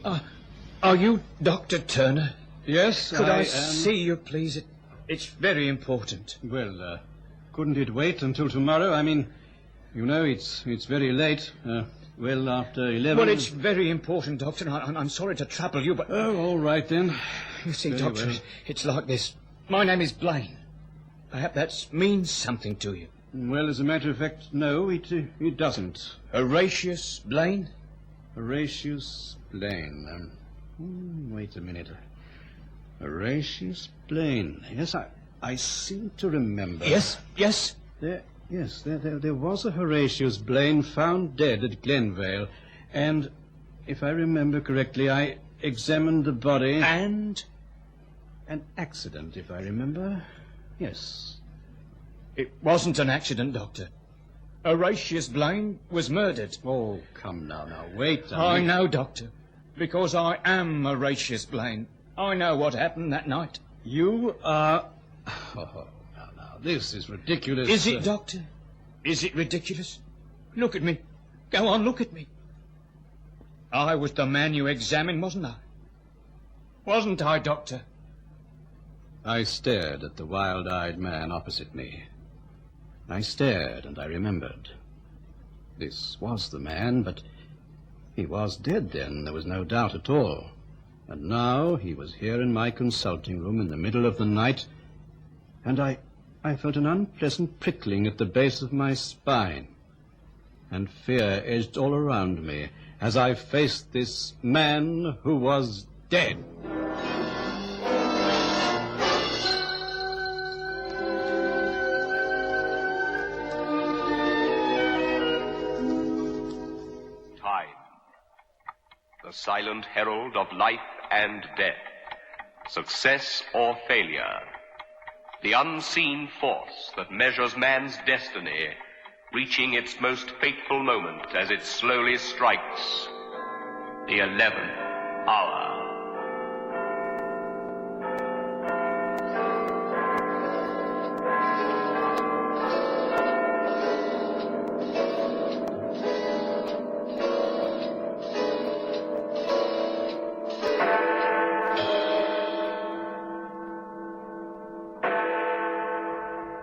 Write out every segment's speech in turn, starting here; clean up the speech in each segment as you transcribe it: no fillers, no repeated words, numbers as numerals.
Are you Dr. Turner? Yes, Could I am. see you, please? It's very important. Well, couldn't it wait until tomorrow? I mean, you know, it's very late. Well, after 11... Well, it's very important, Doctor. I'm sorry to trouble you, but... Oh, all right, then. You see, Very Doctor, well. it's like this. My name is Blaine. Perhaps that means something to you. Well, as a matter of fact, no, it doesn't. Horatius Blaine? Horatius Blaine. Wait a minute. Horatius Blaine. Yes, I seem to remember. Yes. There was a Horatius Blaine found dead at Glenvale, and if I remember correctly, I examined the body. And? An accident, if I remember. Yes. It wasn't an accident, Doctor. Horatius Blaine was murdered. Oh, come now, wait. I know, Doctor, because I am Horatius Blaine. I know what happened that night. You are... Oh, now, this is ridiculous. Is it, Doctor? Is it ridiculous? Look at me. Go on, look at me. I was the man you examined, wasn't I? Wasn't I, Doctor? I stared at the wild-eyed man opposite me. I stared, and I remembered. This was the man, but he was dead then, there was no doubt at all. And now he was here in my consulting room in the middle of the night, and I felt an unpleasant prickling at the base of my spine, and fear edged all around me as I faced this man who was dead. The silent herald of life and death, success or failure, the unseen force that measures man's destiny, reaching its most fateful moment as it slowly strikes the 11th hour.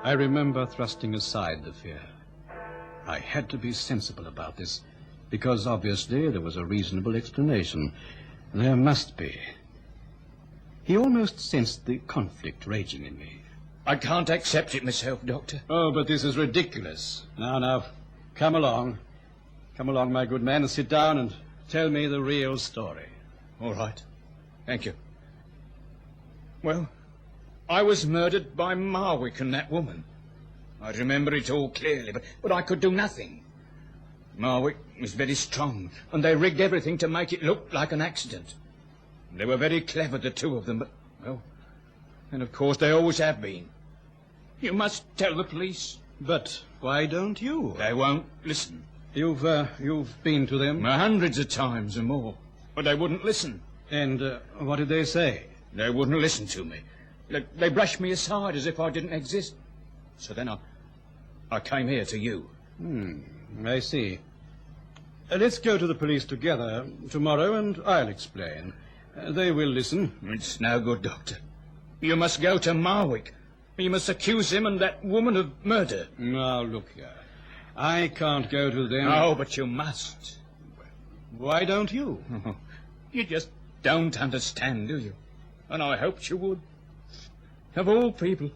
I remember thrusting aside the fear. I had to be sensible about this, because obviously there was a reasonable explanation. There must be. He almost sensed the conflict raging in me. I can't accept it myself, Doctor. Oh, but this is ridiculous. Now, come along. Come along, my good man, and sit down and tell me the real story. All right. Thank you. Well, I was murdered by Marwick and that woman. I remember it all clearly, but I could do nothing. Marwick was very strong, and they rigged everything to make it look like an accident. They were very clever, the two of them, but, well, and of course they always have been. You must tell the police. But why don't you? They won't listen. You've been to them? Hundreds of times and more, but they wouldn't listen. And what did they say? They wouldn't listen to me. They brushed me aside as if I didn't exist. So then I came here to you. I see. Let's go to the police together tomorrow, and I'll explain. They will listen. It's no good, Doctor. You must go to Marwick. You must accuse him and that woman of murder. Now, look here. I can't go to them. Oh, but you must. Why don't you? You just don't understand, do you? And I hoped you would. Of all people,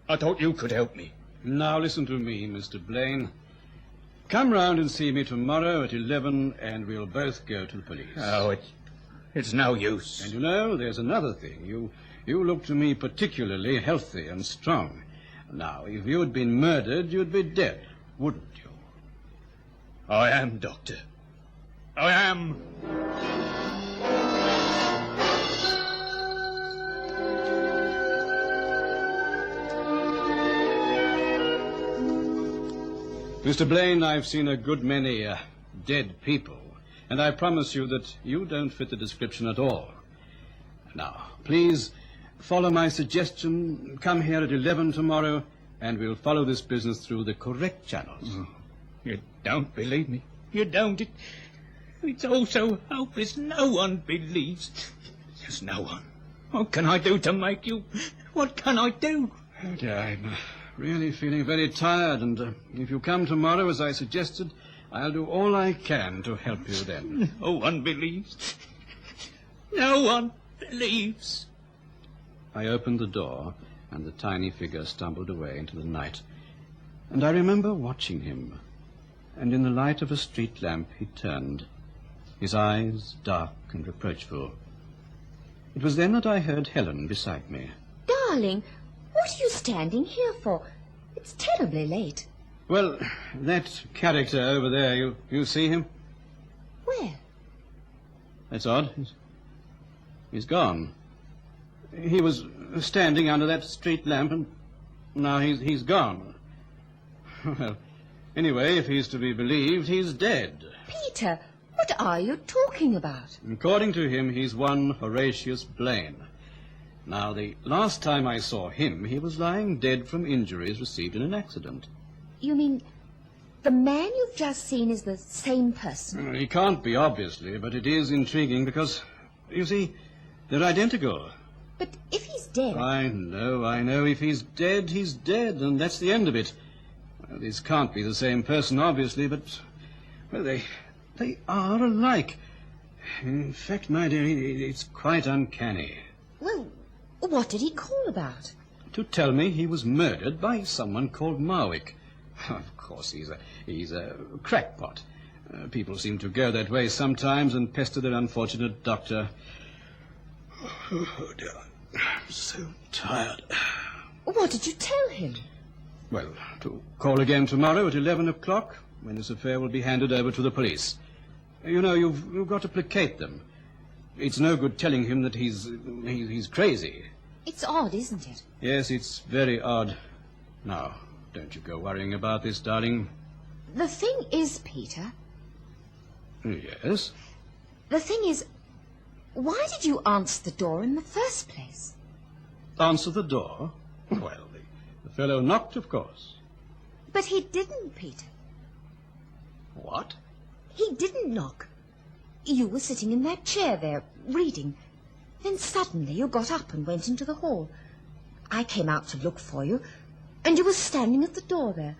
I thought you could help me. Now listen to me, Mr. Blaine. Come round and see me tomorrow at 11, and we'll both go to the police. Oh, it's no use. And you know, there's another thing. You look to me particularly healthy and strong. Now, if you'd been murdered, you'd be dead, wouldn't you? I am, Doctor. I am. Mr. Blaine, I've seen a good many dead people, and I promise you that you don't fit the description at all. Now, please follow my suggestion. Come here at 11 tomorrow, and we'll follow this business through the correct channels. You don't believe me. You don't. It's all so hopeless. No one believes. There's no one. What can I do to make you... What can I do? Okay, I'm really feeling very tired, and if you come tomorrow, as I suggested, I'll do all I can to help you then. No one believes. No one believes. I opened the door, and the tiny figure stumbled away into the night. And I remember watching him, and in the light of a street lamp he turned, his eyes dark and reproachful. It was then that I heard Helen beside me. Darling, what are you standing here for? It's terribly late. Well, that character over there, you see him? Where? That's odd. He's gone. He was standing under that street lamp, and now he's gone. Well, anyway, if he's to be believed, he's dead. Peter, what are you talking about? According to him, he's one Horatius Blaine. Now, the last time I saw him, he was lying dead from injuries received in an accident. You mean the man you've just seen is the same person? He can't be, obviously, but it is intriguing because, you see, they're identical. But if he's dead... I know. If he's dead, he's dead, and that's the end of it. Well, this can't be the same person, obviously, but, well, they are alike. In fact, my dear, it's quite uncanny. Well, what did he call about? To tell me he was murdered by someone called Marwick. Of course, he's a crackpot. People seem to go that way sometimes and pester their unfortunate doctor. Oh, dear, I'm so tired. What did you tell him? Well, to call again tomorrow at 11 o'clock, when this affair will be handed over to the police. You know, you've got to placate them. It's no good telling him that he's crazy. It's odd, isn't it? Yes, it's very odd. Now, don't you go worrying about this, darling. The thing is, Peter... Yes? The thing is, why did you answer the door in the first place? Answer the door? Well, the fellow knocked, of course. But he didn't, Peter. What? He didn't knock. You were sitting in that chair there, reading. Then suddenly you got up and went into the hall. I came out to look for you, and you were standing at the door there.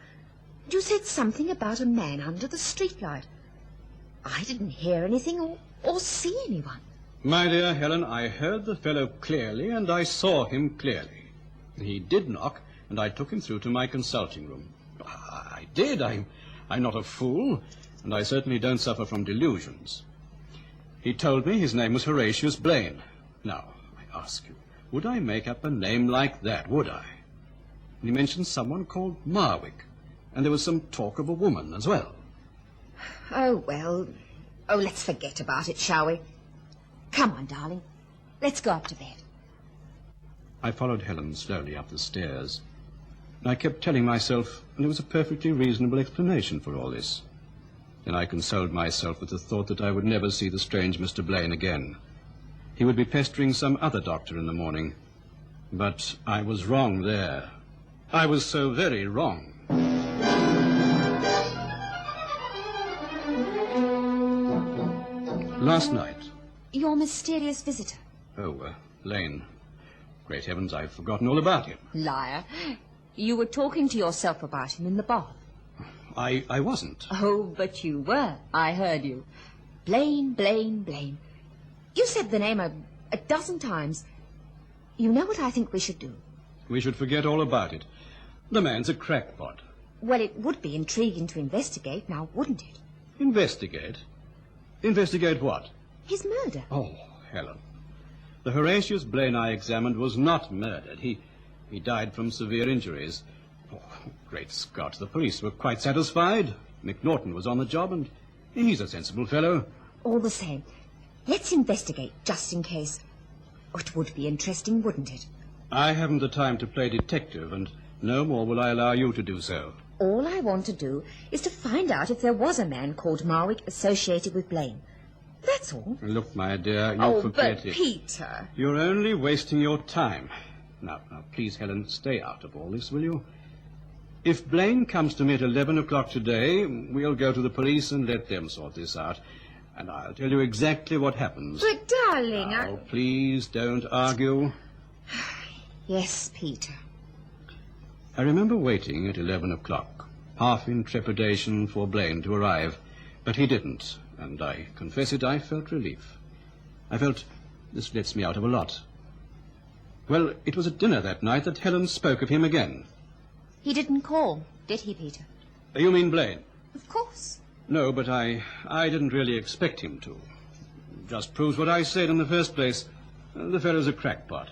You said something about a man under the streetlight. I didn't hear anything or see anyone. My dear Helen, I heard the fellow clearly, and I saw him clearly. He did knock, and I took him through to my consulting room. I did. I'm not a fool, and I certainly don't suffer from delusions. He told me his name was Horatius Blaine. Now, I ask you, would I make up a name like that, would I? And he mentioned someone called Marwick, and there was some talk of a woman as well. Oh, well. Oh, let's forget about it, shall we? Come on, darling. Let's go up to bed. I followed Helen slowly up the stairs. I kept telling myself there was a perfectly reasonable explanation for all this. Then I consoled myself with the thought that I would never see the strange Mr. Blaine again. He would be pestering some other doctor in the morning. But I was wrong there. I was so very wrong. Last night. Your mysterious visitor. Oh, Lane. Great heavens, I've forgotten all about him. Liar. You were talking to yourself about him in the bath. I wasn't. Oh, but you were. I heard you. Blaine, Blaine, Blaine. You said the name a dozen times. You know what I think we should do? We should forget all about it. The man's a crackpot. Well, it would be intriguing to investigate, now wouldn't it? Investigate? Investigate what? His murder. Oh, Helen. The Horatius Blaine I examined was not murdered. He died from severe injuries. Oh, great Scott, the police were quite satisfied. McNaughton was on the job, and he's a sensible fellow. All the same, let's investigate, just in case. Oh, it would be interesting, wouldn't it? I haven't the time to play detective, and no more will I allow you to do so. All I want to do is to find out if there was a man called Marwick associated with Blaine. That's all. Look, my dear, you'll forget but it. Peter... You're only wasting your time. Now, please, Helen, stay out of all this, will you? If Blaine comes to me at 11 o'clock today, we'll go to the police and let them sort this out. and I'll tell you exactly what happens. But, darling, Now, please don't argue. Yes, Peter. I remember waiting at 11 o'clock, half in trepidation for Blaine to arrive. But he didn't, and I confess it, I felt relief. I felt this lets me out of a lot. Well, it was at dinner that night that Helen spoke of him again. He didn't call, did he, Peter? You mean Blaine? Of course. No, but I didn't really expect him to. Just proves what I said in the first place. The fellow's a crackpot.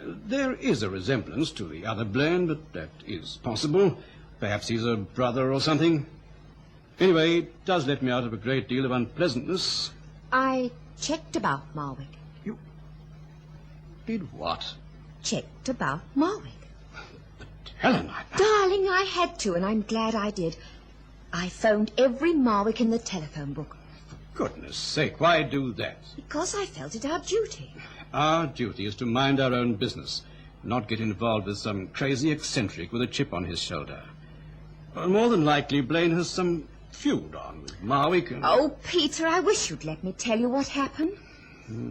There is a resemblance to the other Blaine, but that is possible. Perhaps he's a brother or something. Anyway, it does let me out of a great deal of unpleasantness. I checked about Marwick. You did what? Checked about Marwick. Helen, Darling, I had to, and I'm glad I did. I phoned every Marwick in the telephone book. For goodness sake, why do that? Because I felt it our duty. Our duty is to mind our own business, not get involved with some crazy eccentric with a chip on his shoulder. More than likely, Blaine has some feud on with Marwick and... Oh, Peter, I wish you'd let me tell you what happened.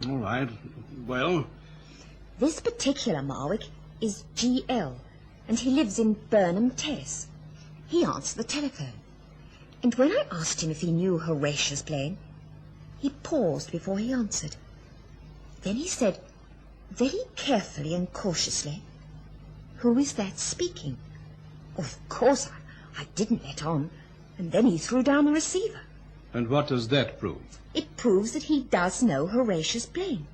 All right. Well? This particular Marwick is GL, and he lives in Burnham Terrace. He answered the telephone. And when I asked him if he knew Horatius Blaine, he paused before he answered. Then he said, very carefully and cautiously, "Who is that speaking?" Of course, I didn't let on, and then he threw down the receiver. And what does that prove? It proves that he does know Horatius Blaine.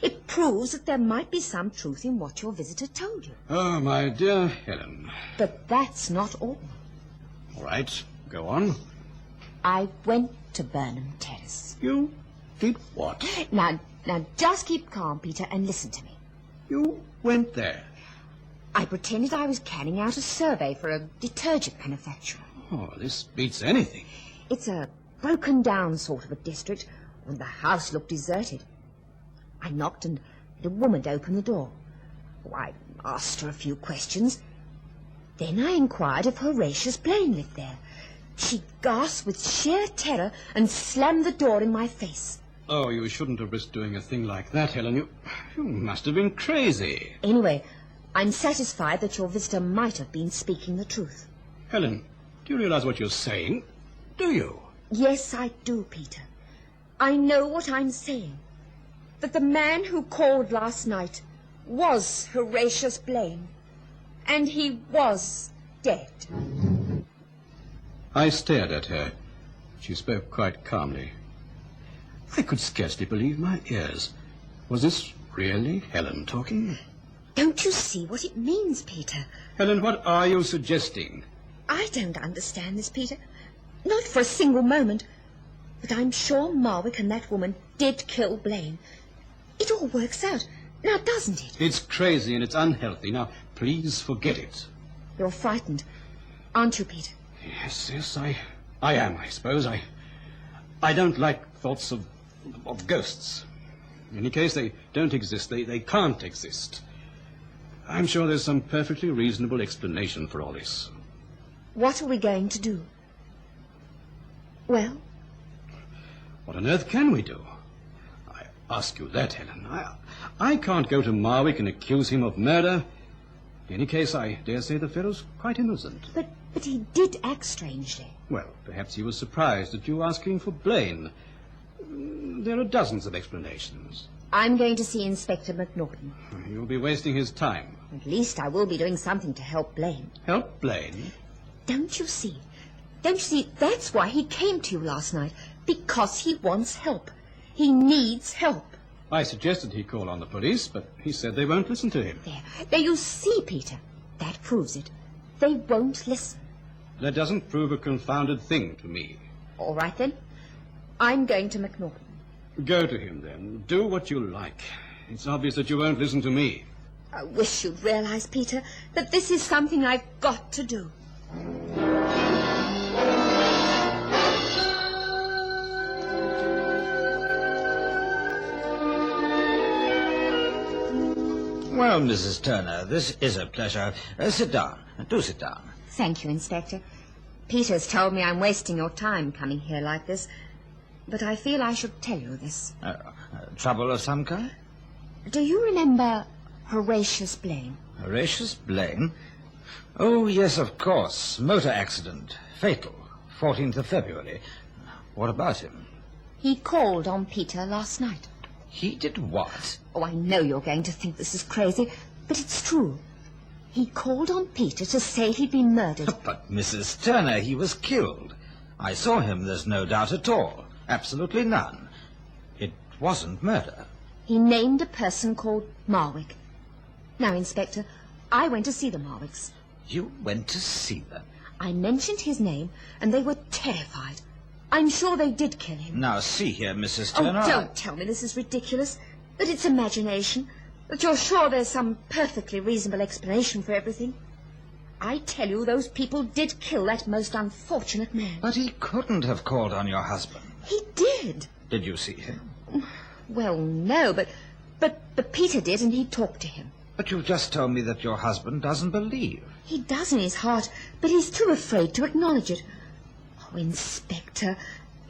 It proves that there might be some truth in what your visitor told you. Oh, my dear Helen. But that's not all. All right, go on. I went to Burnham Terrace. You did what? Now, just keep calm, Peter, and listen to me. You went there? I pretended I was carrying out a survey for a detergent manufacturer. Oh, this beats anything. It's a broken-down sort of a district, and the house looked deserted. I knocked, and a woman opened the door. Oh, I asked her a few questions. Then I inquired if Horatius Blaine lived there. She gasped with sheer terror and slammed the door in my face. Oh, you shouldn't have risked doing a thing like that, Helen. You must have been crazy. Anyway, I'm satisfied that your visitor might have been speaking the truth. Helen, do you realize what you're saying? Do you? Yes, I do, Peter. I know what I'm saying. That the man who called last night was Horatius Blaine. And he was dead. I stared at her. She spoke quite calmly. I could scarcely believe my ears. Was this really Helen talking? Don't you see what it means, Peter? Helen, what are you suggesting? I don't understand this, Peter. Not for a single moment. But I'm sure Marwick and that woman did kill Blaine. It all works out, now doesn't it? It's crazy and it's unhealthy. Now, please forget it. You're frightened, aren't you, Peter? Yes, I am, I suppose. I don't like thoughts of ghosts. In any case, they don't exist. They can't exist. I'm sure there's some perfectly reasonable explanation for all this. What are we going to do? Well? What on earth can we do? I ask you that, Helen. I can't go to Marwick and accuse him of murder. In any case, I dare say the fellow's quite innocent. But he did act strangely. Well, perhaps he was surprised at you asking for Blaine. There are dozens of explanations. I'm going to see Inspector McNaughton. You'll be wasting his time. At least I will be doing something to help Blaine. Help Blaine? Don't you see? Don't you see? That's why he came to you last night. Because he wants help. He needs help. I suggested he call on the police, but he said they won't listen to him. There you see, Peter. That proves it. They won't listen. That doesn't prove a confounded thing to me. All right, then. I'm going to McNaughton. Go to him, then. Do what you like. It's obvious that you won't listen to me. I wish you'd realize, Peter, that this is something I've got to do. Well, Mrs. Turner, this is a pleasure. Sit down. Do sit down. Thank you, Inspector. Peter's told me I'm wasting your time coming here like this. but I feel I should tell you this. Trouble of some kind? Do you remember Horatius Blaine? Horatius Blaine? Oh, yes, of course. Motor accident. Fatal. 14th of February. What about him? He called on Peter last night. He did what? Oh, I know you're going to think this is crazy, but it's true. He called on Peter to say he'd been murdered. But, Mrs. Turner, he was killed. I saw him, there's no doubt at all. Absolutely none. It wasn't murder. He named a person called Marwick. Now, Inspector, I went to see the Marwicks. You went to see them? I mentioned his name, and they were terrified. I'm sure they did kill him. Now, see here, Mrs. Turner. Oh, don't tell me this is ridiculous, that it's imagination, that you're sure there's some perfectly reasonable explanation for everything. I tell you, those people did kill that most unfortunate man. But he couldn't have called on your husband. He did. Did you see him? Well, no, but Peter did, and he talked to him. But you've just told me that your husband doesn't believe. He does in his heart, but he's too afraid to acknowledge it. Oh, Inspector,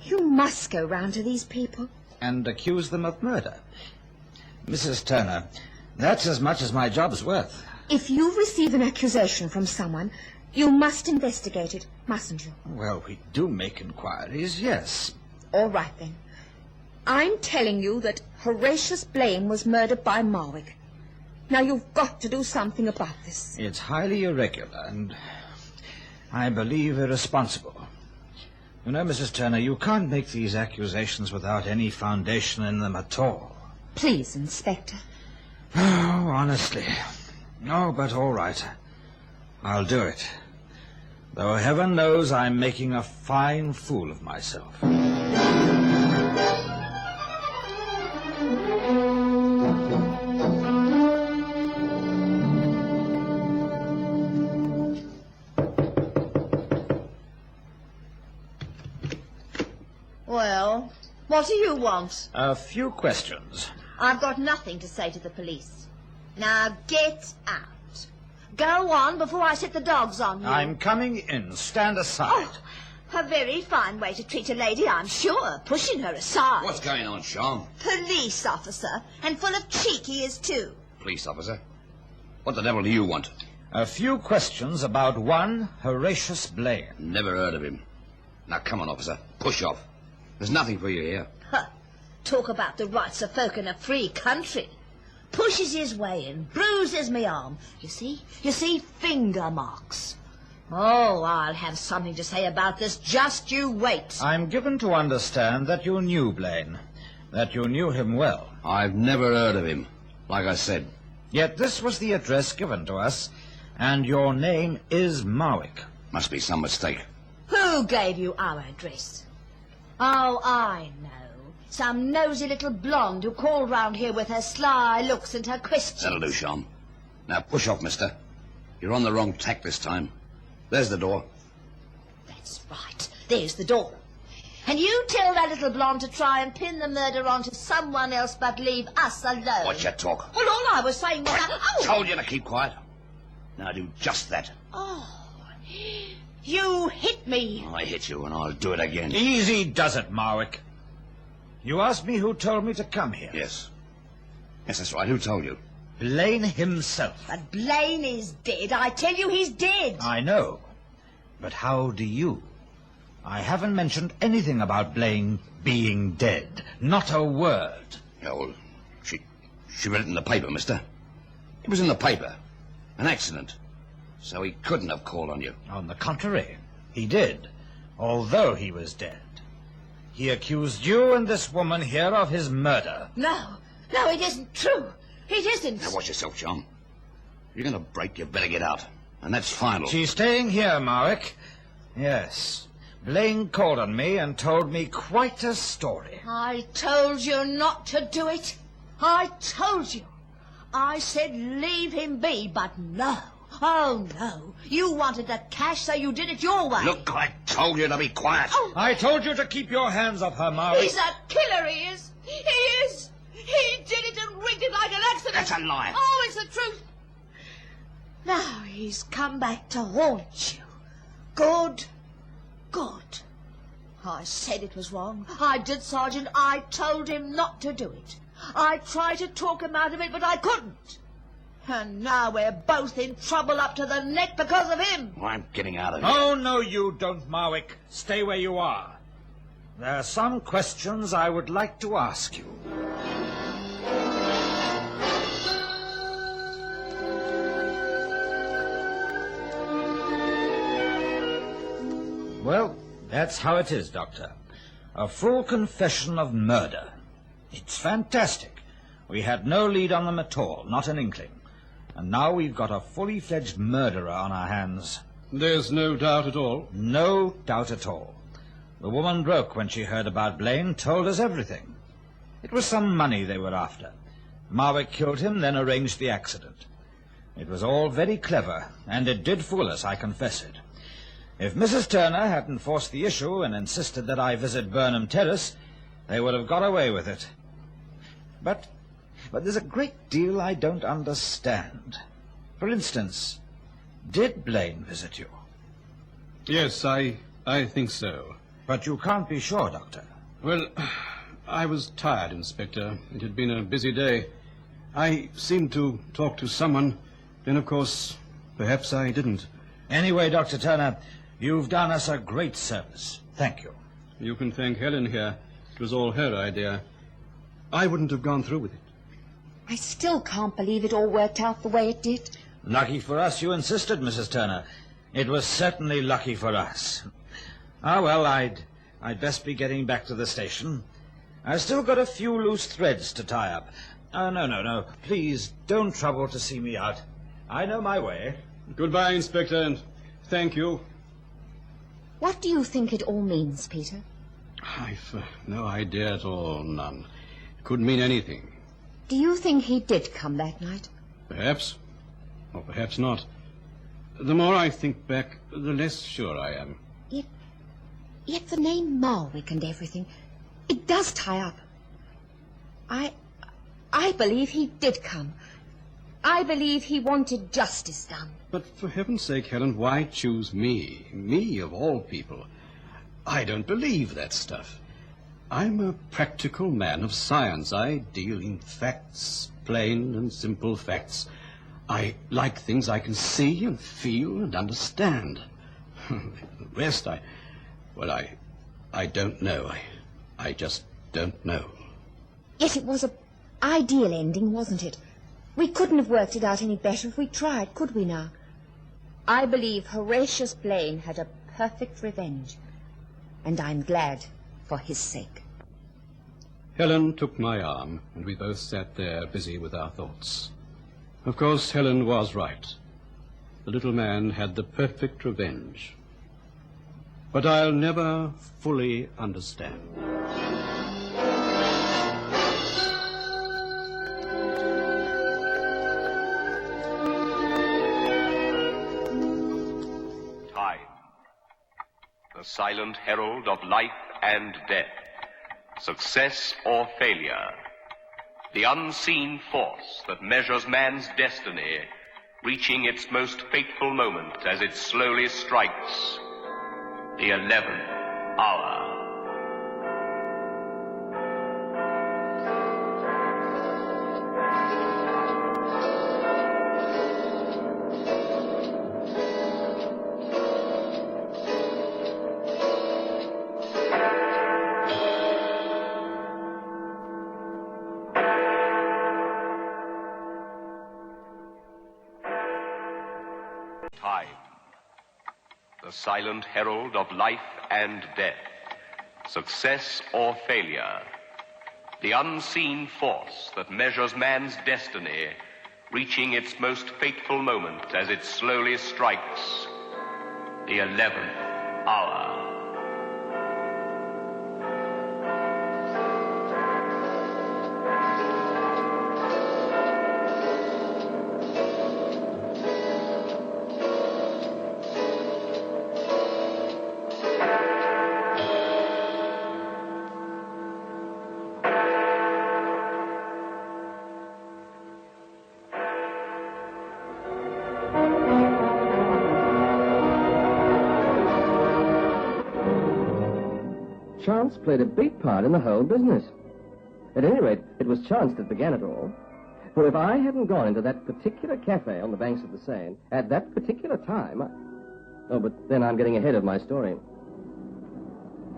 you must go round to these people. And accuse them of murder. Mrs. Turner, that's as much as my job's worth. If you receive an accusation from someone, you must investigate it, mustn't you? Well, we do make inquiries, yes. All right, then. I'm telling you that Horatius Blaine was murdered by Marwick. Now, you've got to do something about this. It's highly irregular and, I believe, irresponsible. You know, Mrs. Turner, you can't make these accusations without any foundation in them at all. Please, Inspector. Oh, honestly. Oh, but all right. I'll do it. Though heaven knows I'm making a fine fool of myself. Well, what do you want? A few questions. I've got nothing to say to the police. Now get out. Go on before I set the dogs on you. I'm coming in. Stand aside. Oh, a very fine way to treat a lady, I'm sure, pushing her aside. What's going on, Sean? Police officer, and full of cheek he is too. Police officer? What the devil do you want? A few questions about one Horatius Blaine. Never heard of him. Now, come on, officer. Push off. There's nothing for you here. Huh. Talk about the rights of folk in a free country. Pushes his way in, bruises me arm. You see, finger marks. Oh, I'll have something to say about this. Just you wait. I'm given to understand that you knew Blaine, that you knew him well. I've never heard of him, like I said. Yet this was the address given to us, and your name is Marwick. Must be some mistake. Who gave you our address? Oh, I know. Some nosy little blonde who called round here with her sly looks and her questions. That'll do, Sean. Now, push off, mister. You're on the wrong tack this time. There's the door. That's right. There's the door. And you tell that little blonde to try and pin the murder onto someone else but leave us alone. Watch your talk. Well, all I was saying was that... Oh! Told you to keep quiet. Now do just that. Oh, you hit me. I hit you and I'll do it again. Easy does it, Marwick. You asked me who told me to come here. Yes. Yes, that's right. Who told you? Blaine himself. But Blaine is dead. I tell you, he's dead. I know. But how do you? I haven't mentioned anything about Blaine being dead. Not a word. Yeah, well, she read it in the paper, mister. It was in the paper. An accident. So he couldn't have called on you. On the contrary, he did, although he was dead. He accused you and this woman here of his murder. No, it isn't true. It isn't. Now watch yourself, John. If you're going to break, you better get out. And that's final. She's staying here, Marwick. Yes. Blaine called on me and told me quite a story. I told you not to do it. I told you. I said leave him be, but no. Oh, no. You wanted the cash, so you did it your way. Look, I told you to be quiet. Oh. I told you to keep your hands off her, Marwick. He's a killer, he is. He is. He did it and rigged it like an accident. That's a lie. Oh, it's the truth. Now he's come back to haunt you. Good. Good. I said it was wrong. I did, Sergeant. I told him not to do it. I tried to talk him out of it, but I couldn't. And now we're both in trouble up to the neck because of him. Well, I'm getting out of here. Oh, no, you don't, Marwick. Stay where you are. There are some questions I would like to ask you. Well, that's how it is, Doctor. A full confession of murder. It's fantastic. We had no lead on them at all, not an inkling. And now we've got a fully fledged murderer on our hands. There's no doubt at all. No doubt at all. The woman broke when she heard about Blaine, told us everything. It was some money they were after. Marwick killed him, then arranged the accident. It was all very clever, and it did fool us, I confess it. If Mrs. Turner hadn't forced the issue and insisted that I visit Burnham Terrace, they would have got away with it. But there's a great deal I don't understand. For instance, did Blaine visit you? Yes, I think so. But you can't be sure, Doctor. Well, I was tired, Inspector. It had been a busy day. I seemed to talk to someone, then, of course, perhaps I didn't. Anyway, Dr. Turner, you've done us a great service. Thank you. You can thank Helen here. It was all her idea. I wouldn't have gone through with it. I still can't believe it all worked out the way it did. Lucky for us you insisted, Mrs. Turner. It was certainly lucky for us. Ah, well, I'd best be getting back to the station. I've still got a few loose threads to tie up. No. Please, don't trouble to see me out. I know my way. Goodbye, Inspector, and thank you. What do you think it all means, Peter? I've no idea at all, none. It could mean anything. Do you think he did come that night? Perhaps, or perhaps not. The more I think back, the less sure I am. Yet the name Marwick and everything, it does tie up. I believe he did come. I believe he wanted justice done. But for heaven's sake, Helen, why choose me? Me, of all people. I don't believe that stuff. I'm a practical man of science. I deal in facts, plain and simple facts. I like things I can see and feel and understand. The rest, I don't know. I just don't know. Yet it was an ideal ending, wasn't it? We couldn't have worked it out any better if we tried, could we now? I believe Horatius Blaine had a perfect revenge, and I'm glad for his sake. Helen took my arm, and we both sat there busy with our thoughts. Of course, Helen was right. The little man had the perfect revenge. But I'll never fully understand. Time, the silent herald of life and death, success or failure, the unseen force that measures man's destiny, reaching its most fateful moment as it slowly strikes the 11th hour. Time, the silent herald of life and death, success or failure, the unseen force that measures man's destiny, reaching its most fateful moment as it slowly strikes the 11th hour. chance played a big part in the whole business. At any rate, it was chance that began it all. For if I hadn't gone into that particular cafe on the banks of the Seine at that particular time... Oh, but then I'm getting ahead of my story.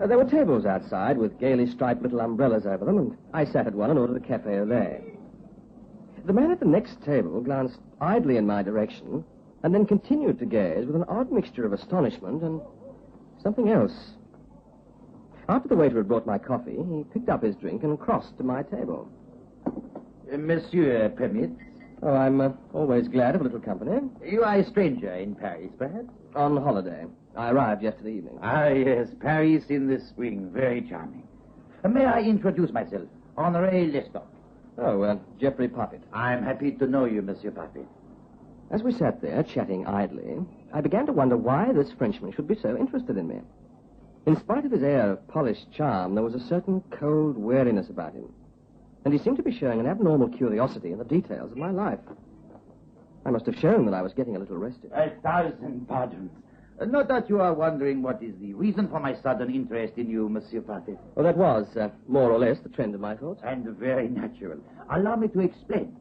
There were tables outside with gaily striped little umbrellas over them, and I sat at one and ordered a café au lait. The man at the next table glanced idly in my direction and then continued to gaze with an odd mixture of astonishment and something else. After the waiter had brought my coffee, he picked up his drink and crossed to my table. Monsieur permits? Oh, I'm always glad of a little company. You are a stranger in Paris, perhaps? On holiday. I arrived yesterday evening. Ah, yes, Paris in the spring. Very charming. May I introduce myself? Honoré Lestock. Oh, Geoffrey Parfit. I'm happy to know you, Monsieur Parfit. As we sat there, chatting idly, I began to wonder why this Frenchman should be so interested in me. In spite of his air of polished charm, there was a certain cold wariness about him. And he seemed to be showing an abnormal curiosity in the details of my life. I must have shown that I was getting a little rested. 1,000 pardons. No doubt you are wondering what is the reason for my sudden interest in you, Monsieur Parfit. Well, that was, more or less, the trend of my thoughts. And very natural. Allow me to explain.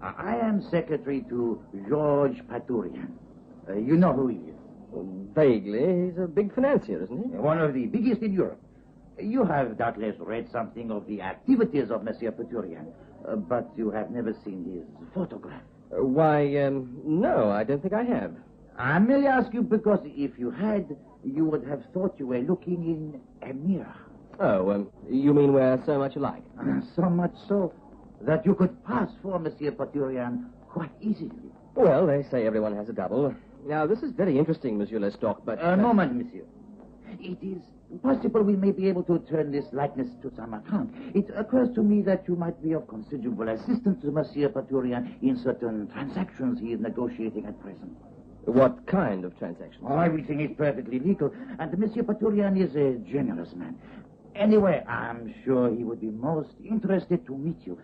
I am secretary to Georges Paturian. You know who he is. Vaguely. He's a big financier, isn't he? One of the biggest in Europe. You have doubtless read something of the activities of Monsieur Paturian, but you have never seen his photograph. No, I don't think I have. I merely ask you because if you had, you would have thought you were looking in a mirror. Oh, you mean we're so much alike? So much so that you could pass for Monsieur Paturian quite easily. Well, they say everyone has a double. Now, this is very interesting, Monsieur Lestock, but... A moment, Monsieur. It is possible we may be able to turn this likeness to some account. It occurs to me that you might be of considerable assistance to Monsieur Paturian in certain transactions he is negotiating at present. What kind of transactions? Oh, everything is perfectly legal, and Monsieur Paturian is a generous man. Anyway, I'm sure he would be most interested to meet you.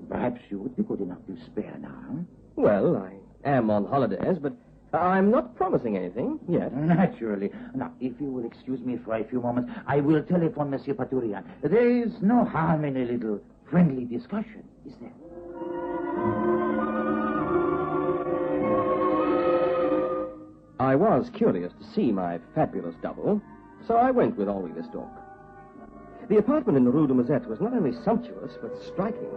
Perhaps you would be good enough to spare an hour. Well, I am on holidays, but I'm not promising anything yet. Naturally. Now, if you will excuse me for a few moments, I will telephone Monsieur Paturian. There is no harm in a little friendly discussion, is there? I was curious to see my fabulous double, so I went with Henri Lestock. The apartment in the Rue de Musette was not only sumptuous, but striking,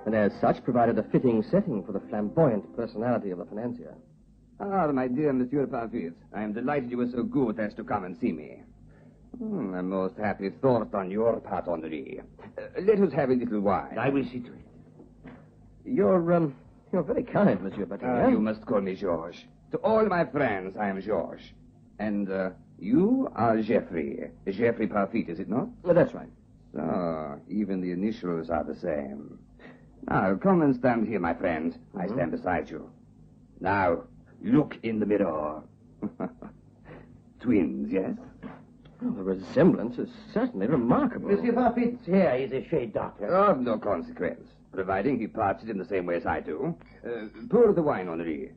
and as such provided a fitting setting for the flamboyant personality of the financier. Ah, my dear Monsieur Parfit, I am delighted you were so good as to come and see me. A most happy thought on your part, Henri. Let us have a little wine. I will see to it. You're very kind, Monsieur Paturian. You must call me Georges. To all my friends, I am Georges. And you are Geoffrey. Geoffrey Parfit, is it not? Well, that's right. So, even the initials are the same. Now, come and stand here, my friend. I stand beside you. Now, look in the mirror. Twins, yes? Well, the resemblance is certainly remarkable. Monsieur Parfit's hair is a shade darker. Of no consequence, providing he parts it in the same way as I do. Pour the wine, Henri.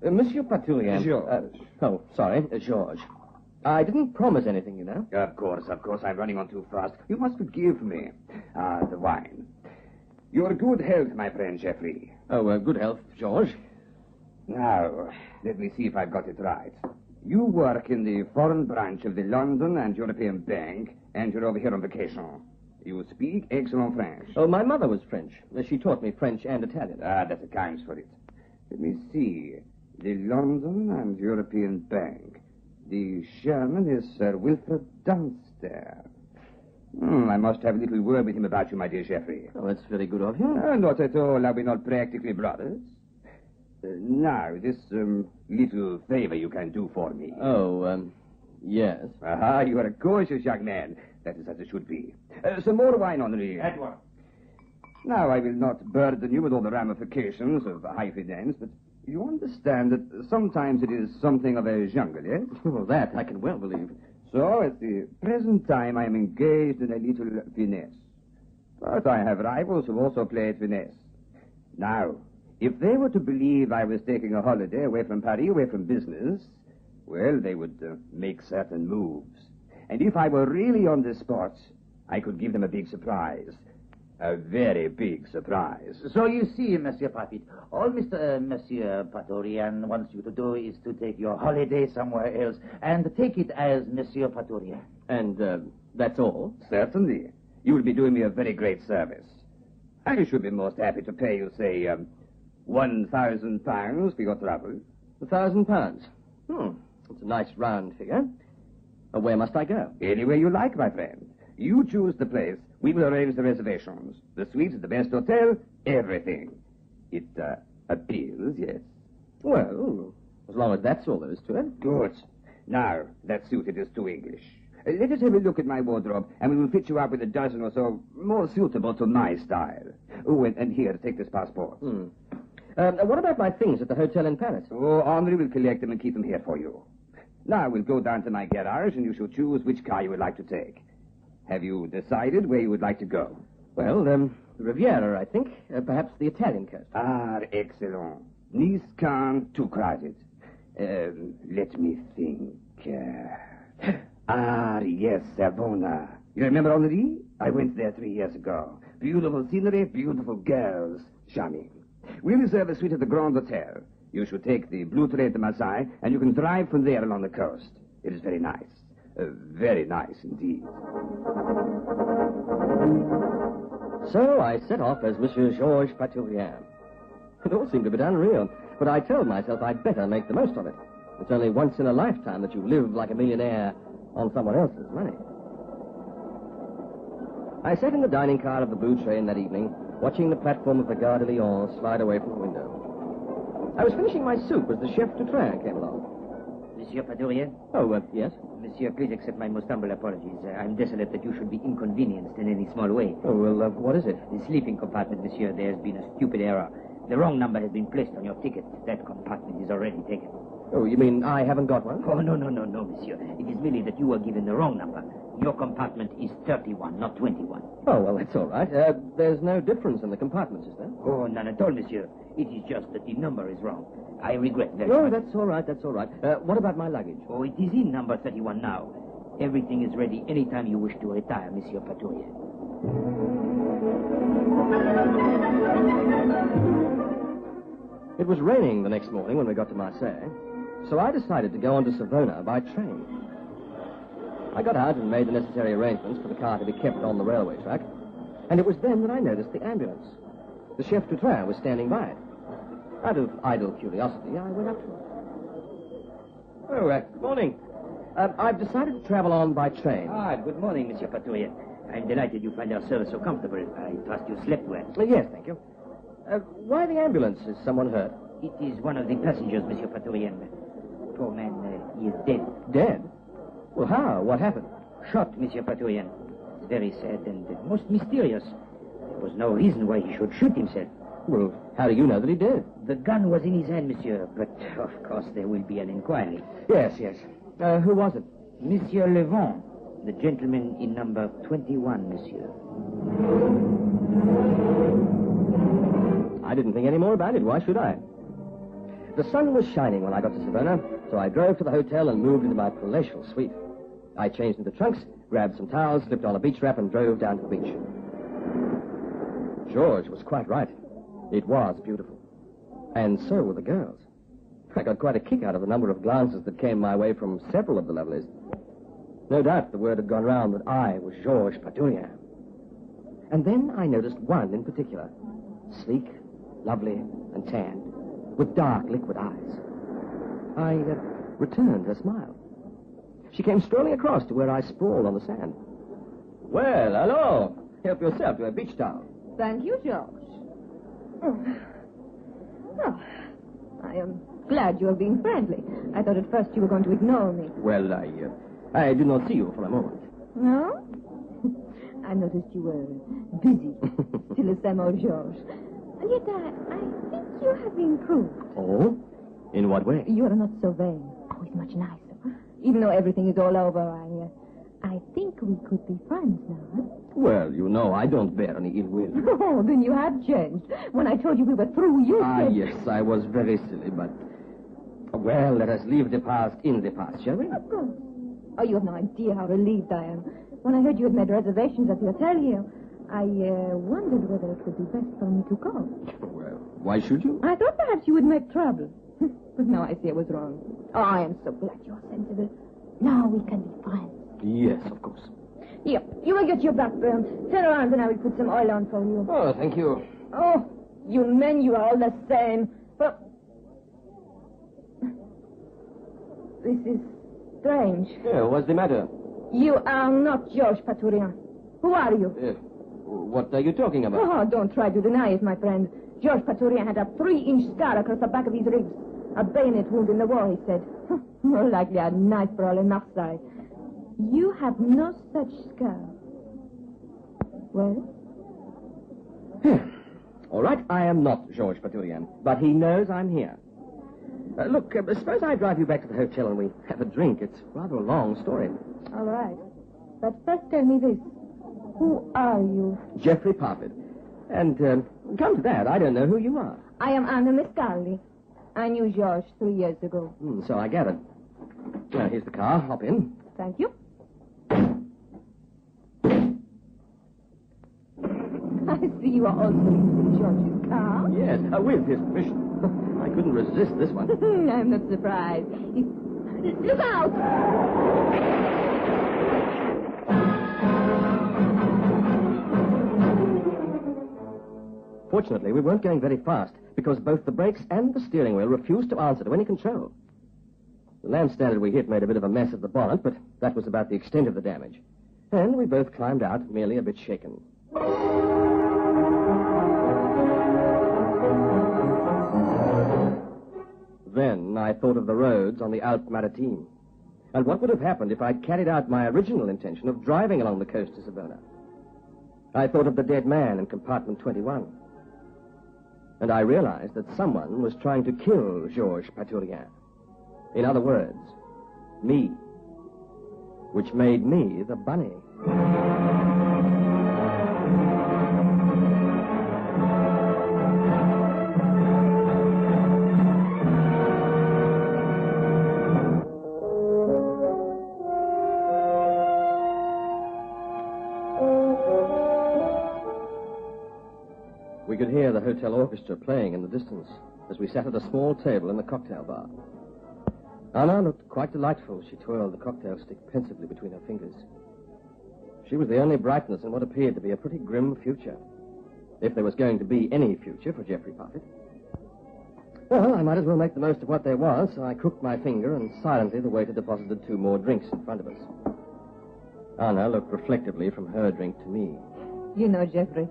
Monsieur Paturian... Georges. Georges. I didn't promise anything, you know. Of course, I'm running on too fast. You must forgive me. The wine. Your good health, my friend Geoffrey. Oh, good health, Georges. Now, let me see if I've got it right. You work in the foreign branch of the London and European Bank, and you're over here on vacation. You speak excellent French. Oh, my mother was French. She taught me French and Italian. That accounts for it. Let me see. The London and European Bank. The Sherman is Sir Wilfred Dunster. I must have a little word with him about you, my dear Geoffrey. Oh, that's very good of you. Not at all. Are we not practically brothers? Now, this little favor you can do for me. Oh, yes. Aha, you are a cautious young man. That is as it should be. Some more wine, Henri. At once. Now, I will not burden you with all the ramifications of high finance, but you understand that sometimes it is something of a jungle, yes? Well, that I can well believe. So, at the present time, I am engaged in a little finesse. But I have rivals who also play at finesse. Now, if they were to believe I was taking a holiday away from Paris, away from business, well, they would make certain moves. And if I were really on the spot, I could give them a big surprise. A very big surprise. So you see, Monsieur Parfit, all Monsieur Patorian wants you to do is to take your holiday somewhere else and take it as Monsieur Patorian. And that's all? Certainly. You will be doing me a very great service. I should be most happy to pay you, say, £1,000 for your trouble. £1,000? It's a nice round figure. Where must I go? Anywhere you like, my friend. You choose the place. We will arrange the reservations. The suite, the best hotel, everything. It appeals, yes. Well, as long as that's all there is to it. Good. Now, that suit, it is too English. Let us have a look at my wardrobe, and we will fit you up with a dozen or so more suitable to my style. Oh, and here, take this passport. What about my things at the hotel in Paris? Oh, Henri will collect them and keep them here for you. Now, we'll go down to my garage, and you shall choose which car you would like to take. Have you decided where you would like to go? Well, the Riviera, I think. Perhaps the Italian coast. Ah, excellent. Nice, Cannes, too crowded. Let me think. Yes, Savona. You remember Henri? I went there 3 years ago. Beautiful scenery, beautiful girls. Charming. We'll reserve a suite at the Grand Hotel. You should take the Blue Train to Marseille, and you can drive from there along the coast. It is very nice. Very nice indeed. So I set off as Monsieur Georges Paturien. It all seemed a bit unreal, but I told myself I'd better make the most of it. It's only once in a lifetime that you live like a millionaire on someone else's money. I sat in the dining car of the Blue Train that evening, watching the platform of the Gare de Lyon slide away from the window. I was finishing my soup as the chef de train came along. Monsieur Padourien? Oh, yes? Monsieur, please accept my most humble apologies. I'm desolate that you should be inconvenienced in any small way. Oh, well, what is it? The sleeping compartment, monsieur. There's been a stupid error. The wrong number has been placed on your ticket. That compartment is already taken. Oh, you mean I haven't got one? Oh, no, monsieur. It is merely that you were given the wrong number. Your compartment is 31, not 21. Oh, well, that's all right. There's no difference in the compartments, is there? Oh, none at all, monsieur. It is just that the number is wrong. I regret very much. Oh, that's all right. What about my luggage? Oh, it is in number 31 now. Everything is ready any time you wish to retire, Monsieur Padourien. It was raining the next morning when we got to Marseille, so I decided to go on to Savona by train. I got out and made the necessary arrangements for the car to be kept on the railway track, and it was then that I noticed the ambulance. The chef de train was standing by it. Out of idle curiosity, I went up to him. Oh, good morning. I've decided to travel on by train. Good morning, Monsieur Padourien. I'm delighted you find our service so comfortable. I trust you slept well. Yes, thank you. Why the ambulance? Is someone hurt? It is one of the passengers, Monsieur Padourien. Poor man, he is dead. Dead? Well, how? What happened? Shot, Monsieur Padourien. It's very sad and most mysterious. There was no reason why he should shoot himself. Well, how do you know that he did? The gun was in his hand, monsieur, but of course there will be an inquiry. Yes. Who was it? Monsieur Levant, the gentleman in number 21, monsieur. I didn't think any more about it. Why should I? The sun was shining when I got to Savona, so I drove to the hotel and moved into my palatial suite. I changed into trunks, grabbed some towels, slipped on a beach wrap, and drove down to the beach. George was quite right. It was beautiful. And so were the girls. I got quite a kick out of the number of glances that came my way from several of the lovelies. No doubt the word had gone round that I was Georges Padourien. And then I noticed one in particular. Sleek, lovely, and tanned, with dark, liquid eyes. I returned her smile. She came strolling across to where I sprawled on the sand. Well, hello. Help yourself to a beach towel. Thank you, George. Oh, I am glad you are being friendly. I thought at first you were going to ignore me. Well, I did not see you for a moment. No? I noticed you were busy. Still the same old George. And yet I think you have improved. Oh? In what way? You are not so vain. Oh, it's much nicer. Even though everything is all over, I think we could be friends now. Well, you know, I don't bear any ill will. Oh, then you have changed. When I told you we were through, you said... Yes, I was very silly, but... Well, let us leave the past in the past, shall we? Of course. Oh, you have no idea how relieved I am. When I heard you had made reservations at the hotel here, I wondered whether it would be best for me to go. Well, why should you? I thought perhaps you would make trouble. But now I see I was wrong. Oh, I am so glad you are sensible. Now we can be friends. Yes, of course. Here, you will get your back burned. Turn around and I will put some oil on for you. Oh, thank you. Oh, you men, you are all the same. But this is strange. Yeah, what's the matter? You are not Georges Paturian. Who are you? What are you talking about? Oh, don't try to deny it, my friend. Georges Paturian had a 3-inch scar across the back of his ribs. A bayonet wound in the war, he said. More likely a knife brawl in Marseille. You have no such scar. Well? All right, I am not Georges Paturian, but he knows I'm here. Look, suppose I drive you back to the hotel and we have a drink. It's rather a long story. All right. But first tell me this. Who are you? Geoffrey Parfit. And, come to that, I don't know who you are. I am Anna Miscali. I knew Georges 3 years ago. So I gathered. Now, here's the car. Hop in. Thank you. I see you are also in George's car. Yes, with his permission. I couldn't resist this one. I'm not surprised. Look out! Fortunately, we weren't going very fast because both the brakes and the steering wheel refused to answer to any control. The lamp standard we hit made a bit of a mess of the bonnet, but that was about the extent of the damage. And we both climbed out, merely a bit shaken. Then I thought of the roads on the Alpes Maritimes, and what would have happened if I'd carried out my original intention of driving along the coast to Savona. I thought of the dead man in compartment 21, and I realized that someone was trying to kill Georges Paturian. In other words, me, which made me the bunny. We could hear the hotel orchestra playing in the distance as we sat at a small table in the cocktail bar. Anna looked quite delightful. She twirled the cocktail stick pensively between her fingers. She was the only brightness in what appeared to be a pretty grim future, if there was going to be any future for Geoffrey Parfit. Well, I might as well make the most of what there was, so I crooked my finger, and silently the waiter deposited 2 more drinks in front of us. Anna looked reflectively from her drink to me. You know, Geoffrey,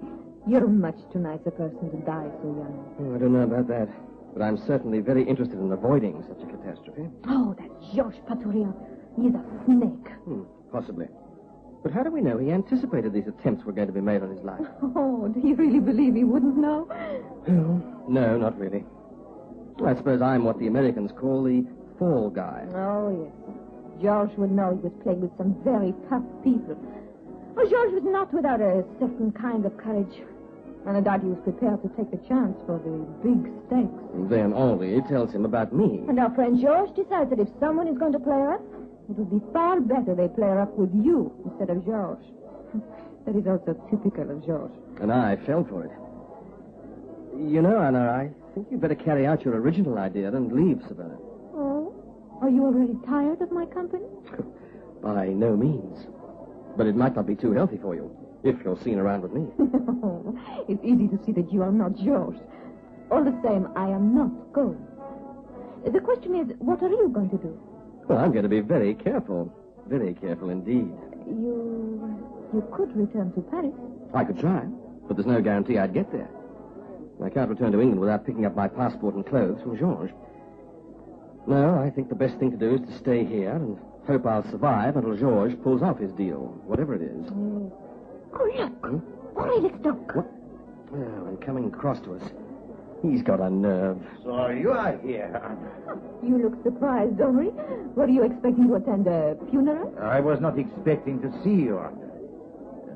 you're a much too nice a person to die so young. Oh, I don't know about that, but I'm certainly very interested in avoiding such a catastrophe. Oh, that Georges Paturian. He's a snake. Possibly. But how do we know he anticipated these attempts were going to be made on his life? Oh, do you really believe he wouldn't know? No, not really. I suppose I'm what the Americans call the fall guy. Oh, yes. Georges would know he was playing with some very tough people. Oh, Georges was not without a certain kind of courage. And I doubt he was prepared to take the chance for the big stakes. Then Henri tells him about me. And our friend Georges decides that if someone is going to play her up, it would be far better they play her up with you instead of Georges. That is also typical of Georges. And I fell for it. You know, Anna, I think you'd better carry out your original idea and leave Savannah. Oh? Are you already tired of my company? By no means. But it might not be too healthy for you, if you're seen around with me. It's easy to see that you are not Georges. All the same, I am not going. The question is, what are you going to do? Well, I'm going to be very careful. Very careful indeed. You could return to Paris. I could try, but there's no guarantee I'd get there. I can't return to England without picking up my passport and clothes from Georges. No, I think the best thing to do is to stay here and hope I'll survive until Georges pulls off his deal, whatever it is. Oh, look. Henri, let's look. What? Oh, and coming across to us. He's got a nerve. So you are here, Anna. You look surprised, Henri. Were you expecting to attend a funeral? I was not expecting to see you, Anna.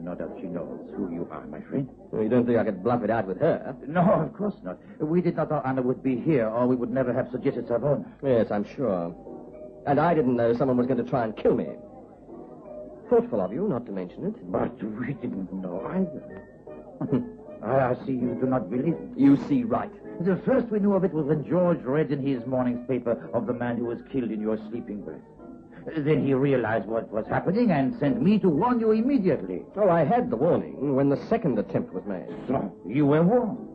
Not that she knows who you are, my friend. Well, you don't think I could bluff it out with her? No, of course not. We did not know Anna would be here, or we would never have suggested Savona. Yes, I'm sure. And I didn't know someone was going to try and kill me. Thoughtful of you not to mention it. But we didn't know either. I see you do not believe it. You see right. The first we knew of it was when George read in his morning's paper of the man who was killed in your sleeping berth. Then he realized what was happening and sent me to warn you immediately. Oh, I had the warning when the second attempt was made. So, you were warned.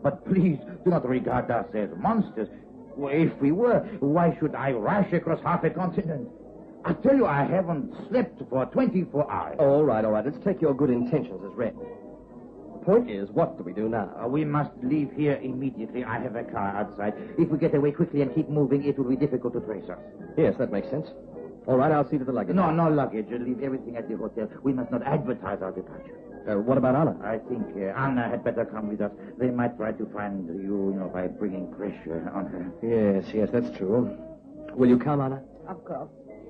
But please, do not regard us as monsters. Well, if we were, why should I rush across half a continent? I tell you, I haven't slept for 24 hours. All right. Let's take your good intentions as read. The point is, what do we do now? We must leave here immediately. I have a car outside. If we get away quickly and keep moving, it will be difficult to trace us. Yes, that makes sense. All right, I'll see to the luggage. No luggage. Leave everything at the hotel. We must not advertise our departure. What about Anna? I think Anna had better come with us. They might try to find you, by bringing pressure on her. Yes, that's true. Will you come, Anna? Of course.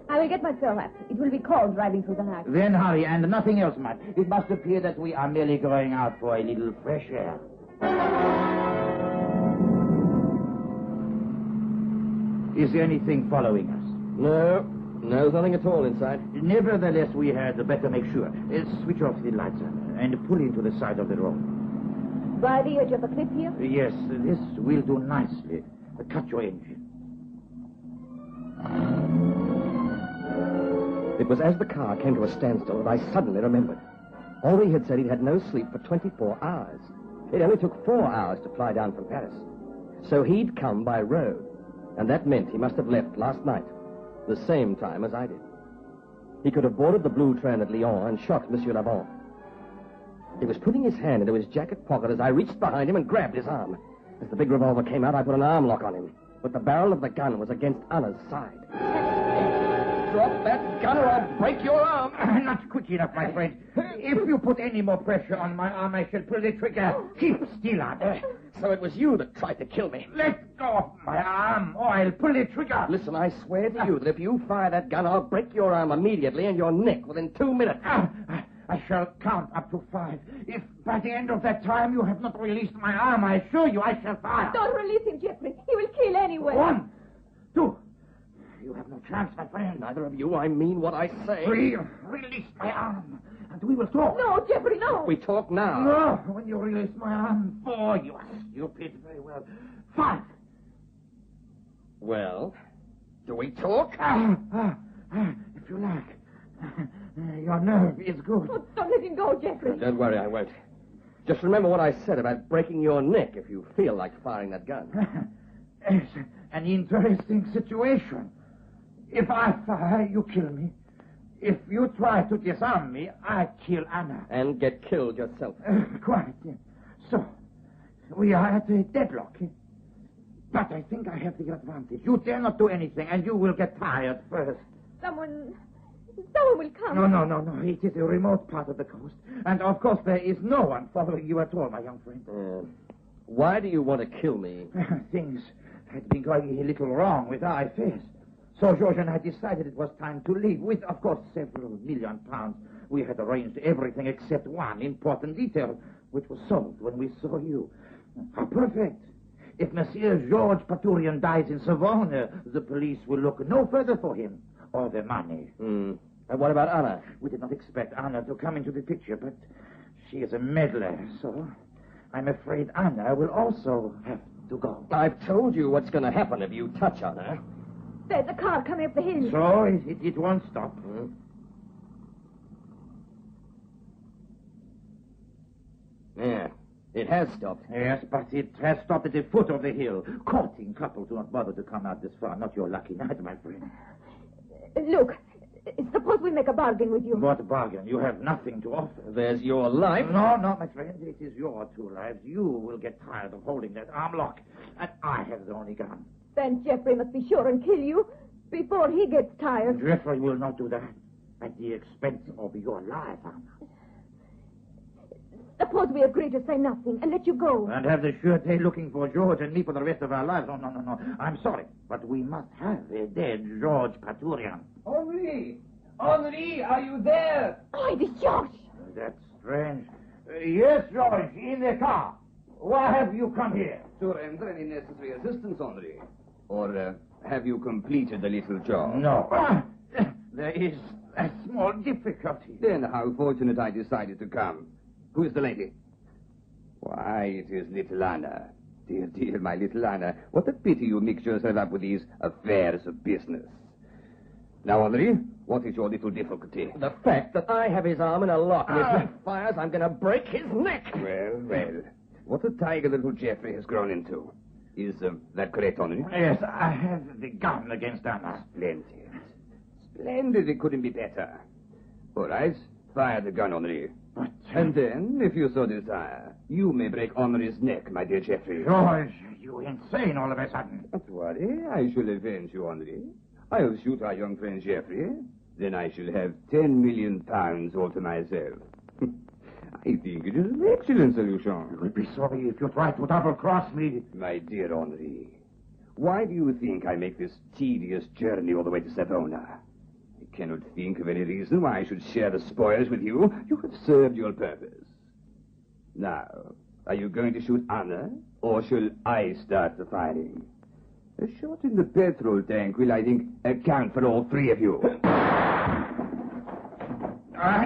I will get myself up. It will be cold driving through the night. Then hurry, and nothing else, Matt. It must appear that we are merely going out for a little fresh air. Is there anything following us? No, nothing at all inside. Nevertheless, we had better make sure. Switch off the lights and pull into the side of the road. By the edge of the cliff here? Yes, this will do nicely. Cut your engine. It was as the car came to a standstill that I suddenly remembered. Henri had said he'd had no sleep for 24 hours. It only took 4 hours to fly down from Paris. So he'd come by road, and that meant he must have left last night, the same time as I did. He could have boarded the blue train at Lyon and shot Monsieur Lavant. He was putting his hand into his jacket pocket as I reached behind him and grabbed his arm. As the big revolver came out, I put an arm lock on him, but the barrel of the gun was against Anna's side. Drop that gun or I'll break your arm. Not quick enough, my friend. If you put any more pressure on my arm, I shall pull the trigger. Keep still, Anna. So it was you that tried to kill me. Let go of my arm, or I'll pull the trigger. Listen, I swear to you that if you fire that gun, I'll break your arm immediately and your neck within 2 minutes. I shall count up to 5. If by the end of that time you have not released my arm, I assure you I shall fire. Don't release him, Jeffrey. He will kill anyway. 1, 2. You have no chance, my friend. Neither of you. I mean what I say. 3. Release my arm, and we will talk. No, Jeffrey, no. We talk now. No, when you release my arm. 4. You are stupid. Very well. 5. Well, do we talk? If you like. Your nerve is good. Oh, don't let him go, Jeffrey. Don't worry, I won't. Just remember what I said about breaking your neck if you feel like firing that gun. It's an interesting situation. If I fire, you kill me. If you try to disarm me, I kill Anna. And get killed yourself. Quite. So, we are at a deadlock. But I think I have the advantage. You dare not do anything, and you will get tired first. Someone will come. No. It is a remote part of the coast. And, of course, there is no one following you at all, my young friend. Why do you want to kill me? Things had been going a little wrong with our affairs. So George and I decided it was time to leave with, of course, several £1 million. We had arranged everything except one important detail, which was solved when we saw you. How perfect. If Monsieur Georges Paturian dies in Savone, the police will look no further for him or the money. And what about Anna? We did not expect Anna to come into the picture, but she is a meddler, so I'm afraid Anna will also have to go. I've told you what's going to happen if you touch Anna. There's a car coming up the hill. So it won't stop. Yeah, it has stopped. Yes, but it has stopped at the foot of the hill. Courting couples do not bother to come out this far. Not your lucky night, my friend. Look, suppose we make a bargain with you. What bargain? You have nothing to offer. There's your life. No, my friend. It is your 2 lives. You will get tired of holding that arm lock, and I have the only gun. Then Jeffrey must be sure and kill you before he gets tired. Jeffrey will not do that at the expense of your life, Anna. Suppose we agree to say nothing and let you go. And have the surety looking for George and me for the rest of our lives. No. I'm sorry, but we must have a dead George Paturian. Henri, are you there? Oh, it is George. That's strange. Yes, George, in the car. Why have you come here? To render any necessary assistance, Henri. Or have you completed the little job? No. There is a small difficulty. Then how fortunate I decided to come. Who is the lady? Why, it is little Anna. Dear, dear, my little Anna. What a pity you mix yourself up with these affairs of business. Now, Henri, what is your little difficulty? The fact that I have his arm in a lock, and if he fires, I'm going to break his neck. Well, well. What a tiger little Geoffrey has grown into. Is that correct, Henri? Yes, I have the gun against Anna. Splendid. Splendid. It couldn't be better. All right. Fire the gun, Henri. But... And then, if you so desire, you may break Henri's neck, my dear Geoffrey. George, you insane all of a sudden. Don't worry. I shall avenge you, Henri. I'll shoot our young friend Geoffrey. Then I shall have 10 million pounds all to myself. I think it is an excellent solution. I will be sorry if you try to double-cross me. My dear Henri, why do you think I make this tedious journey all the way to Savona? I cannot think of any reason why I should share the spoils with you. You have served your purpose. Now, are you going to shoot Anna, or shall I start the firing? A shot in the petrol tank will, I think, account for all three of you.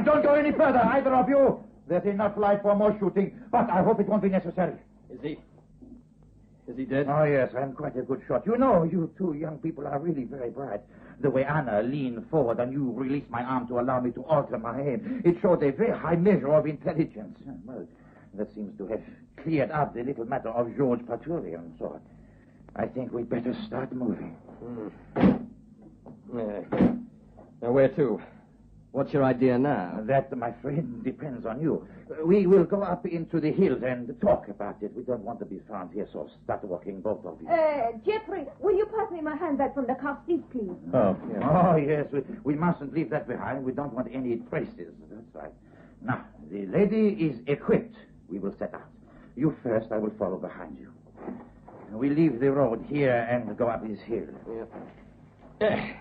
Don't go any further, either of you. There's enough light for more shooting, but I hope it won't be necessary. Is he dead? Oh, yes, I'm quite a good shot. You know, you two young people are really very bright. The way Anna leaned forward and you released my arm to allow me to alter my aim, it showed a very high measure of intelligence. Well, that seems to have cleared up the little matter of George Paturian, so I think we'd better start moving. Now, where to? What's your idea now? That, my friend, depends on you. We will go up into the hills and talk about it. We don't want to be found here, so start walking, both of you. Jeffrey, will you pass me my handbag from the car seat, please? Oh, yes. Oh, yes. We mustn't leave that behind. We don't want any traces. That's right. Now, the lady is equipped. We will set out. You first, I will follow behind you. We leave the road here and go up this hill. Yeah.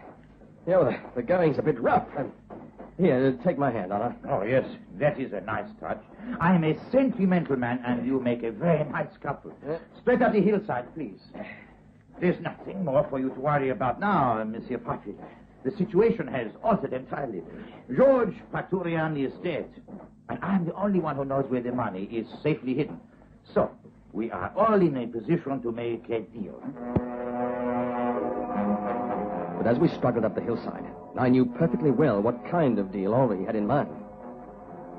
Yeah, well, the going's a bit rough. Here, take my hand, Anna. Oh, yes, that is a nice touch. I'm a sentimental man, and you make a very nice couple. Straight up the hillside, please. There's nothing more for you to worry about now, Monsieur Patrick. The situation has altered entirely. George Paturian is dead, and I'm the only one who knows where the money is safely hidden. So, we are all in a position to make a deal. But as we struggled up the hillside, I knew perfectly well what kind of deal Henri had in mind.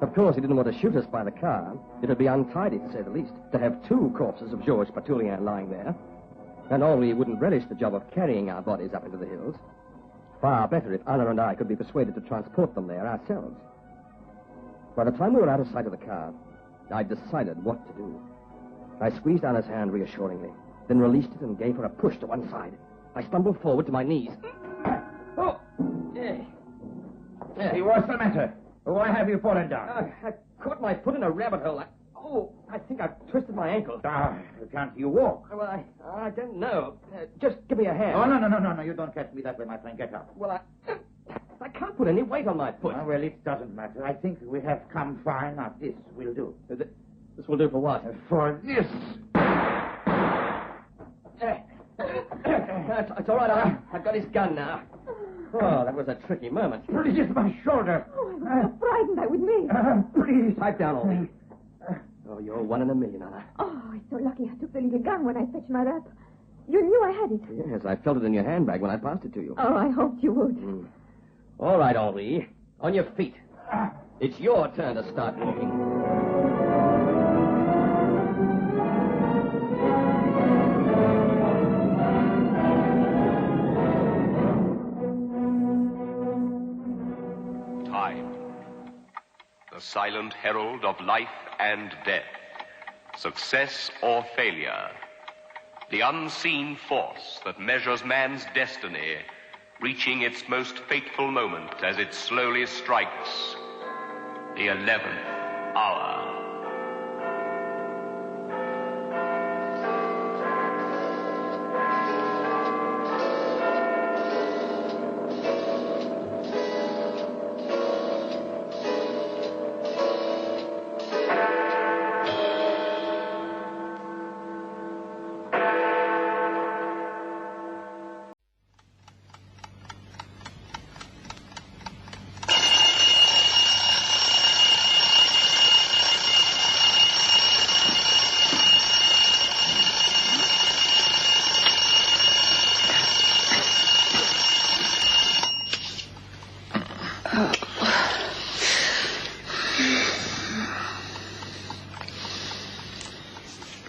Of course, he didn't want to shoot us by the car. It would be untidy, to say the least, to have two corpses of Georges Paturian lying there. And Henri wouldn't relish the job of carrying our bodies up into the hills. Far better if Anna and I could be persuaded to transport them there ourselves. By the time we were out of sight of the car, I'd decided what to do. I squeezed Anna's hand reassuringly, then released it and gave her a push to one side. I stumbled forward to my knees. Oh! Hey, what's the matter? Why have you fallen down? I caught my foot in a rabbit hole. I think I've twisted my ankle. Can't you walk? Well, I don't know. Just give me a hand. Oh, no. You don't catch me that way, my friend. Get up. Well, I can't put any weight on my foot. Well, it doesn't matter. I think we have come far enough. This will do. This will do for what? For this. It's all right. I've got his gun now. Oh, that was a tricky moment. Please, my shoulder. Oh, I was so frightened that was me. Please. Pipe down, Henri. Oh, you're 1 in a million, Anna. Oh, I'm so lucky I took the little gun when I fetched my wrap. You knew I had it. Yes, I felt it in your handbag when I passed it to you. Oh, I hoped you would. All right, Henri. On your feet. It's your turn to start walking. The silent herald of life and death, success or failure, the unseen force that measures man's destiny, reaching its most fateful moment as it slowly strikes the 11th hour.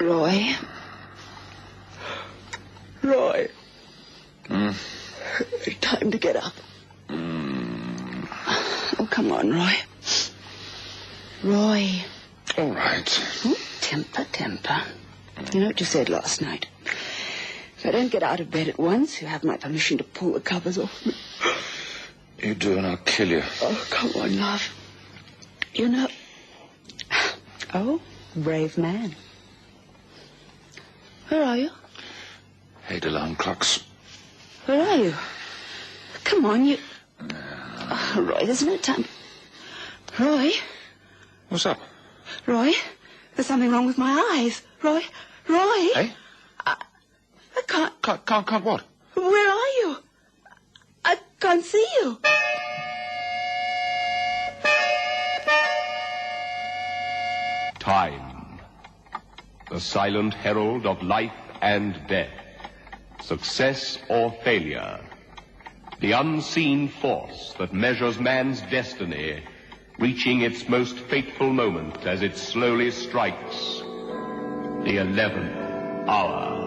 Roy? Roy? Time to get up. Oh, come on, Roy. Roy. All right. Oh, temper. You know what you said last night? If I don't get out of bed at once, you have my permission to pull the covers off me. You do and I'll kill you. Oh, come on, love. You know... Oh, brave man. Where are you? Hate alarm clocks. Where are you? Come on, you... Oh, Roy, there's no time. Roy? What's up? Roy, there's something wrong with my eyes. Roy? Hey? I can't... Can't what? Where are you? I can't see you. Time, the silent herald of life and death, success or failure, the unseen force that measures man's destiny, reaching its most fateful moment as it slowly strikes the 11th hour.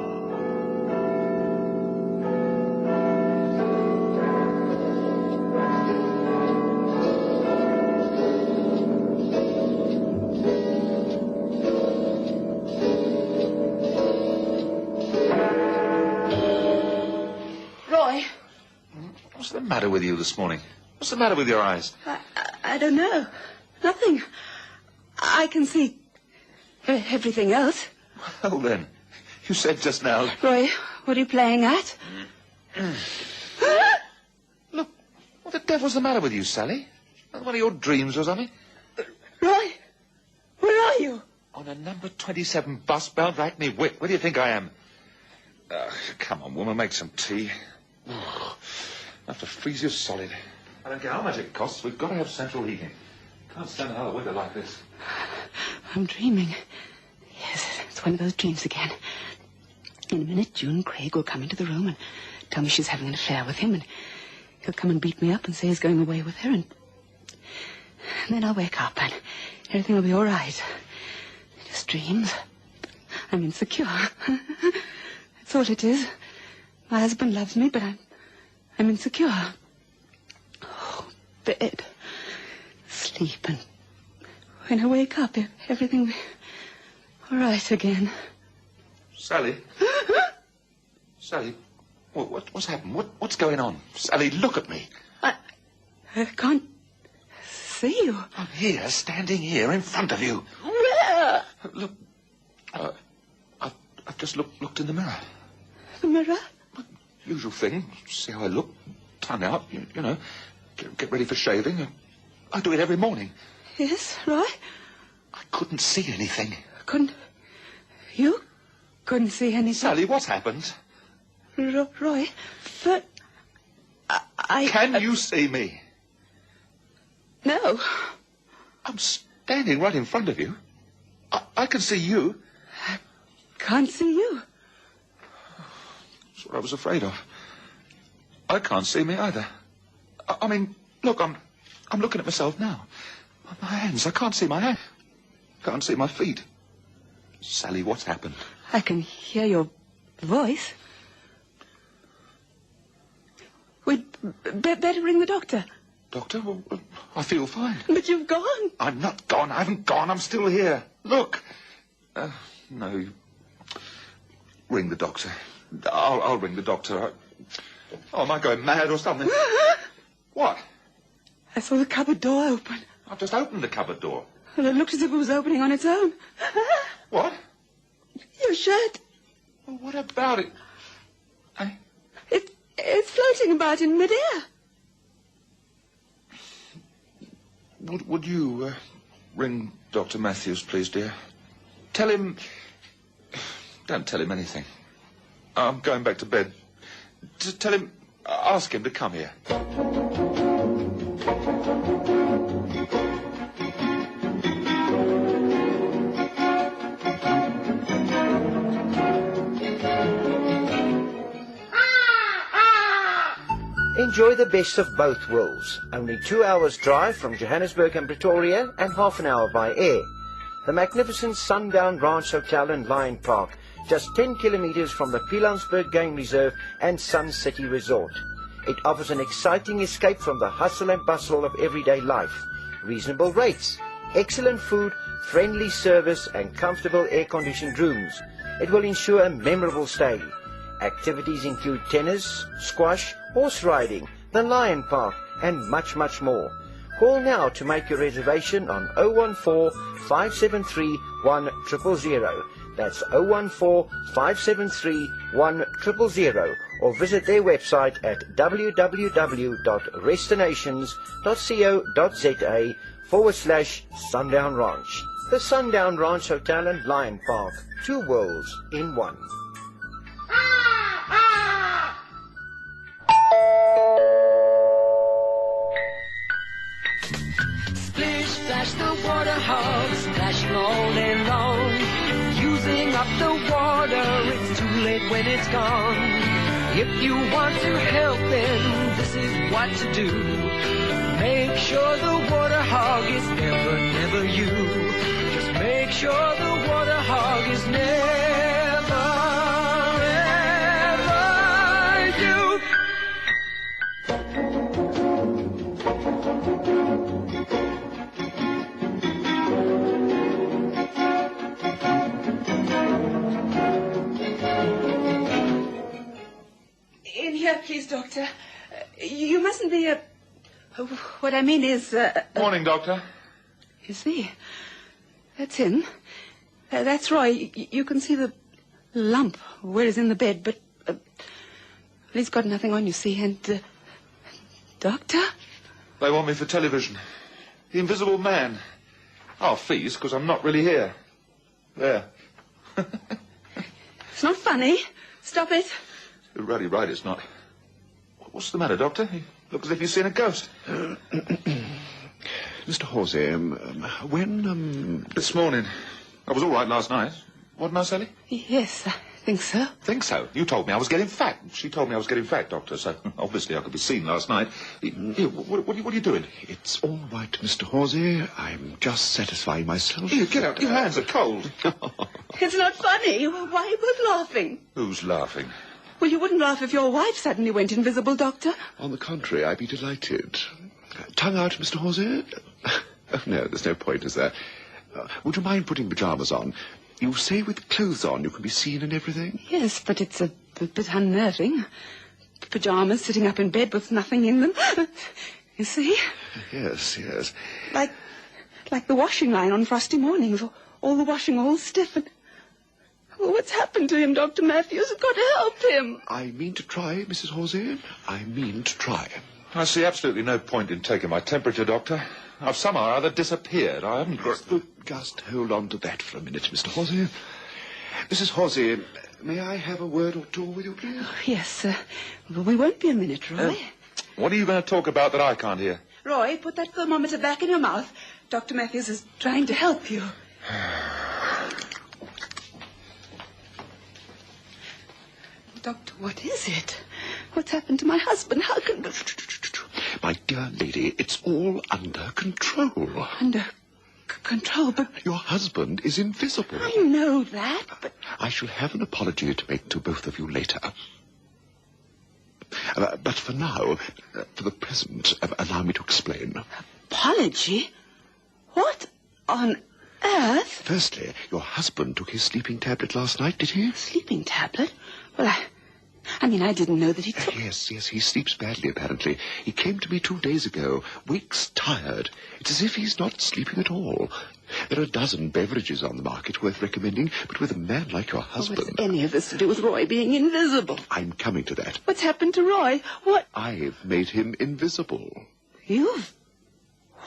What's the matter with you this morning? What's the matter with your eyes? I don't know. Nothing. I can see everything else. Well, then. You said just now... Roy, what are you playing at? Look, what the devil's the matter with you, Sally? One of your dreams or something? Roy, where are you? On a number 27 bus bound for Hackney Wick. Where do you think I am? Come on, woman, make some tea. I have to freeze you solid. I don't care how much it costs. We've got to have central heating. Can't stand another winter like this. I'm dreaming. Yes, it's one of those dreams again. In a minute, June Craig will come into the room and tell me she's having an affair with him, and he'll come and beat me up and say he's going away with her, and then I'll wake up and everything will be all right. Just dreams. I'm insecure. That's all it is. My husband loves me, but I'm insecure. Oh, bed, sleep, and when I wake up, everything will be all right again. Sally? Sally, what's happened? What's going on? Sally, look at me. I can't see you. I'm here, standing here in front of you. Where? Look, I've just looked in the mirror. The mirror? Usual thing. See how I look. Tongue out, you know. Get ready for shaving. I do it every morning. Yes, Roy? I couldn't see anything. You couldn't see anything? Sally, what's happened? Roy, but Can you see me? No. I'm standing right in front of you. I can see you. I can't see you. That's what I was afraid of. I can't see me either. I mean, look, I'm looking at myself now. My hands, I can't see my hands. Can't see my feet. Sally, what's happened? I can hear your voice. We'd better ring the doctor. Doctor? Well, I feel fine. But you've gone. I'm not gone. I haven't gone. I'm still here. Look. No. Ring the doctor. I'll ring the doctor. Am I going mad or something? What? I saw the cupboard door open. I've just opened the cupboard door. Well, it looked as if it was opening on its own. What? Your shirt. Well, what about it? It's floating about in midair. Would you ring Dr. Matthews, please, dear? Tell him... Don't tell him anything. I'm going back to bed. Tell him... Ask him to come here. Enjoy the best of both worlds. Only 2 hours drive from Johannesburg and Pretoria and half an hour by air. the magnificent Sundown Ranch Hotel and Lion Park, just 10 kilometers from the Pilansberg Game Reserve and Sun City Resort. It offers an exciting escape from the hustle and bustle of everyday life. Reasonable rates, excellent food, friendly service and comfortable air-conditioned rooms. It will ensure a memorable stay. Activities include tennis, squash, horse riding, the Lion Park and much, much more. Call now to make your reservation on 014-573-1000. That's 014-573-1000, or visit their website at www.restinations.co.za/Sundown Ranch. The Sundown Ranch Hotel and Lion Park. 2 worlds in one. Splish, splash, the water hog, splashing all day long. Using up the water, it's too late when it's gone. If you want to help them, this is what to do. Make sure the water hog is never you. Just make sure the water hog is never, ever you. In here, please, Doctor. You mustn't be what I mean is... Morning, Doctor. You see, that's him. That's Roy. You can see the lump where he's in the bed, but he's got nothing on, you see, and... Doctor? They want me for television. The Invisible Man. I'll feast, because I'm not really here. There. It's not funny. Stop it. You're really right, it's not. What's the matter, Doctor? You look as if you've seen a ghost. Mr. Horsey, when, This morning. I was all right last night. Wasn't I, Sally? Yes, I think so. Think so? You told me I was getting fat. She told me I was getting fat, Doctor, so obviously I could be seen last night. Here, what are you doing? It's all right, Mr. Horsey. I'm just satisfying myself. Here, get out. Your hands are cold. It's not funny. Why are you both laughing? Who's laughing? Well, you wouldn't laugh if your wife suddenly went invisible, Doctor. On the contrary, I'd be delighted. Tongue out, Mr. Horsey? Oh, no, there's no point, is there? Would you mind putting pyjamas on? You say with clothes on you can be seen and everything? Yes, but it's a bit unnerving. Pyjamas sitting up in bed with nothing in them. You see? Yes, yes. Like the washing line on frosty mornings. All the washing all stiff and... Well, what's happened to him, Dr. Matthews? I've got to help him. I mean to try, Mrs. Horsey. I mean to try. I see absolutely no point in taking my temperature, Doctor. I've somehow or other disappeared. I haven't got... Just hold on to that for a minute, Mr. Horsey. Mrs. Horsey, may I have a word or two with you, please? Oh, yes, we won't be a minute, Roy. What are you going to talk about that I can't hear? Roy, put that thermometer back in your mouth. Dr. Matthews is trying to help you. Doctor, what is it? What's happened to my husband? How can... My dear lady, it's all under control. Under control, but... Your husband is invisible. I know that, but... I shall have an apology to make to both of you later. But for now, for the present, allow me to explain. Apology? What on earth? Firstly, your husband took his sleeping tablet last night, did he? Sleeping tablet? Well, I mean, I didn't know that he took... Yes, he sleeps badly, apparently. He came to me 2 days ago, wakes tired. It's as if he's not sleeping at all. There are a dozen beverages on the market worth recommending, but with a man like your husband... What's any of this to do with Roy being invisible? I'm coming to that. What's happened to Roy? What? I've made him invisible. You've...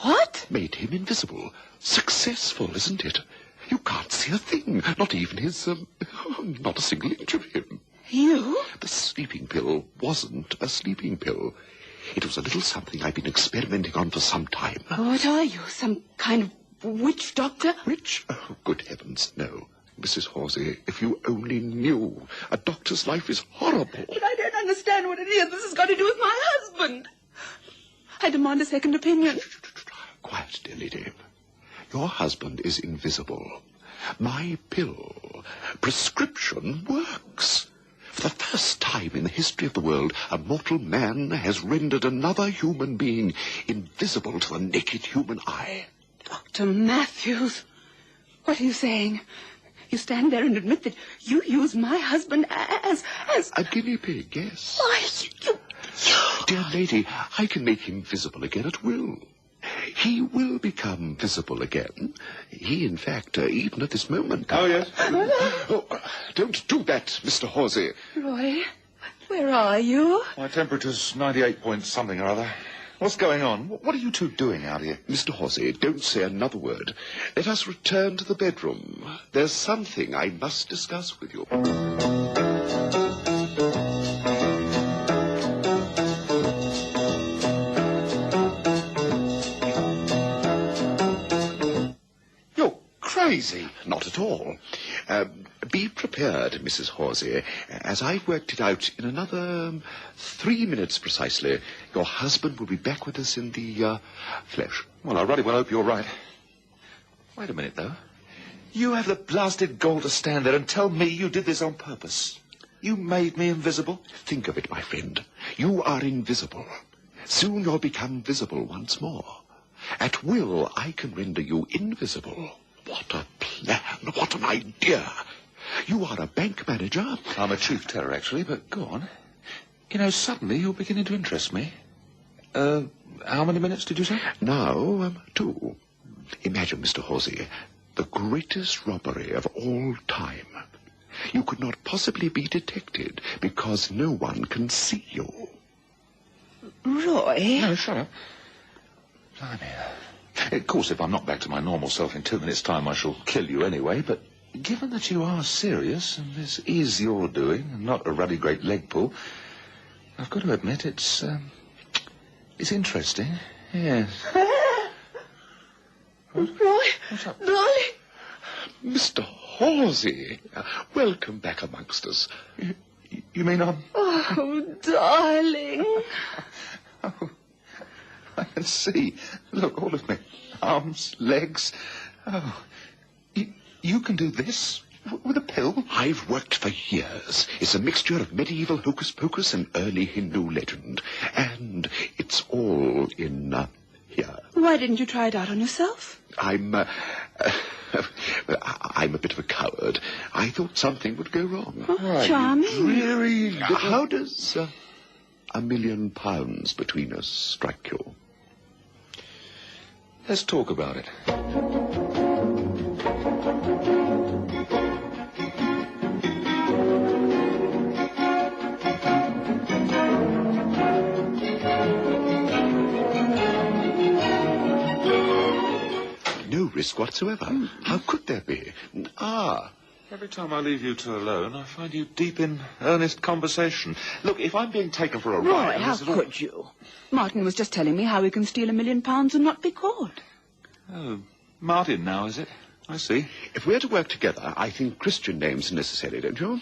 What? Made him invisible. Successful, isn't it? You can't see a thing, not even his, not a single inch of him. You? The sleeping pill wasn't a sleeping pill. It was a little something I've been experimenting on for some time. What are you, some kind of witch doctor? Witch? Oh, good heavens, no. Mrs. Horsey, if you only knew. A doctor's life is horrible. But I don't understand what any of this has got to do with my husband. I demand a second opinion. Quiet, dear lady. Your husband is invisible. My pill, prescription, works. For the first time in the history of the world, a mortal man has rendered another human being invisible to the naked human eye. Dr. Matthews, what are you saying? You stand there and admit that you use my husband as... A guinea pig, yes. Why, you... Dear lady, I can make him visible again at will. He will become visible again. He, in fact, even at this moment... Oh, yes? Don't do that, Mr. Horsey. Roy, where are you? My temperature's 98 point something or other. What's going on? What are you two doing out here? Mr. Horsey, don't say another word. Let us return to the bedroom. There's something I must discuss with you. You're crazy. Not at all. Be prepared, Mrs. Horsey. As I've worked it out, in another 3 minutes precisely, your husband will be back with us in the flesh. Well, I really well hope you're right. Wait a minute, though. You have the blasted gall to stand there and tell me you did this on purpose. You made me invisible. Think of it, my friend. You are invisible. Soon you'll become visible once more. At will, I can render you invisible. What a plan. What an idea. You are a bank manager. I'm a chief teller, actually, but go on. You know, suddenly you're beginning to interest me. How many minutes did you say? Now, 2. Imagine, Mr. Horsey, the greatest robbery of all time. You could not possibly be detected because no one can see you. Roy? No, shut up. Blimey. Of course, if I'm not back to my normal self in 2 minutes' time, I shall kill you anyway, but given that you are serious, and this is your doing, and not a ruddy great leg pull, I've got to admit it's interesting, yes. Roy? What's up? Darling? Mr. Horsey, welcome back amongst us. You mean I'm... Oh, darling. Oh, I can see. Look, all of me. Arms, legs. Oh, you can do this with a pill? I've worked for years. It's a mixture of medieval hocus-pocus and early Hindu legend. And it's all in here. Why didn't you try it out on yourself? I'm a bit of a coward. I thought something would go wrong. Oh, charming. Dreary little... How does £1 million between us strike you? Let's talk about it. No risk whatsoever. How could there be? Every time I leave you two alone, I find you deep in earnest conversation. Look, if I'm being taken for a Roy, ride... how could you? Martin was just telling me how he can steal £1 million and not be caught. Oh, Martin now, is it? I see. If we're to work together, I think Christian names are necessary, don't you?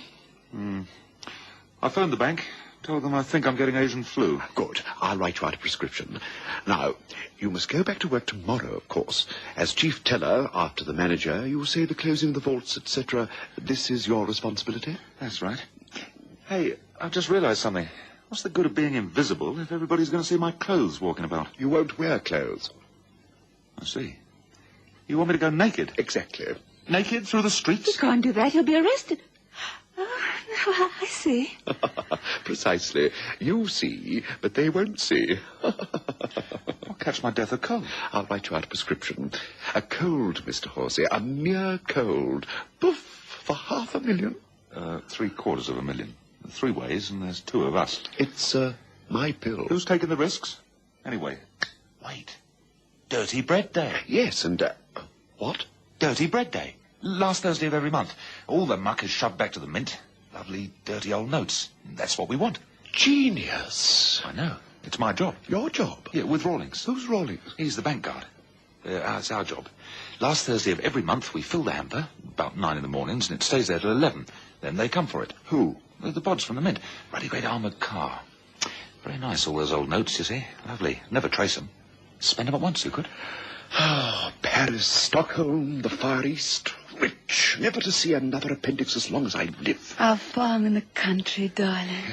I phoned the bank, told them I think I'm getting Asian flu. Good. I'll write you out a prescription. Now, you must go back to work tomorrow, of course. As chief teller, after the manager, you say the closing of the vaults, etc. This is your responsibility? That's right. Hey, I've just realized something. What's the good of being invisible if everybody's going to see my clothes walking about? You won't wear clothes. I see. You want me to go naked? Exactly. Naked through the streets? You can't do that. He'll be arrested. I see. Precisely. You see, but they won't see. I'll catch my death of cold. I'll write you out a prescription. A cold, Mr. Horsey, a mere cold. Poof, for $500,000. $750,000. 3 ways, and there's 2 of us. It's, my pill. Who's taking the risks? Anyway, wait. Dirty Bread Day. Yes, and, what? Dirty Bread Day. Last Thursday of every month. All the muck is shoved back to the mint. Lovely, dirty old notes. That's what we want. Genius. I know. It's my job. Your job? Yeah, with Rawlings. Who's Rawlings? He's the bank guard. It's our job. Last Thursday of every month, we fill the hamper, about 9 in the mornings, and it stays there till 11. Then they come for it. Who? The pods from the mint. Ruddy great armoured car. Very nice, all those old notes, you see. Lovely. Never trace them. Spend them at once, you could. Ah, Paris, Stockholm, the Far East. Rich. Never to see another appendix as long as I live. Our farm in the country, darling.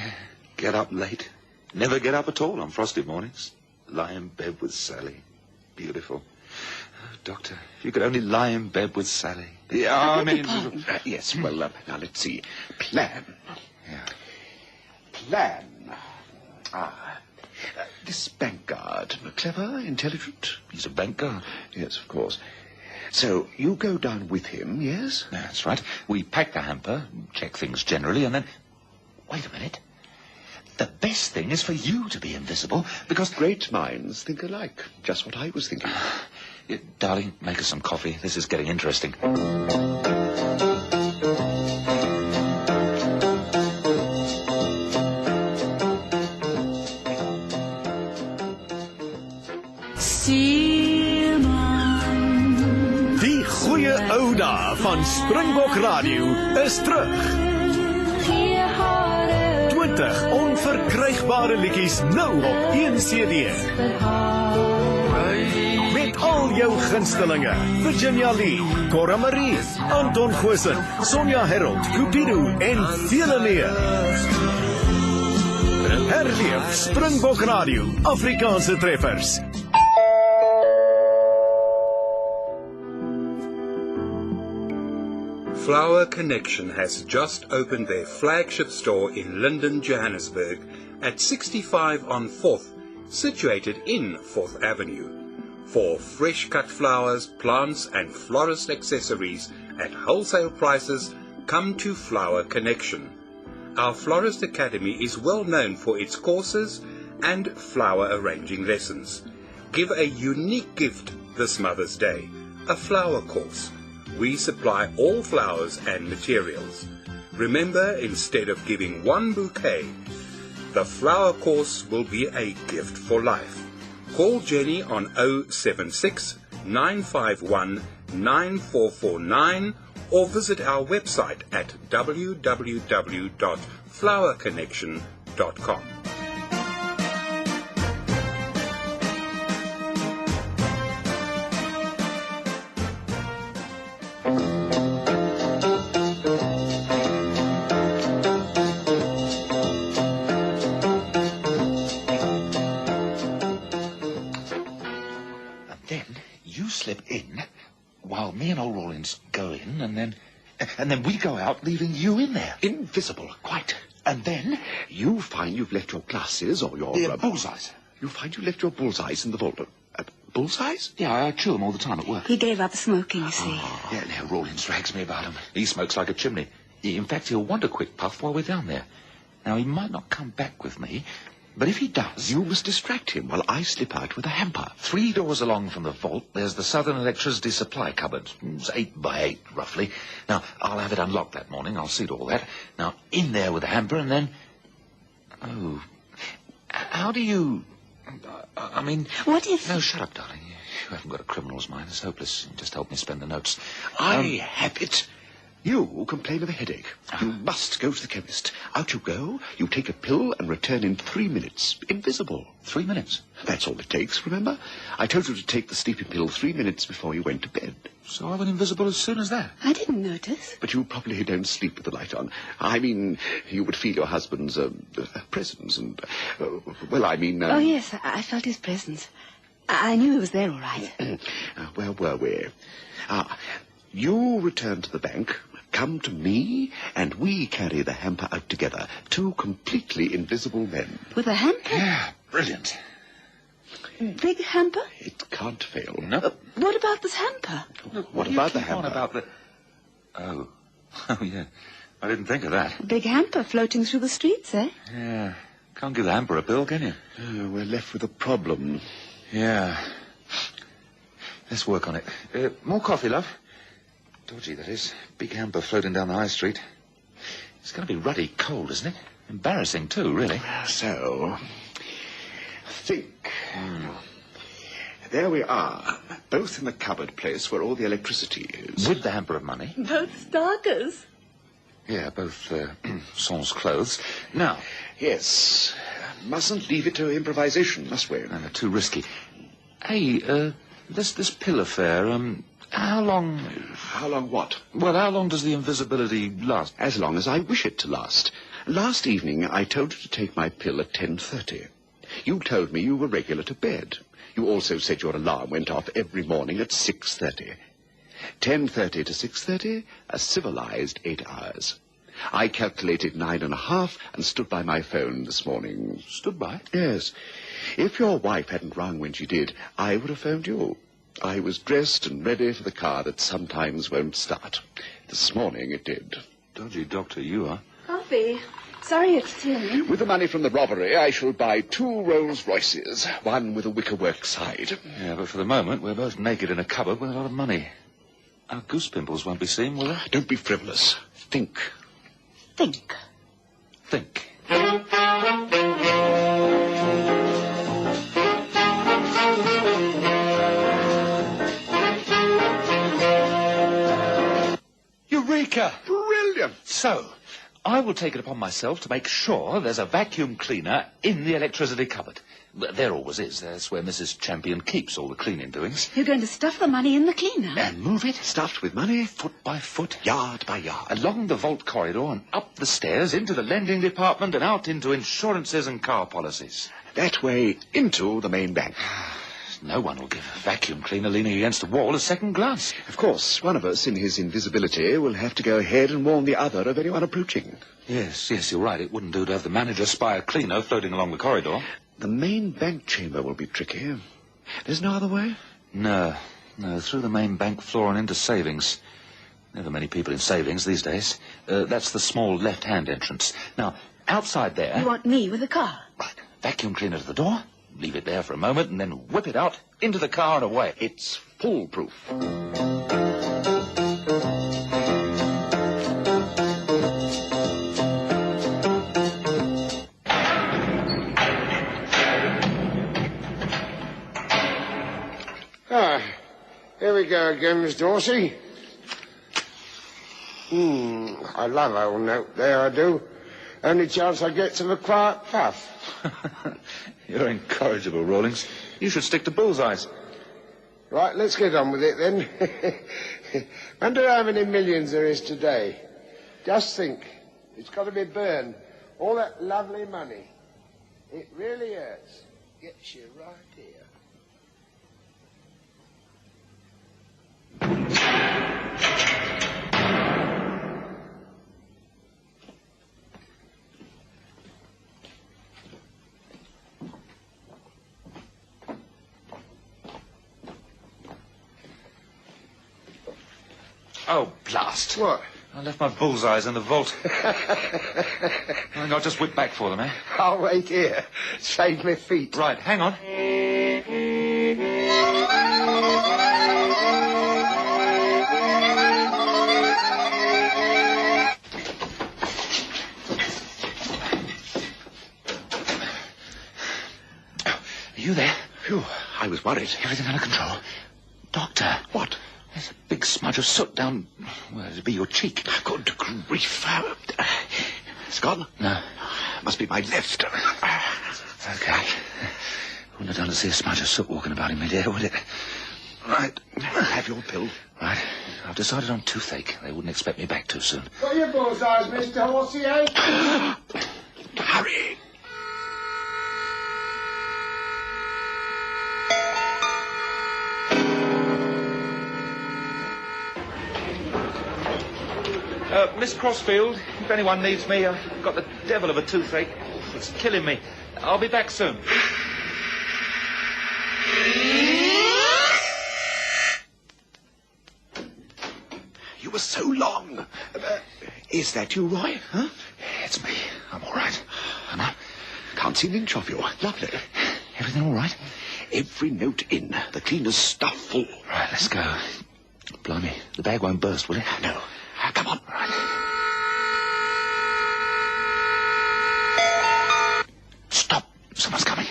Get up late. Never get up at all on frosty mornings. Lie in bed with Sally. Beautiful. Doctor, if you could only lie in bed with Sally. Yeah, I mean... yes, well, now let's see. Plan. Yeah. Plan. This bank guard, clever, intelligent? He's a bank guard. Yes, of course. So, you go down with him, yes? That's right. We pack the hamper, check things generally, and then... Wait a minute. The best thing is for you to be invisible, because... Great minds think alike. Just what I was thinking. Darling, make us some coffee. This is getting interesting. Die goeie ou dae van Springbok Radio is terug. 20 onverkrygbare liedjies nou op 1 CD. Met al jou gunstelinge. Virginia Lee, Cora Marie, Anton Goosen, Sonja Herold, Cupido en vele meer. Herleef Springbok Radio, Afrikaanse treffers. Flower Connection has just opened their flagship store in Linden, Johannesburg at 65 on 4th, situated in 4th Avenue. For fresh cut flowers, plants and florist accessories at wholesale prices, come to Flower Connection. Our Florist Academy is well known for its courses and flower arranging lessons. Give a unique gift this Mother's Day, a flower course. We supply all flowers and materials. Remember, instead of giving one bouquet, the flower course will be a gift for life. Call Jenny on 076 951 9449 or visit our website at www.flowerconnection.com. Slip in while me and old Rawlins go in, and then we go out, leaving you in there. Invisible, quite. And then you find you've left your glasses or your... bullseyes. You find you left your bullseyes in the vault. Bullseyes? Yeah, I chew them all the time at work. He gave up smoking, you see. Yeah, now Rawlins drags me about him. He smokes like a chimney. In fact, he'll want a quick puff while we're down there. Now, he might not come back with me, but if he does... You must distract him while I slip out with a hamper. 3 doors along from the vault, there's the Southern Electricity Supply cupboard. It's 8 by 8, roughly. Now, I'll have it unlocked that morning. I'll see to all that. Now, in there with the hamper, and then... Oh, how do you... I mean... What if... No, shut up, darling. You haven't got a criminal's mind. It's hopeless. Just help me spend the notes. I have it. You complain of a headache. You must go to the chemist. Out you go, you take a pill and return in 3 minutes. Invisible. 3 minutes? That's all it takes, remember? I told you to take the sleeping pill 3 minutes before you went to bed. So I went invisible as soon as that? I didn't notice. But you probably don't sleep with the light on. I mean, you would feel your husband's presence and... well, I mean... Oh, yes, I felt his presence. I knew he was there all right. Where were we? You return to the bank... Come to me, and we carry the hamper out together. 2 completely invisible men. With a hamper? Yeah, brilliant. Big hamper? It can't fail. No. What about this hamper? What about the hamper? About the... Oh, yeah. I didn't think of that. A big hamper floating through the streets, eh? Yeah. Can't give the hamper a bill, can you? We're left with a problem. Yeah. Let's work on it. More coffee, love. Dodgy, that is. Big hamper floating down the high street. It's going to be ruddy cold, isn't it? Embarrassing, too, really. So, think. There we are, both in the cupboard place where all the electricity is. With the hamper of money. Both starkers. Yeah, both sans clothes. Now. Yes. Mustn't leave it to improvisation, must we? No, too risky. Hey, This pill affair, how long... How long what? Well, how long does the invisibility last? As long as I wish it to last. Last evening, I told you to take my pill at 10:30. You told me you were regular to bed. You also said your alarm went off every morning at 6:30. 10:30 to 6:30, a civilized 8 hours. I calculated 9.5 and stood by my phone this morning. Stood by? Yes. If your wife hadn't rung when she did, I would have phoned you. I was dressed and ready for the car that sometimes won't start. This morning it did. Dodgy doctor you are. Coffee. Sorry it's Tim. With the money from the robbery, I shall buy 2 Rolls Royces, one with a wickerwork side. Yeah, but for the moment, we're both naked in a cupboard with a lot of money. Our goose pimples won't be seen, will they? Don't be frivolous. Think. Think. Think. Eureka! Brilliant! So, I will take it upon myself to make sure there's a vacuum cleaner in the electricity cupboard. There always is. That's where Mrs. Champion keeps all the cleaning doings. You're going to stuff the money in the cleaner? And move it, Stuffed with money, foot by foot, yard by yard. along the vault corridor and up the stairs into the lending department and out into insurances and car policies. That way into the main bank. No one will give a vacuum cleaner leaning against a wall a second glance. Of course, one of us in his invisibility will have to go ahead and warn the other of anyone approaching. Yes, you're right. It wouldn't do to have the manager spy a cleaner floating along the corridor. The main bank chamber will be tricky. There's no other way? No, through the main bank floor and into savings. Never many people in savings these days. That's the small left-hand entrance. Now, outside there... You want me with a car? Right. Vacuum cleaner to the door, leave it there for a moment, and then whip it out into the car and away. It's foolproof. Here we go again, Miss Dorsey. I love old note there, I do. Only chance I get to a quiet puff. You're incorrigible, Rawlings. You should stick to bullseyes. Right, let's get on with it then. Wonder how many millions there is today. Just think, it's got to be burned. All that lovely money. It really hurts. Gets you right here. Oh, blast. What? I left my bullseyes in the vault. I'll just whip back for them, eh? I'll wait here. Save my feet. Right, hang on. Are you there? Phew, I was worried. Everything under control. Doctor. What? There's a big smudge of soot down... Well, it'd be your cheek. Good grief. It's gone? No. Must be my left. Okay. Wouldn't have done to see a smudge of soot walking about in mid-air, would it? Right. Have your pill. Right. I've decided on toothache. They wouldn't expect me back too soon. Got your bullseyes, Mr. Horsey, eh? Hurry. Miss Crossfield, if anyone needs me, I've got the devil of a toothache. It's killing me. I'll be back soon. You were so long. Is that you, Roy? Huh? It's me. I'm all right. Am I? Can't see an inch of you. Lovely. Everything all right? Every note in. The cleaner's stuff full. Right, let's go. Blimey, the bag won't burst, will it? No. Come on. Right. Stop. Someone's coming.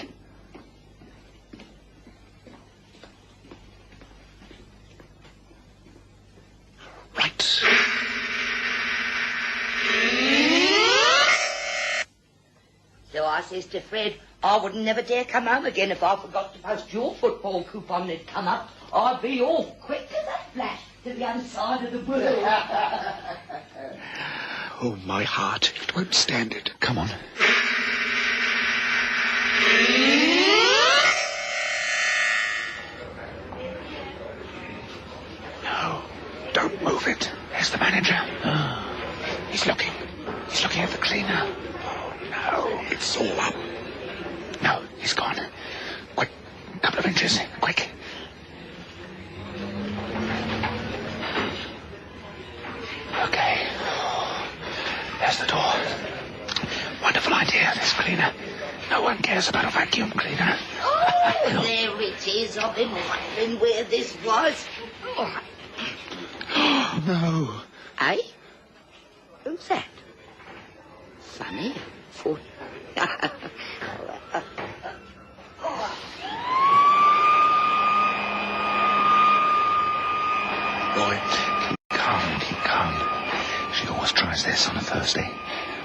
Right. So I I says to Fred, I would never dare come home again if I forgot to post your football coupon that'd come up. I'd be off quick as a flash to the other side of the world. Oh, my heart. It won't stand it. Come on. No, don't move it. There's the manager. He's looking. He's looking at the cleaner. Oh, no, it's all up. No, he's gone. Quick, couple of inches. Quick. Okay. There's the door. Wonderful idea, this cleaner. No one cares about a vacuum cleaner. Oh, there it is. I've been wondering where this was. Oh. No. Eh? Who's that? Funny. For... Roy, keep calm. She always tries this on a Thursday.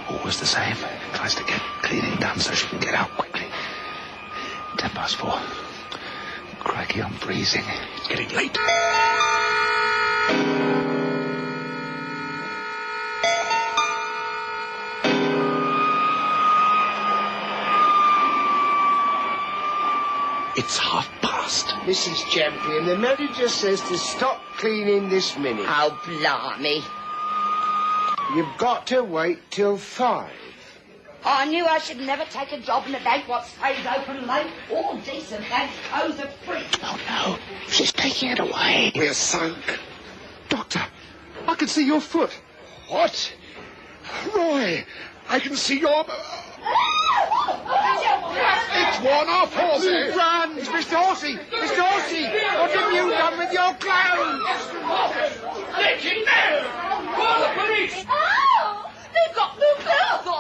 Always the same. Tries to get cleaning done so she can get out quickly. 4:10. Crikey, I'm freezing. It's getting late. It's past. Mrs. Champion, the manager says to stop cleaning this minute. Oh, blimey. You've got to wait till 5. I knew I should never take a job in a bank what stays open late. All decent banks close at 3. Oh, no. She's taking it away. We're sunk. Doctor, I can see your foot. What? Roy, I can see your... It's worn off, Horsey. Run! Mr. Horsey! Mr. Horsey! What have you done with your clown? Get him there! Call the police! Oh! They've got new clothes on!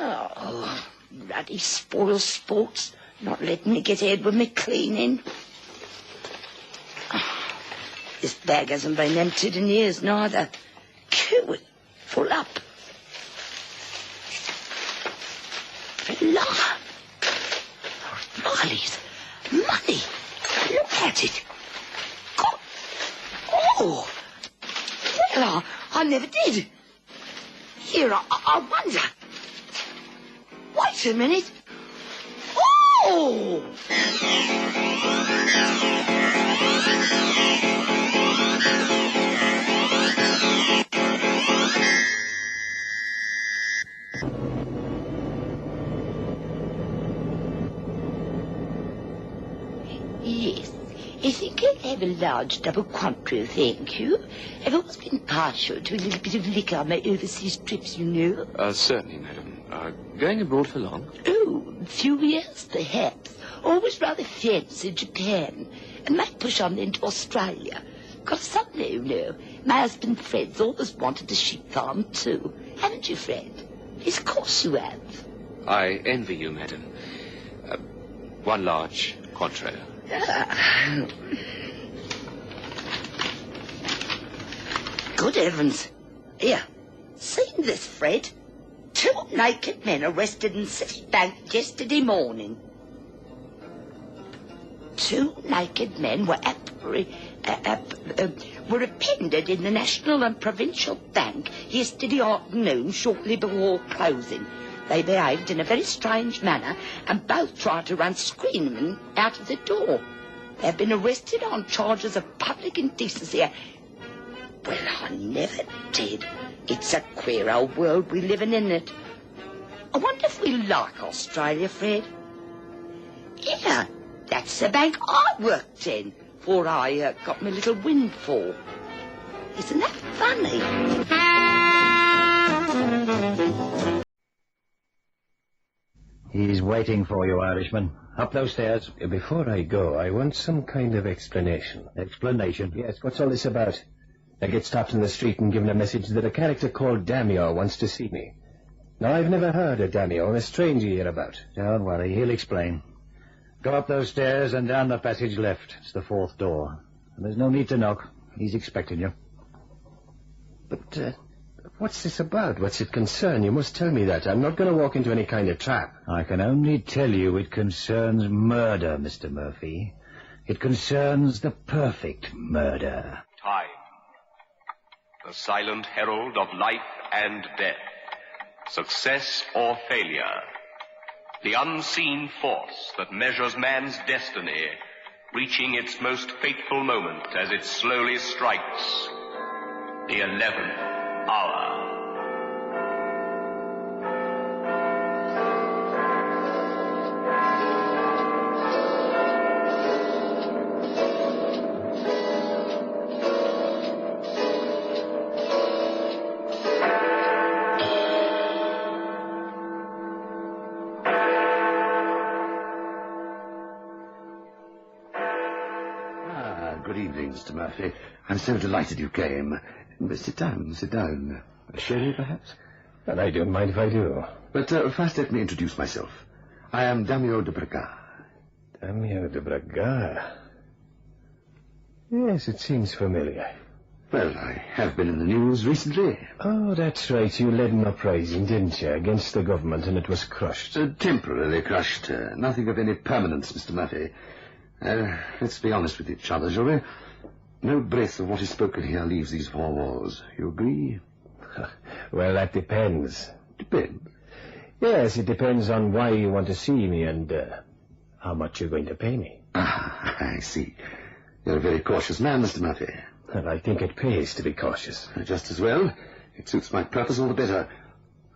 Oh, bloody spoil sports. Not letting me get ahead with me cleaning. This bag hasn't been emptied in years, neither. Cute. Full up. Look. Riley's money. Look at it. God. Oh. Well, I never did. Here, I wonder. Wait a minute. Oh! Yes. I think I'll have a large double Cointreau, thank you. I've always been partial to a little bit of liquor on my overseas trips, you know. Certainly, madam. Going abroad for long? Oh, a few years, perhaps. Always rather fancied Japan. And might push on into Australia. Got a son, no. My husband Fred's always wanted a sheep farm, too. Haven't you, Fred? Yes, of course you have. I envy you, madam. One large Cointreau. Good heavens. Here, seen this, Fred? 2 naked men arrested in City Bank yesterday morning. 2 naked men were were appended in the National and Provincial Bank yesterday afternoon shortly before closing. They behaved in a very strange manner and both tried to run screaming out of the door. They've been arrested on charges of public indecency. Well, I never did. It's a queer old world we live in, isn't it? I wonder if we like Australia, Fred. Yeah, that's the bank I worked in before I got my little windfall. Isn't that funny? He's waiting for you, Irishman. Up those stairs. Before I go, I want some kind of explanation. Explanation? Yes, what's all this about? I get stopped in the street and given a message that a character called Damio wants to see me. Now, I've never heard of Damio, a stranger hereabout. Don't worry, he'll explain. Go up those stairs and down the passage left. It's the 4th door. And there's no need to knock. He's expecting you. But What's this about? What's it concern? You must tell me that. I'm not going to walk into any kind of trap. I can only tell you it concerns murder, Mr. Murphy. It concerns the perfect murder. Time. The silent herald of life and death. Success or failure. The unseen force that measures man's destiny, reaching its most fateful moment as it slowly strikes the 11th hour. Good evening, Mr. Murphy. I'm so delighted you came. Sit down, sit down. Sherry, perhaps? Well, I don't mind if I do. But first let me introduce myself. I am Damio de Braga. Damio de Braga? Yes, it seems familiar. Well, I have been in the news recently. Oh, that's right. You led an uprising, didn't you, against the government, and it was crushed. Temporarily crushed. Nothing of any permanence, Mr. Murphy. Let's be honest with each other, shall we? No breath of what is spoken here leaves these four walls. You agree? Well, that depends. Depends? Yes, it depends on why you want to see me and how much you're going to pay me. Ah, I see. You're a very cautious man, Mr. Murphy. Well, I think it pays to be cautious. Just as well. It suits my purpose all the better.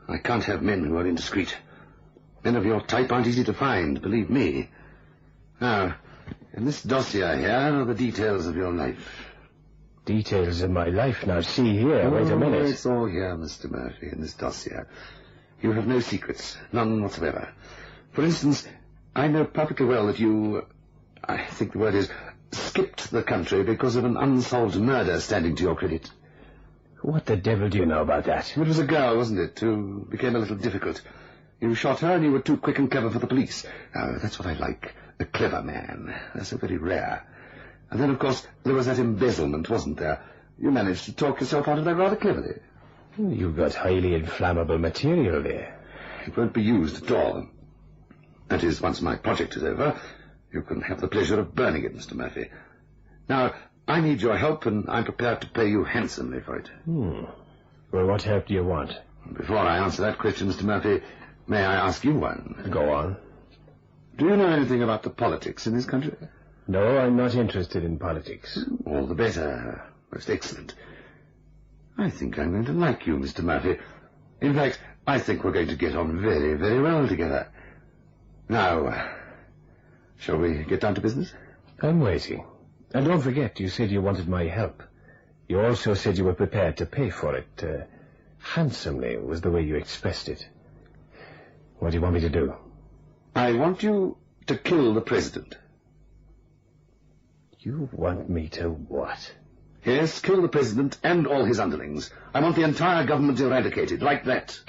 I can't have men who are indiscreet. Men of your type aren't easy to find, believe me. Now, in this dossier here are the details of your life. Details of my life? Now, see here, wait a minute. It's all here, Mr. Murphy, in this dossier. You have no secrets, none whatsoever. For instance, I know perfectly well that you, I think the word is, skipped the country because of an unsolved murder standing to your credit. What the devil do you know about that? It was a girl, wasn't it, who became a little difficult. You shot her and you were too quick and clever for the police. Now, that's what I like. A clever man. They're so very rare. And then, of course, there was that embezzlement, wasn't there? You managed to talk yourself out of that rather cleverly. You've got highly inflammable material there. It won't be used at all. That is, once my project is over, you can have the pleasure of burning it, Mr. Murphy. Now, I need your help, and I'm prepared to pay you handsomely for it. Well, what help do you want? Before I answer that question, Mr. Murphy, may I ask you one? Go on. Do you know anything about the politics in this country? No, I'm not interested in politics. All the better. Most excellent. I think I'm going to like you, Mr. Murphy. In fact, I think we're going to get on very, very well together. Now, shall we get down to business? I'm waiting. And don't forget, you said you wanted my help. You also said you were prepared to pay for it. Handsomely was the way you expressed it. What do you want me to do? I want you to kill the president. You want me to what? Yes, kill the president and all his underlings. I want the entire government eradicated, like that.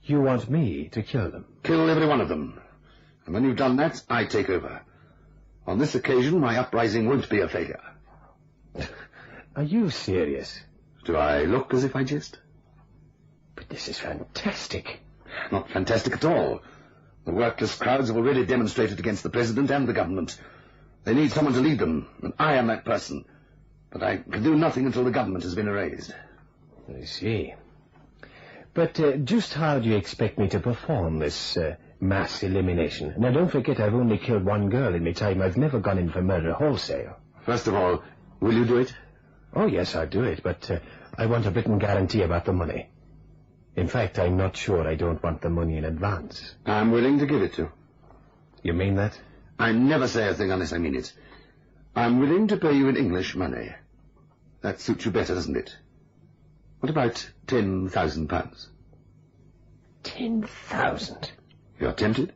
You want me to kill them? Kill every one of them. And when you've done that, I take over. On this occasion, my uprising won't be a failure. Are you serious? Do I look as if I jest? But this is fantastic. Not fantastic at all. The workless crowds have already demonstrated against the president and the government. They need someone to lead them, and I am that person. But I can do nothing until the government has been erased. I see. But just how do you expect me to perform this mass elimination? Now, don't forget I've only killed one girl in my time. I've never gone in for murder wholesale. First of all, will you do it? Oh, yes, I'll do it, but I want a written guarantee about the money. In fact, I'm not sure I don't want the money in advance. I'm willing to give it to you. You mean that? I never say a thing unless I mean it. I'm willing to pay you in English money. That suits you better, doesn't it? What about £10,000? 10,000? You're tempted?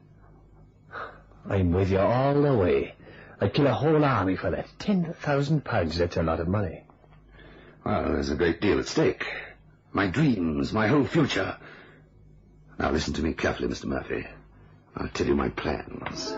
I'm with you all the way. I'd kill a whole army for that. £10,000, that's a lot of money. Well, there's a great deal at stake. My dreams, my whole future. Now listen to me carefully, Mr. Murphy. I'll tell you my plans.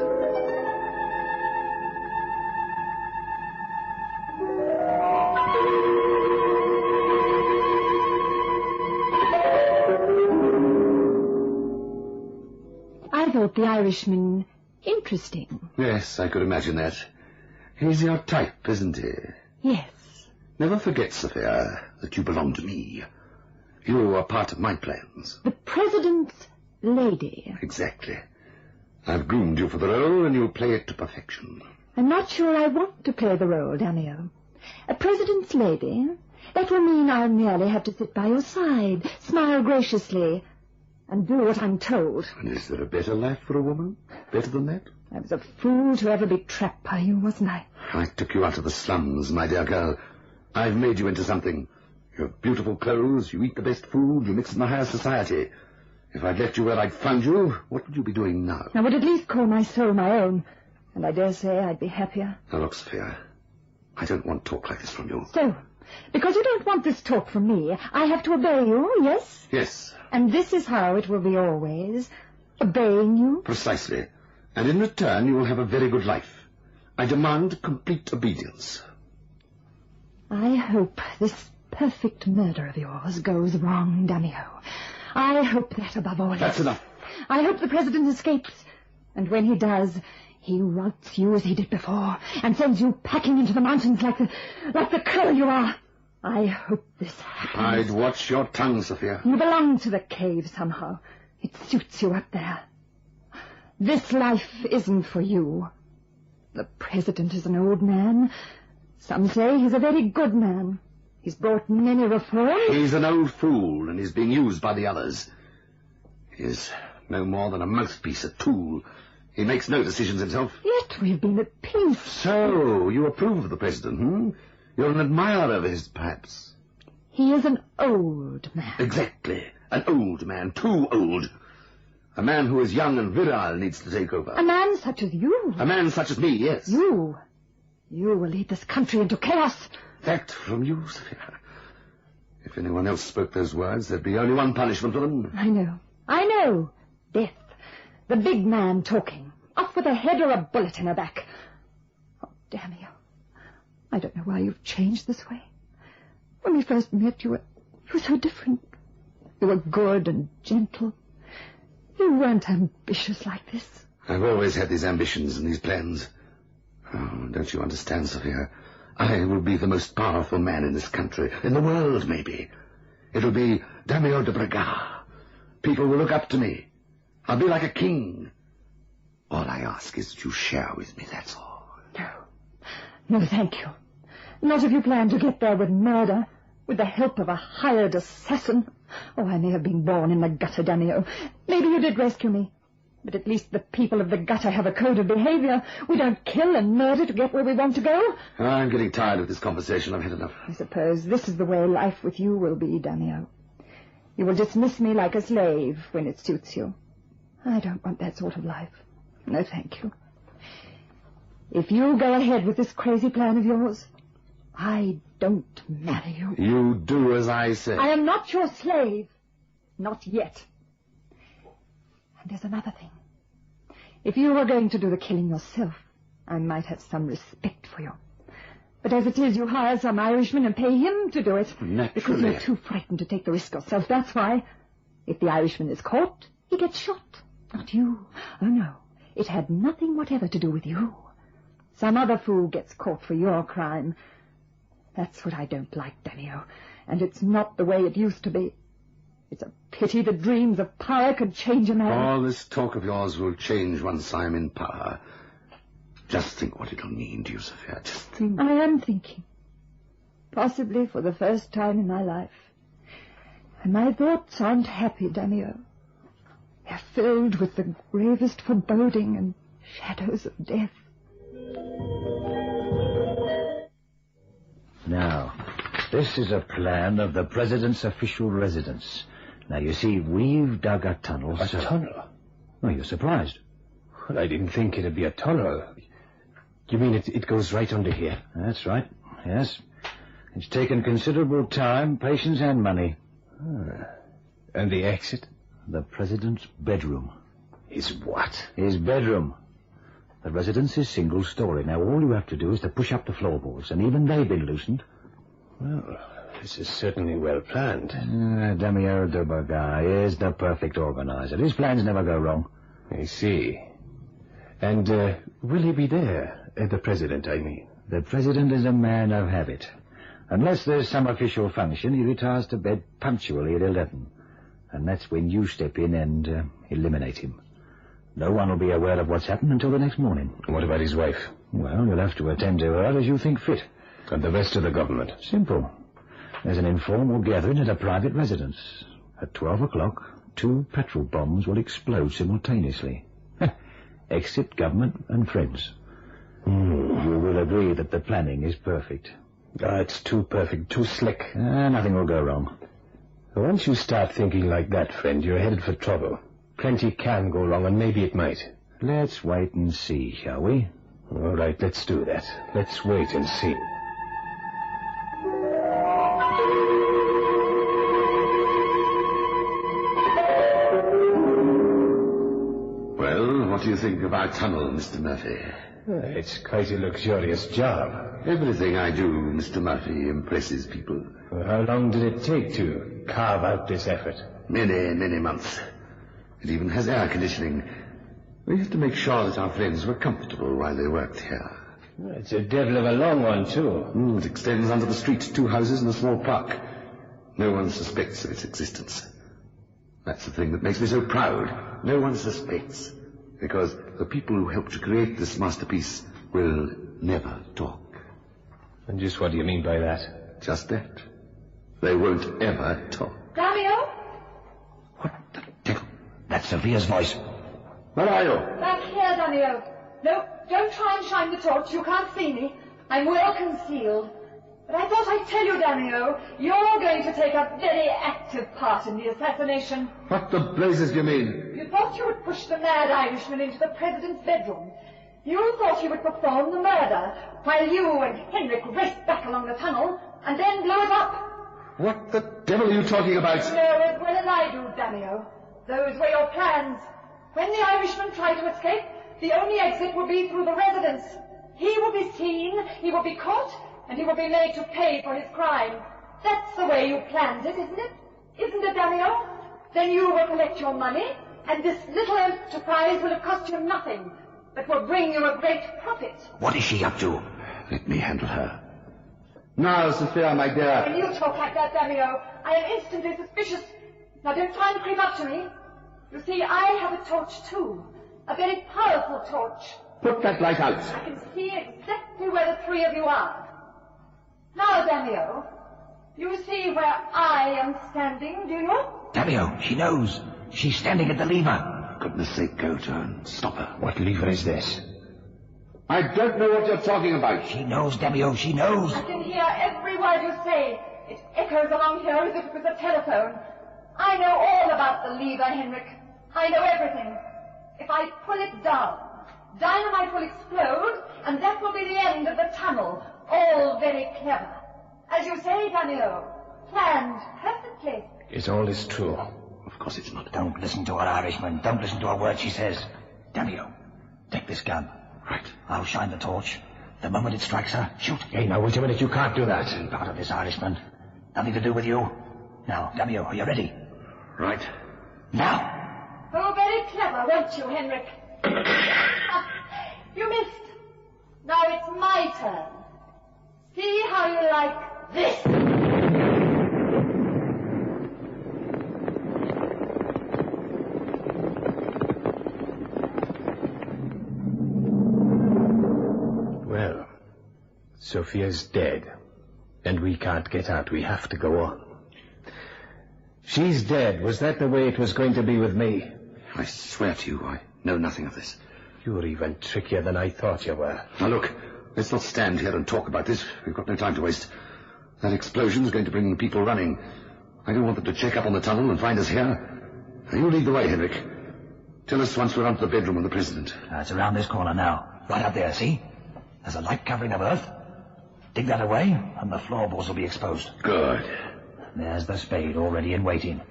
thought the Irishman interesting. Yes, I could imagine that. He's your type, isn't he? Yes. Never forget, Sophia, that you belong to me. You are part of my plans. The President's lady. Exactly. I've groomed you for the role, and you'll play it to perfection. I'm not sure I want to play the role, Daniel. A President's lady? That will mean I'll merely have to sit by your side, smile graciously, and do what I'm told. And is there a better life for a woman? Better than that? I was a fool to ever be trapped by you, wasn't I? I took you out of the slums, my dear girl. I've made you into something. You have beautiful clothes, you eat the best food, you mix in the highest society. If I'd left you where I'd found you, what would you be doing now? I would at least call my soul my own, and I dare say I'd be happier. Now look, Sophia, I don't want talk like this from you. So, because you don't want this talk from me, I have to obey you, yes? Yes. And this is how it will be always, obeying you? Precisely. And in return you will have a very good life. I demand complete obedience. I hope this perfect murder of yours goes wrong, Damio. I hope that above all else. That's enough. I hope the President escapes. And when he does, he routs you as he did before, and sends you packing into the mountains like the cur you are. I hope this happens. I'd watch your tongue, Sophia. You belong to the cave somehow. It suits you up there. This life isn't for you. The President is an old man. Some say he's a very good man. He's brought many reforms. He's an old fool, and he's being used by the others. He's no more than a mouthpiece, a tool. He makes no decisions himself. Yet we've been at peace. So, you approve of the President, hmm? You're an admirer of his, perhaps. He is an old man. Exactly. An old man. Too old. A man who is young and virile needs to take over. A man such as you. A man such as me, yes. You will lead this country into chaos. That from you, Sophia. If anyone else spoke those words, there'd be only one punishment for them. I know. Death. The big man talking. Off with a head or a bullet in her back. Oh, damn you. I don't know why you've changed this way. When we first met, you were so different. You were good and gentle. You weren't ambitious like this. I've always had these ambitions and these plans. Oh, don't you understand, Sophia? I will be the most powerful man in this country, in the world, maybe. It'll be Damio de Braga. People will look up to me. I'll be like a king. All I ask is that you share with me, that's all. No, thank you. Not if you plan to get there with murder, with the help of a hired assassin. Oh, I may have been born in the gutter, Damio. Maybe you did rescue me. But at least the people of the gutter have a code of behavior. We don't kill and murder to get where we want to go. I'm getting tired of this conversation. I've had enough. I suppose this is the way life with you will be, Damio. You will dismiss me like a slave when it suits you. I don't want that sort of life. No, thank you. If you go ahead with this crazy plan of yours, I don't marry you. You do as I say. I am not your slave. Not yet. And there's another thing. If you were going to do the killing yourself, I might have some respect for you. But as it is, you hire some Irishman and pay him to do it. Naturally. Because you're too frightened to take the risk yourself, that's why. If the Irishman is caught, he gets shot. Not you. Oh, no. It had nothing whatever to do with you. Some other fool gets caught for your crime. That's what I don't like, Damio. And it's not the way it used to be. It's a pity that dreams of power could change a man. All this talk of yours will change once I'm in power. Just think what it'll mean to you, Sophia. Just think. I am thinking. Possibly for the first time in my life. And my thoughts aren't happy, Damio. They're filled with the gravest foreboding and shadows of death. Now, this is a plan of the President's official residence. Now, you see, we've dug a tunnel. A tunnel? Oh, you're surprised. Well, I didn't think it'd be a tunnel. You mean it goes right under here? That's right, yes. It's taken considerable time, patience, and money. And the exit? The President's bedroom. His what? His bedroom. The residence is single-story. Now, all you have to do is to push up the floorboards, and even they've been loosened. Well, this is certainly well planned. Damio de Braga is the perfect organizer. His plans never go wrong. I see. And will he be there? The president, I mean. The president is a man of habit. Unless there's some official function, he retires to bed punctually at 11. And that's when you step in and eliminate him. No one will be aware of what's happened until the next morning. What about his wife? Well, you'll have to attend to her as you think fit. And the rest of the government? Simple. There's an informal gathering at a private residence. At 12 o'clock, 2 petrol bombs will explode simultaneously. Exit government and friends. You will agree that the planning is perfect. It's too perfect, too slick. Nothing will go wrong. Once you start thinking like that, friend, you're headed for trouble. Plenty can go wrong, and maybe it might. Let's wait and see, shall we? All right, let's do that. Let's wait and see. Well, what do you think of our tunnel, Mr. Murphy? It's quite a luxurious job. Everything I do, Mr. Murphy, impresses people. Well, how long did it take to carve out this effort? Many, many months. It even has air conditioning. We have to make sure that our friends were comfortable while they worked here. It's a devil of a long one, too. It extends under the street, 2 houses and a small park. No one suspects of its existence. That's the thing that makes me so proud. No one suspects. Because the people who helped to create this masterpiece will never talk. And just what do you mean by that? Just that. They won't ever talk. Damio? That's Sophia's voice. Where are you? Back here, Damio. No, don't try and shine the torch. You can't see me. I'm well concealed. But I thought I'd tell you, Damio, you're going to take a very active part in the assassination. What the blazes do you mean? You thought you would push the mad Irishman into the president's bedroom. You thought he would perform the murder, while you and Henrik raced back along the tunnel, and then blow it up. What the devil are you talking about? You know as well as I do, Damio. Those were your plans. When the Irishman tried to escape, the only exit would be through the residence. He will be seen, he will be caught, and he will be made to pay for his crime. That's the way you planned it, isn't it? Isn't it, Damio? Then you will collect your money, and this little enterprise will have cost you nothing, but will bring you a great profit. What is she up to? Let me handle her. Now, Sophia, my dear. When you talk like that, Damio, I am instantly suspicious. Now, don't try and creep up to me. You see, I have a torch, too. A very powerful torch. Put that light out. I can see exactly where the 3 of you are. Now, Damio, you see where I am standing, do you? Damio, she knows. She's standing at the lever. For goodness sake, go, John. Stop her. What lever is this? I don't know what you're talking about. She knows, Damio, she knows. I can hear every word you say. It echoes along here as if it was a telephone. I know all about the lever, Henrik. I know everything. If I pull it down, dynamite will explode, and that will be the end of the tunnel. All very clever. As you say, Damio, planned perfectly. Is all this true? Of course it's not. Don't listen to her, Irishman. Don't listen to a word she says. Damio, take this gun. Right. I'll shine the torch. The moment it strikes her, shoot. Hey, now, wait a minute. You can't do that. Be part of this, Irishman. Nothing to do with you. Now, Damio, are you ready? Right. Now. Oh, very clever, weren't you, Henrik? You missed. Now it's my turn. See how you like this. Well, Sophia's dead. And we can't get out. We have to go on. She's dead. Was that the way it was going to be with me? I swear to you, I know nothing of this. You're even trickier than I thought you were. Now look, let's not stand here and talk about this. We've got no time to waste. That explosion's going to bring the people running. I don't want them to check up on the tunnel and find us here. Now, you lead the way, Henrik. Tell us once we're onto the bedroom of the president. It's around this corner now. Right up there, see? There's a light covering of earth. Dig that away, and the floorboards will be exposed. Good. There's the spade already in waiting.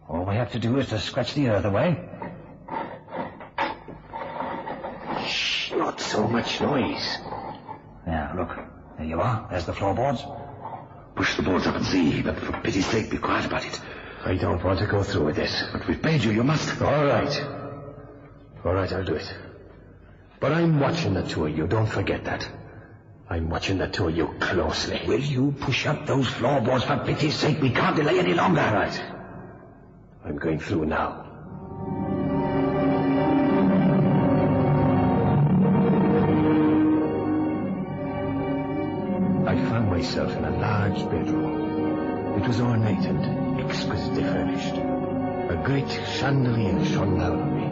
All we have to do is to scratch the earth away. Shh, not so much noise. Now, look. There you are. There's the floorboards. Push the boards up and see, but for pity's sake, be quiet about it. I don't want to go through with this. But we've paid you, you must. All right. All right, I'll do it. But I'm watching the two of you, don't forget that. I'm watching the two of you closely. Will you push up those floorboards for pity's sake? We can't delay any longer. All right. I'm going through now. I found myself in a large bedroom. It was ornate and exquisitely furnished. A great chandelier shone down on me.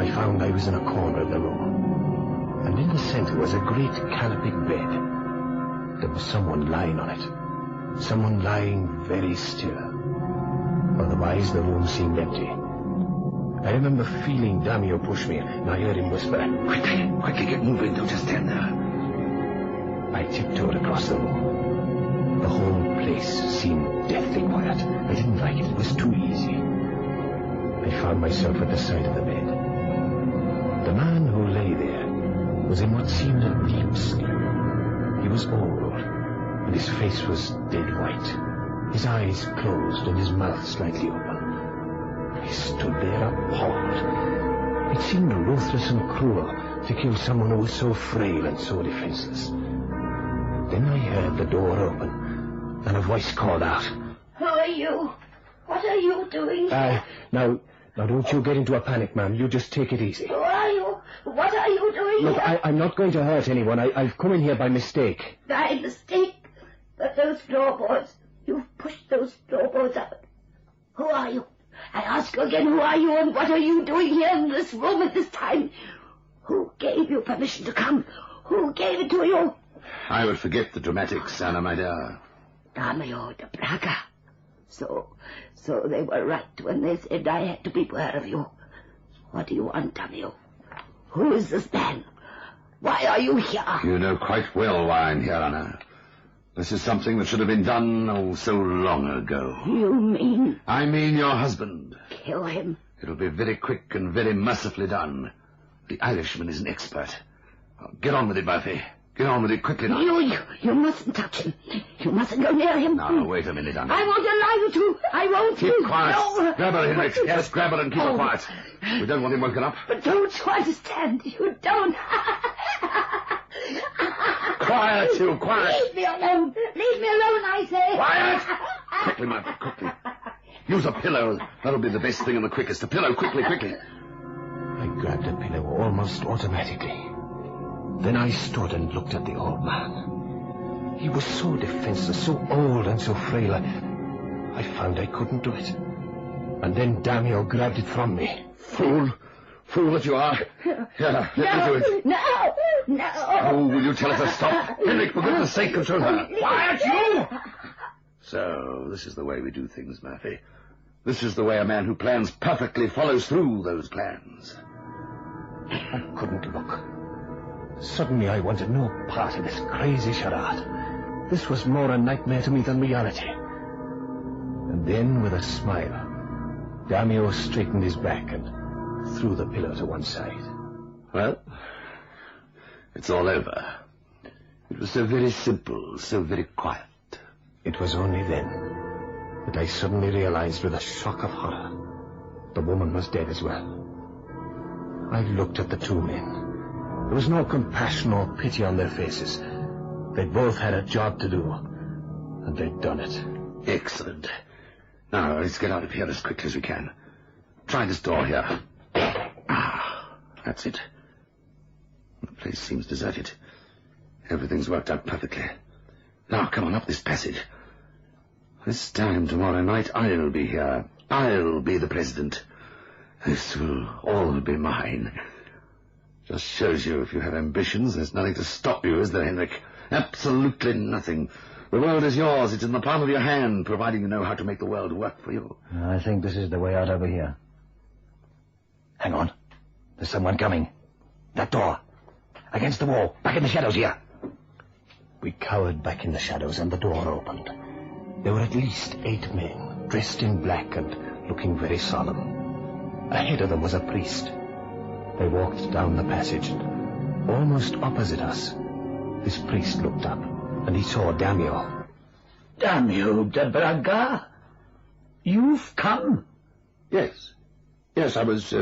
I found I was in a corner of the room, and in the center was a great canopied bed. There was someone lying on it, someone lying very still. Otherwise, the room seemed empty. I remember feeling Damio push me, and I heard him whisper, Quickly get moving, don't just stand there. I tiptoed across the room. The whole place seemed deathly quiet. I didn't like it. It was too easy. I found myself at the side of the bed. The man who lay there was in what seemed a deep sleep. He was old, and his face was dead white. His eyes closed and his mouth slightly open. I stood there appalled. It seemed ruthless and cruel to kill someone who was so frail and so defenseless. Then I heard the door open, and a voice called out. Who are you? What are you doing? Now don't you get into a panic, ma'am. You just take it easy. Who are you? What are you doing Look, here? I'm not going to hurt anyone. I've come in here by mistake. By mistake? But those floorboards, you've pushed those floorboards up. Who are you? I ask you again, who are you and what are you doing here in this room at this time? Who gave you permission to come? Who gave it to you? I would forget the dramatics, Anna, my dear. Damio de Braga. So they were right when they said I had to beware of you. What do you want, Damio? Who is this man? Why are you here? You know quite well why I'm here, Anna. This is something that should have been done, so long ago. You mean? I mean your husband. Kill him. It'll be very quick and very mercifully done. The Irishman is an expert. Get on with it, Murphy. Get on with it quickly now. You mustn't touch him. You mustn't go near him. Now, wait a minute, Anna. I won't allow you to. I won't. Keep quiet. No. Grab her, Henrik. Yes, grab her and keep her quiet. We don't want him woken up. But don't you understand? You don't. Quiet, you, quiet. Leave me alone. Leave me alone, I say. Quiet! Quickly, Murphy, quickly. Use a pillow. That'll be the best thing and the quickest. A pillow, quickly, quickly. I grabbed a pillow almost automatically. Then I stood and looked at the old man. He was so defenseless, so old and so frail. I found I couldn't do it. And then Damio grabbed it from me. Fool that you are. Here, let me do it. No. Oh, will you tell her to stop? Henrik, for goodness sake, control her. Quiet, you! So, this is the way we do things, Murphy. This is the way a man who plans perfectly follows through those plans. I couldn't look. Suddenly I wanted no part of this crazy charade. This was more a nightmare to me than reality. And then, with a smile, Damio straightened his back and threw the pillow to one side. Well, it's all over. It was so very simple, so very quiet. It was only then that I suddenly realized with a shock of horror the woman was dead as well. I looked at the two men. There was no compassion or pity on their faces. They both had a job to do, and they'd done it. Excellent. Now, let's get out of here as quickly as we can. Try this door here. That's it. The place seems deserted. Everything's worked out perfectly. Now, come on up this passage. This time tomorrow night, I'll be here. I'll be the president. This will all be mine. Just shows you if you have ambitions, there's nothing to stop you, is there, Henrik? Absolutely nothing. The world is yours. It's in the palm of your hand, providing you know how to make the world work for you. I think this is the way out over here. Hang on. There's someone coming. That door. Against the wall. Back in the shadows here. We cowered back in the shadows and the door opened. There were at least 8 men, dressed in black and looking very solemn. Ahead of them was a priest. They walked down the passage, and almost opposite us, this priest looked up, and he saw Damio. Damio de Braga? You've come? Yes. Yes, I was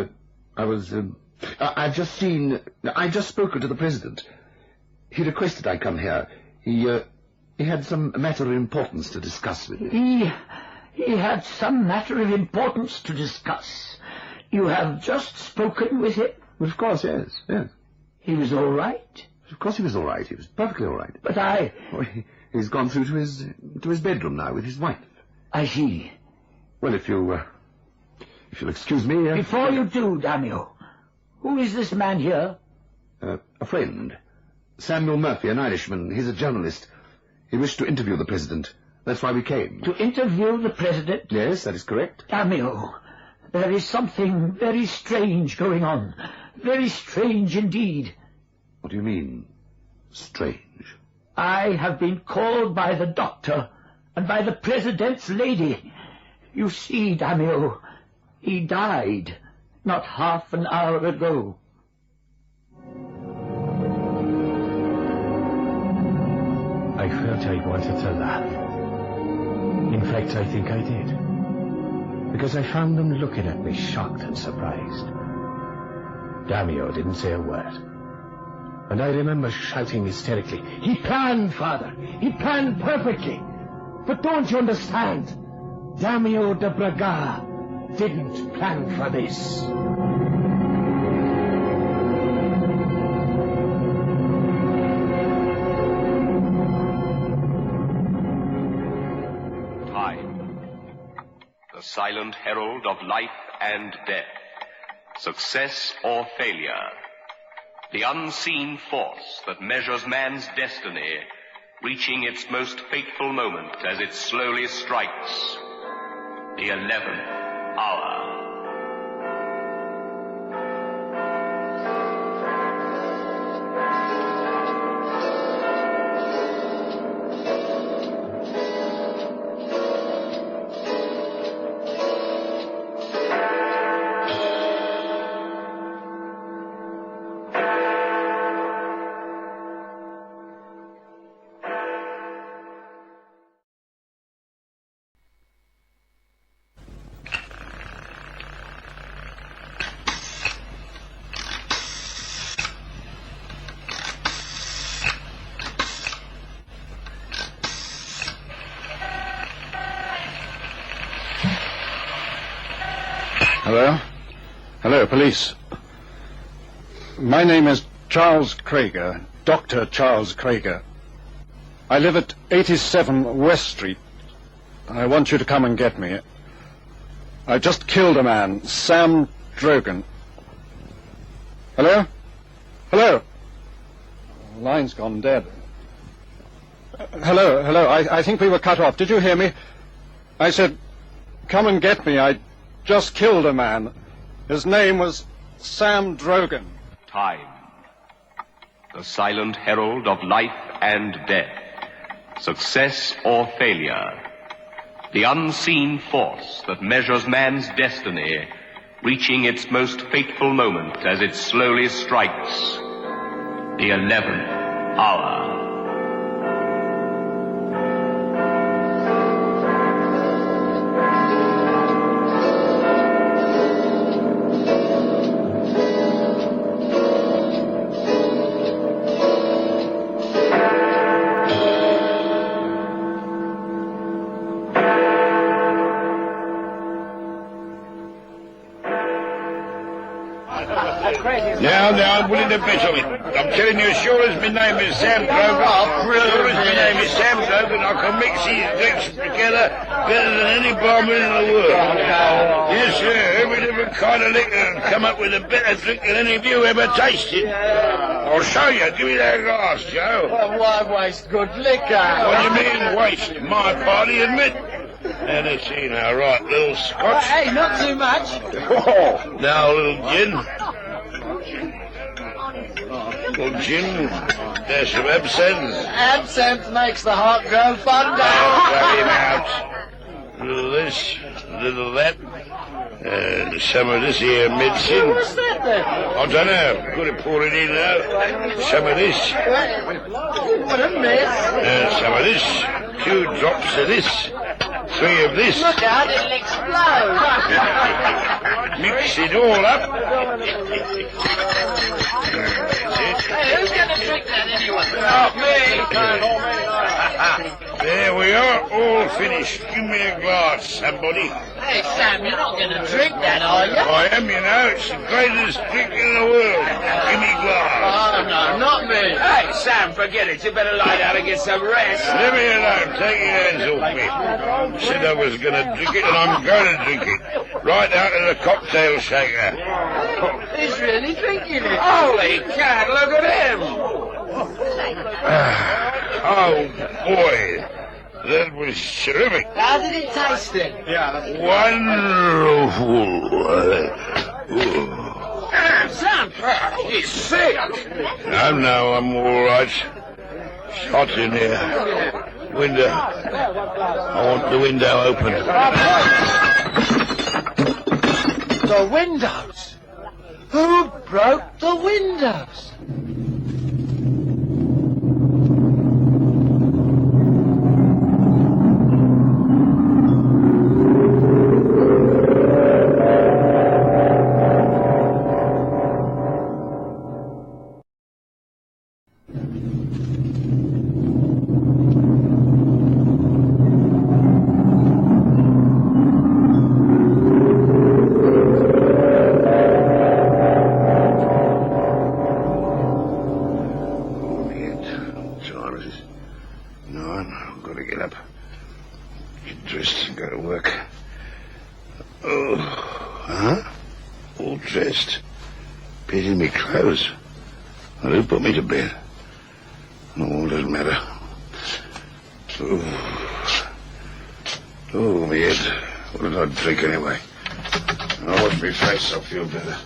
I've just spoken to the President. He requested I come here. He had some matter of importance to discuss with me. He had some matter of importance to discuss. You have just spoken with him? Well, of course, yes. He was all right? Of course he was all right. He was perfectly all right. But he's gone through to his bedroom now with his wife. I see. Well, if you'll excuse me... Before you do, damn you, who is this man here? A friend. Samuel Murphy, an Irishman. He's a journalist. He wished to interview the President. That's why we came. To interview the President? Yes, that is correct. Damn you, there is something very strange going on. Very strange indeed. What do you mean, strange? I have been called by the doctor and by the President's lady. You see, damn you, he died not half an hour ago. I felt I wanted to laugh. In fact, I think I did. Because I found them looking at me shocked and surprised. Damio didn't say a word. And I remember shouting hysterically, "He planned, Father! He planned perfectly! But don't you understand? Damio de Braga didn't plan for this." Time. The silent herald of life and death. Success or failure. The unseen force that measures man's destiny, reaching its most fateful moment as it slowly strikes the 11th hour. Hello? Hello, police. My name is Charles Krager, Dr. Charles Krager. I live at 87 West Street. I want you to come and get me. I just killed a man, Sam Drogan. Hello? Hello? The line's gone dead. Hello. I think we were cut off. Did you hear me? I said, come and get me. I just killed a man. His name was Sam Drogan. Time. The silent herald of life and death. Success or failure. The unseen force that measures man's destiny, reaching its most fateful moment as it slowly strikes the 11th hour. Now, I'm willing to bet on it. I'm telling you, as sure as my name is Sam Drogan, I can mix these drinks together better than any barman in the world. Yes, sir, every different kind of liquor and come up with a better drink than any of you ever tasted. I'll show you. Give me that glass, Joe. Well, why waste good liquor? What do you mean, waste? My party, admit. And let's see now, right, little scotch. Hey, not too much. Oh, now a little gin. Little gin. There's some absinthe. Absinthe makes the heart grow fonder. Drag him out. A little this, a little that. And some of this here medicine. What's that then? I don't know. Got to pour it in now. Some of this. What a mess. And some of this. 2 drops of this. 3 of this. Look out, it'll explode. Mix it all up. Hey, who's going to drink that anyway? Not me. There we are, all finished. Give me a glass, somebody. Hey, Sam, you're not going to drink that, are you? I am, you know. It's the greatest drink in the world. Give me a glass. Oh, no, not me. Hey, Sam, forget it. You better lie down and get some rest. Leave me alone. Take your hands off me. I said I was going to drink it, and I'm going to drink it. Right out of the cocktail shaker. He's really drinking it. Holy cat, look at him. Oh, boy. That was terrific. How did it taste then? Wonderful. Sam, He's sick. No, I'm all right. It's hot in here. Window. I want the window open. The windows? Who broke the windows? Pity me clothes. Well, who put me to bed? No, it doesn't matter. Oh, my head. What did I drink anyway? I'll wash my face, I'll feel better.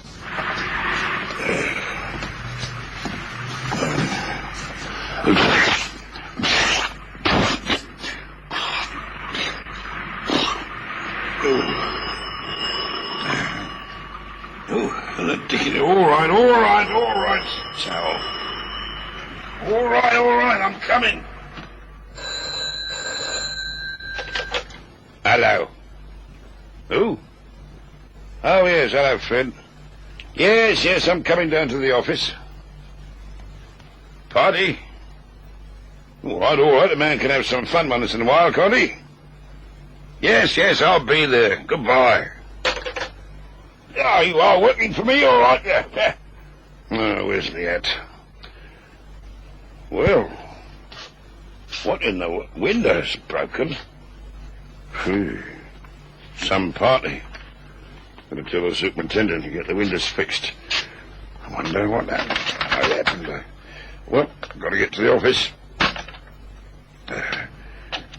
All right, towel. All right, I'm coming. Hello. Who? Oh, yes, hello, Fred. Yes, I'm coming down to the office. Party? All right, a man can have some fun once in a while, can't he? Yes, I'll be there. Goodbye. Oh, you are working for me, all right, yeah. Oh, where's the hat? Well, what in the window's broken? Phew. Some party. Gotta tell the superintendent to get the windows fixed. I wonder what happened. Well, gotta get to the office.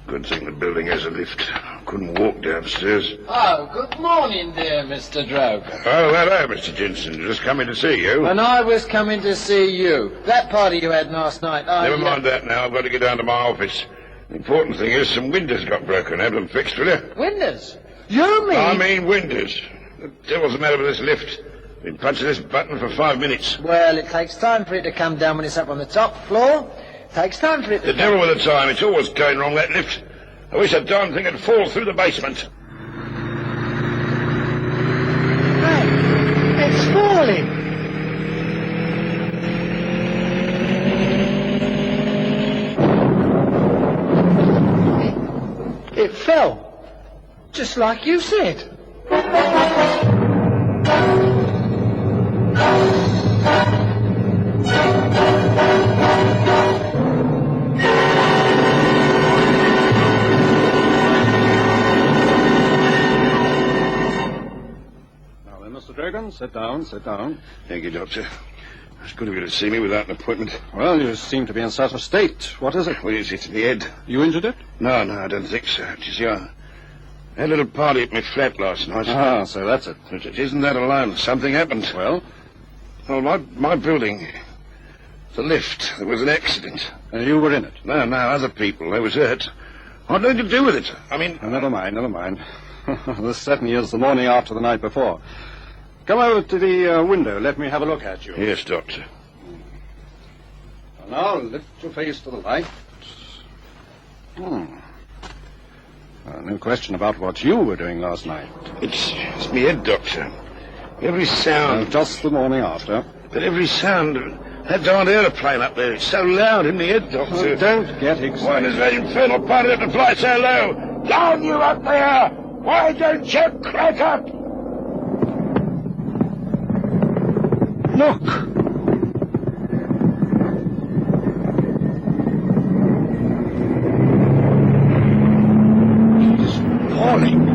Good thing the building has a lift. Couldn't walk downstairs. Oh, good morning there, Mr. Drogan. Oh, hello, Mr. Jensen. Just coming to see you. And I was coming to see you. That party you had last night, Never mind that now. I've got to get down to my office. The important thing is some windows got broken. Have them fixed, will you? Windows? You mean? I mean windows. The devil's the matter with this lift? Been punching this button for 5 minutes. Well, it takes time for it to come down when it's up on the top floor. Takes time for it to The devil with the time. It's always going wrong, that lift. I wish that darn thing had fallen through the basement. Hey, it's falling. It fell. Just like you said. Drogan, sit down. Thank you, Doctor. It's good of you to see me without an appointment. Well, you seem to be in such a state. What is it? Well, it's in the head. You injured it? No, I don't think so. You see, I had a little party at my flat last night. Ah, so that's it. But it isn't that alone. Something happened. Well, my building, the lift, there was an accident. And you were in it? No, other people. They was hurt. I had nothing to do with it. I mean... Never mind. This certainly is the morning after the night before. Come over to the window. Let me have a look at you. Yes, Doctor. Now, lift your face to the light. No question about what you were doing last night. It's me head, Doctor. Every sound... just the morning after. But every sound... That darned aeroplane up there, it's so loud in the head, Doctor. Don't get excited. Why does that infernal pilot have to fly so low? Down you up there! Why don't you crack up? Look! Falling.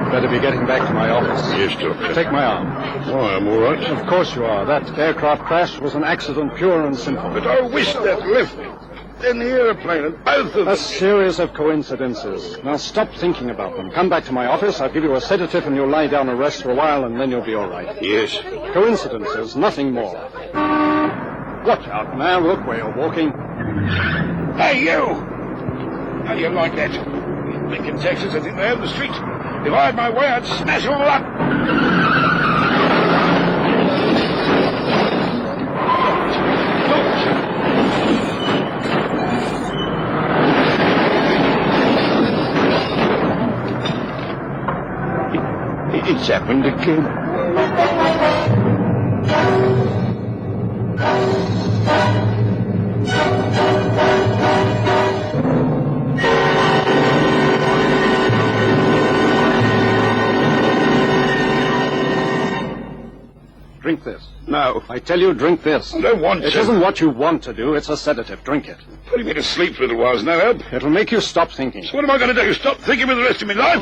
Better be getting back to my office. Yes, Doctor. Take my arm. Oh, I'm all right. Of course you are. That aircraft crash was an accident, pure and simple. But I wish that left me. Then the aeroplane and both of them. A series of coincidences. Now stop thinking about them. Come back to my office. I'll give you a sedative and you'll lie down and rest for a while and then you'll be all right. Yes. Coincidences, nothing more. Watch out, man. Look where you're walking. Hey, you! How do you like that? Lincoln, Texas, I think they own the street. If I had my way, I'd smash them all up. It's happened again. Drink this. No. I tell you, drink this. I don't want to. It isn't what you want to do. It's a sedative. Drink it. Putting me to sleep for a little while's no help. It'll make you stop thinking. So what am I going to do? Stop thinking for the rest of my life?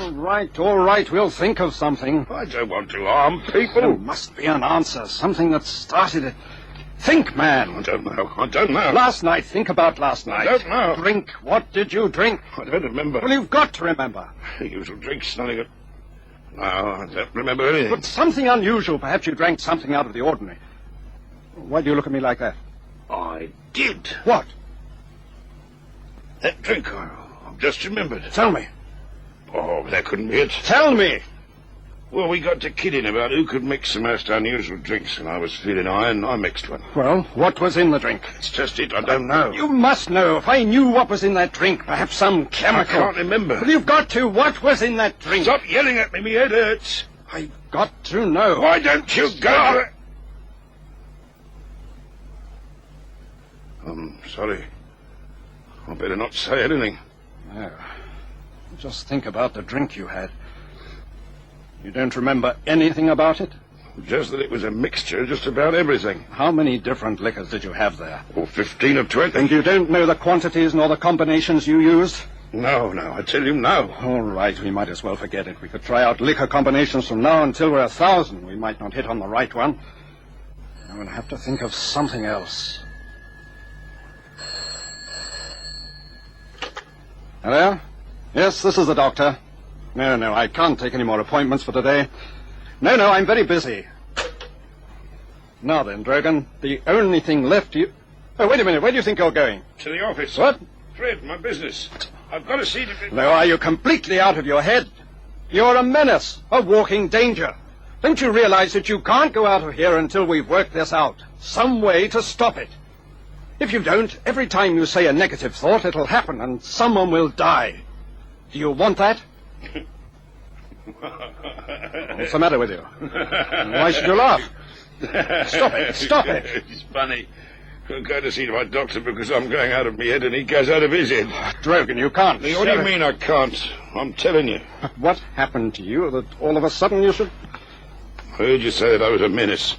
All right. We'll think of something. I don't want to harm people. There must be an answer. Something that started it. Think, man. I don't know. Last night. Think about last night. I don't know. Drink. What did you drink? I don't remember. Well, you've got to remember. The usual drink, smelling it. No, I don't remember anything. But something unusual. Perhaps you drank something out of the ordinary. Why do you look at me like that? I did. What? That drink, I've just remembered. Tell me. Oh, that couldn't be it. Tell me. Well, we got to kidding about who could mix the most unusual drinks, and I was feeling high, and I mixed one. Well, what was in the drink? It's just it, I don't know. You must know. If I knew what was in that drink, perhaps some chemical... I can't remember. Well, you've got to. What was in that drink? Stop yelling at me, my head hurts. I've got to know. Why don't you go... I'm sorry. I better not say anything. No. Just think about the drink you had. You don't remember anything about it? Just that it was a mixture of just about everything. How many different liquors did you have there? Oh, 15 or 20. And you don't know the quantities nor the combinations you used? No, I tell you no. All right, we might as well forget it. We could try out liquor combinations from now until we're 1,000. We might not hit on the right one. I'm going to have to think of something else. Hello? Yes, this is the doctor. No, I can't take any more appointments for today. No, I'm very busy. Now then, Drogan, the only thing left you... Oh, wait a minute, where do you think you're going? To the office. What? Fred, my business. I've got to see to... No, are you completely out of your head? You're a menace, a walking danger. Don't you realize that you can't go out of here until we've worked this out? Some way to stop it. If you don't, every time you say a negative thought, it'll happen and someone will die. Do you want that? What's the matter with you? Why should you laugh? Stop it. It's funny. I'm going to see my doctor because I'm going out of my head and he goes out of his head. Drogan, you can't. What do you mean I can't? I'm telling you. What happened to you that all of a sudden you should... I heard you say that I was a menace.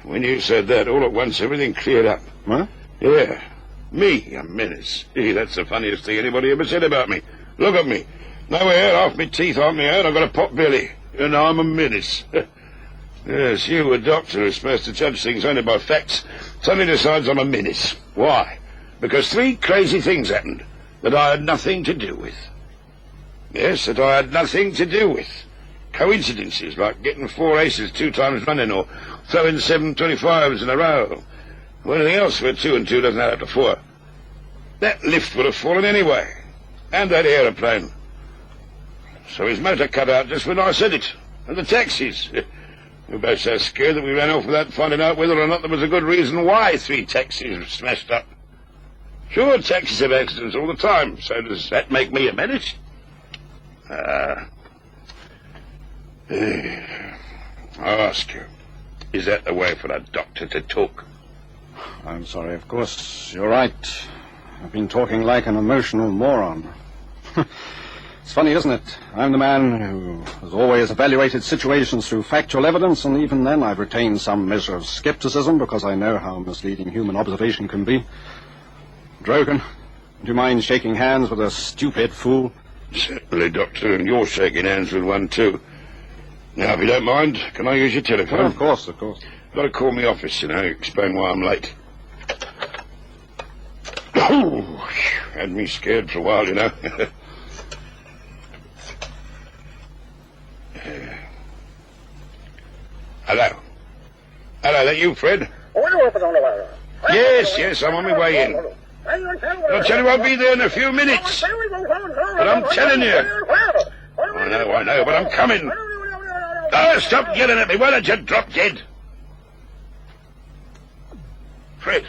When you said that, all at once everything cleared up. What? Yeah. Me, a menace. Gee, that's the funniest thing anybody ever said about me. Look at me. No hair, half my teeth aren't my own. I've got a pot belly. And I'm a menace. Yes, you, a doctor who's supposed to judge things only by facts, suddenly decides I'm a menace. Why? Because 3 crazy things happened that I had nothing to do with. Yes, that I had nothing to do with. coincidences, like getting 4 aces 2 times running, or throwing 7 25s in a row, or anything else where 2 and 2 doesn't add up to 4. That lift would have fallen anyway, and that aeroplane. So his motor cut out just when I said it, and the taxis. We were both so scared that we ran off without finding out whether or not there was a good reason why 3 taxis were smashed up. Sure, taxis have accidents all the time, so does that make me a menace? I ask you, is that the way for a doctor to talk? I'm sorry, of course, you're right. I've been talking like an emotional moron. It's funny, isn't it? I'm the man who has always evaluated situations through factual evidence, and even then I've retained some measure of skepticism because I know how misleading human observation can be. Drogan, do you mind shaking hands with a stupid fool? Certainly, Doctor, and you're shaking hands with one, too. Now, if you don't mind, can I use your telephone? Oh, of course, of course. Got to call me office, you know, explain why I'm late. Oh, had me scared for a while, you know. Hello. Hello, that you, Fred? Yes, I'm on my way in. I'll tell you I'll be there in a few minutes. But I'm telling you. I know, but I'm coming. Oh, stop yelling at me. Why don't you drop dead? Fred.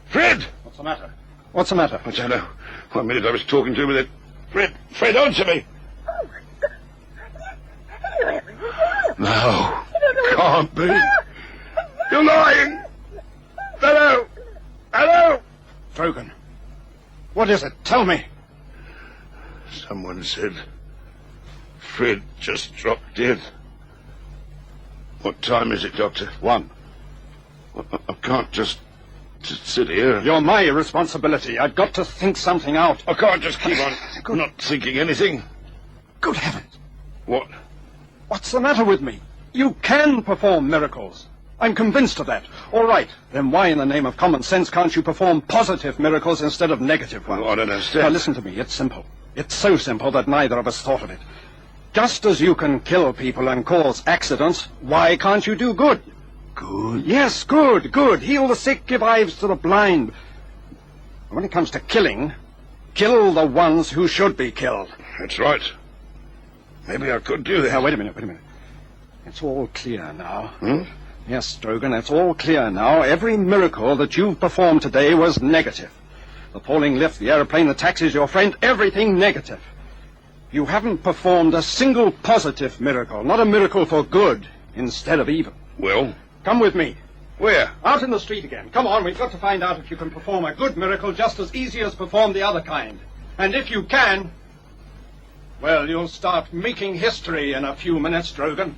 Fred! What's the matter? What's the matter? I don't know. 1 minute I was talking to him with it. Fred, answer me. No, can't be. You're lying. Hello. Drogan, what is it? Tell me. Someone said Fred just dropped dead. What time is it, Doctor? 1. I can't just sit here. You're my responsibility. I've got to think something out. I can't just keep on not thinking anything. Good heavens. What? What's the matter with me? You can perform miracles. I'm convinced of that. All right. Then why in the name of common sense can't you perform positive miracles instead of negative ones? Well, I don't understand. Now, listen to me. It's simple. It's so simple that neither of us thought of it. Just as you can kill people and cause accidents, why can't you do good? Good? Yes, good. Heal the sick, give eyes to the blind. When it comes to killing, kill the ones who should be killed. That's right. Maybe I could do that. Now, wait a minute. It's all clear now. Yes, Drogan, it's all clear now. Every miracle that you've performed today was negative. The falling lift, the aeroplane, the taxis, your friend, everything negative. You haven't performed a single positive miracle, not a miracle for good instead of evil. Well? Come with me. Where? Out in the street again. Come on, we've got to find out if you can perform a good miracle just as easy as perform the other kind. And if you can, well, you'll start making history in a few minutes, Drogan.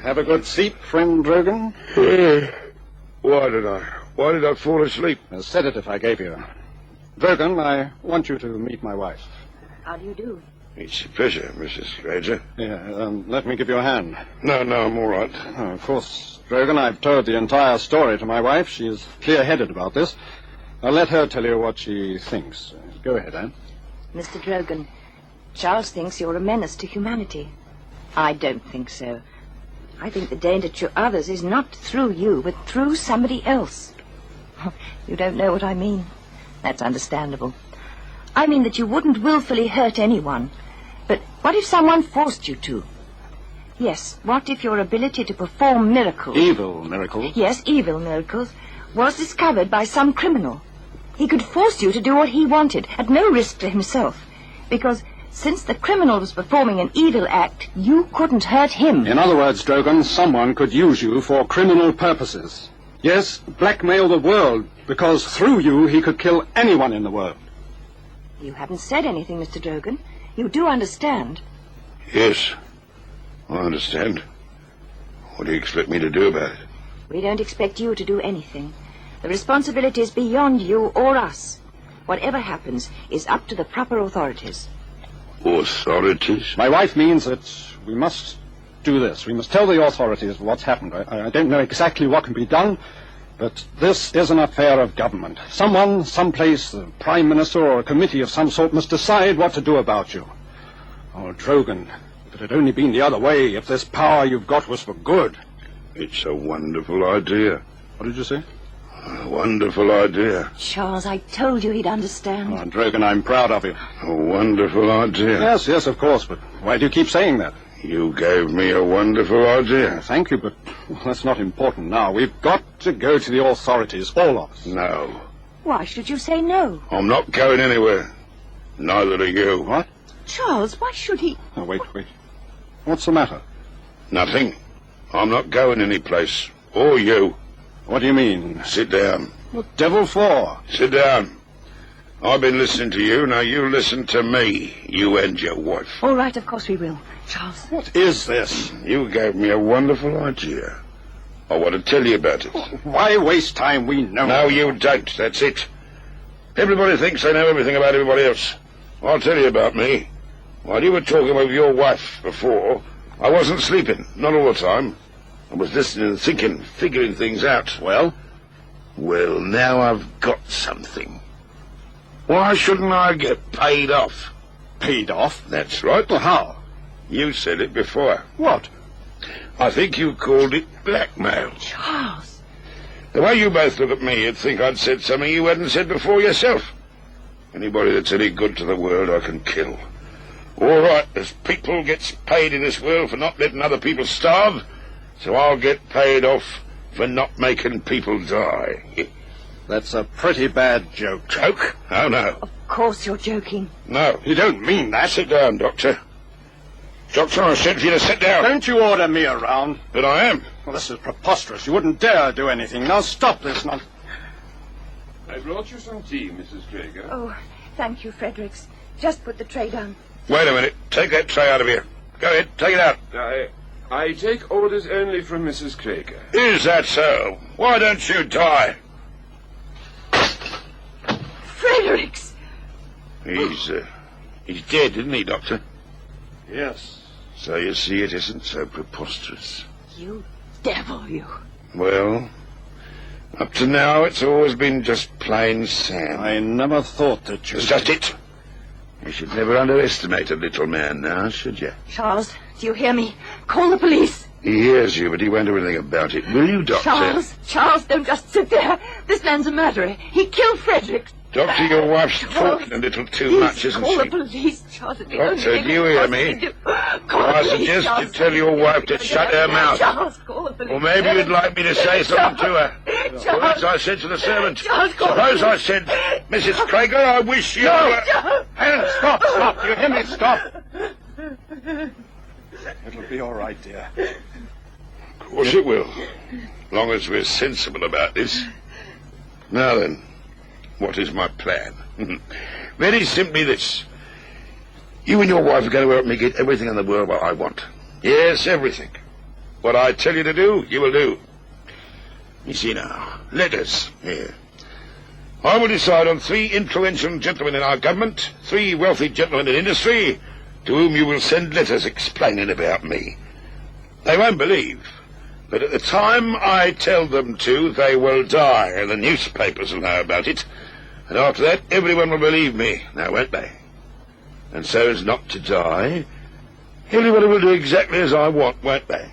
Have a good sleep, friend Drogan. Why did I fall asleep? A sedative I gave you. Drogan, I want you to meet my wife. How do you do? It's a pleasure, Mrs. Ranger. Yeah, let me give you a hand. No, I'm all right. Oh, of course, Drogan, I've told the entire story to my wife. She is clear-headed about this. I'll let her tell you what she thinks. Go ahead, Anne. Mr. Drogan, Charles thinks you're a menace to humanity. I don't think so. I think the danger to others is not through you, but through somebody else. You don't know what I mean. That's understandable. I mean that you wouldn't willfully hurt anyone. But what if someone forced you to? Yes, what if your ability to perform miracles... Evil miracles? Yes, evil miracles, was discovered by some criminal. He could force you to do what he wanted, at no risk to himself, because... since the criminal was performing an evil act, you couldn't hurt him. In other words, Drogan, someone could use you for criminal purposes. Yes, blackmail the world, because through you he could kill anyone in the world. You haven't said anything, Mr. Drogan. You do understand. Yes, I understand. What do you expect me to do about it? We don't expect you to do anything. The responsibility is beyond you or us. Whatever happens is up to the proper authorities. Authorities? My wife means that we must do this. We must tell the authorities what's happened. I don't know exactly what can be done, but this is an affair of government. Someone, someplace, the Prime Minister or a committee of some sort must decide what to do about you. Oh, Drogan, if it had only been the other way, if this power you've got was for good. It's a wonderful idea. What did you say? A wonderful idea. Charles, I told you he'd understand. Oh, Drogan, I'm proud of you. A wonderful idea. Yes, of course, but why do you keep saying that? You gave me a wonderful idea. Thank you, but that's not important now. We've got to go to the authorities, all of us. No. Why should you say no? I'm not going anywhere. Neither are you. What? Charles, why should he... Oh, wait. What's the matter? Nothing. I'm not going any place. Or you. What do you mean? Sit down. What devil for? Sit down. I've been listening to you, now you listen to me, you and your wife. All right, of course we will. Charles. What is this? You gave me a wonderful idea. I want to tell you about it. Why waste time? We know. No, you don't. That's it. Everybody thinks they know everything about everybody else. I'll tell you about me. While you were talking with your wife before, I wasn't sleeping. Not all the time. I was listening and thinking, figuring things out. Well? Well, now I've got something. Why shouldn't I get paid off? Paid off? That's right. Well, how? You said it before. What? I think you called it blackmail. Charles. The way you both look at me, you'd think I'd said something you hadn't said before yourself. Anybody that's any good to the world, I can kill. All right, there's people gets paid in this world for not letting other people starve, so I'll get paid off for not making people die. That's a pretty bad joke. Joke? Oh, no. Of course you're joking. No. You don't mean that. Sit down, Doctor. Doctor, I said for you to sit down. Don't you order me around. But I am. Well, this is preposterous. You wouldn't dare do anything. Now stop this nonsense. I brought you some tea, Mrs. Traeger. Oh, thank you, Fredericks. Just put the tray down. Wait a minute. Take that tray out of here. Go ahead. Take it out. I take orders only from Mrs. Traeger. Is that so? Why don't you die? Fredericks! He's dead, isn't he, Doctor? Yes. So you see, it isn't so preposterous. You devil, you. Well, up to now, it's always been just plain Sam. I never thought that you... It's just it. You should never underestimate a little man now, should you? Charles, do you hear me? Call the police. He hears you, but he won't do anything about it. Will you, Doctor? Charles, don't just sit there. This man's a murderer. He killed Fredericks. Doctor, your wife's talking a little too much, isn't call she? the police, Charles. Doctor, do you hear me? I suggest you tell your wife to shut her mouth. Charles, call the police. Or maybe you'd like me to say something to her. Suppose I said to the servant, suppose I said, Mrs. Traeger, I wish you were... And stop. Do you hear me? Stop. It'll be all right, dear. Of course it will. As long as we're sensible about this. Now then, what is my plan? Very simply this. You and your wife are going to help me get everything in the world what I want. Yes, everything. What I tell you to do, you will do. You see now, letters, here. I will decide on 3 influential gentlemen in our government, 3 wealthy gentlemen in industry, to whom you will send letters explaining about me. They won't believe, but at the time I tell them to, they will die, and the newspapers will know about it. And after that, everyone will believe me, now won't they? And so as not to die, everybody will do exactly as I want, won't they?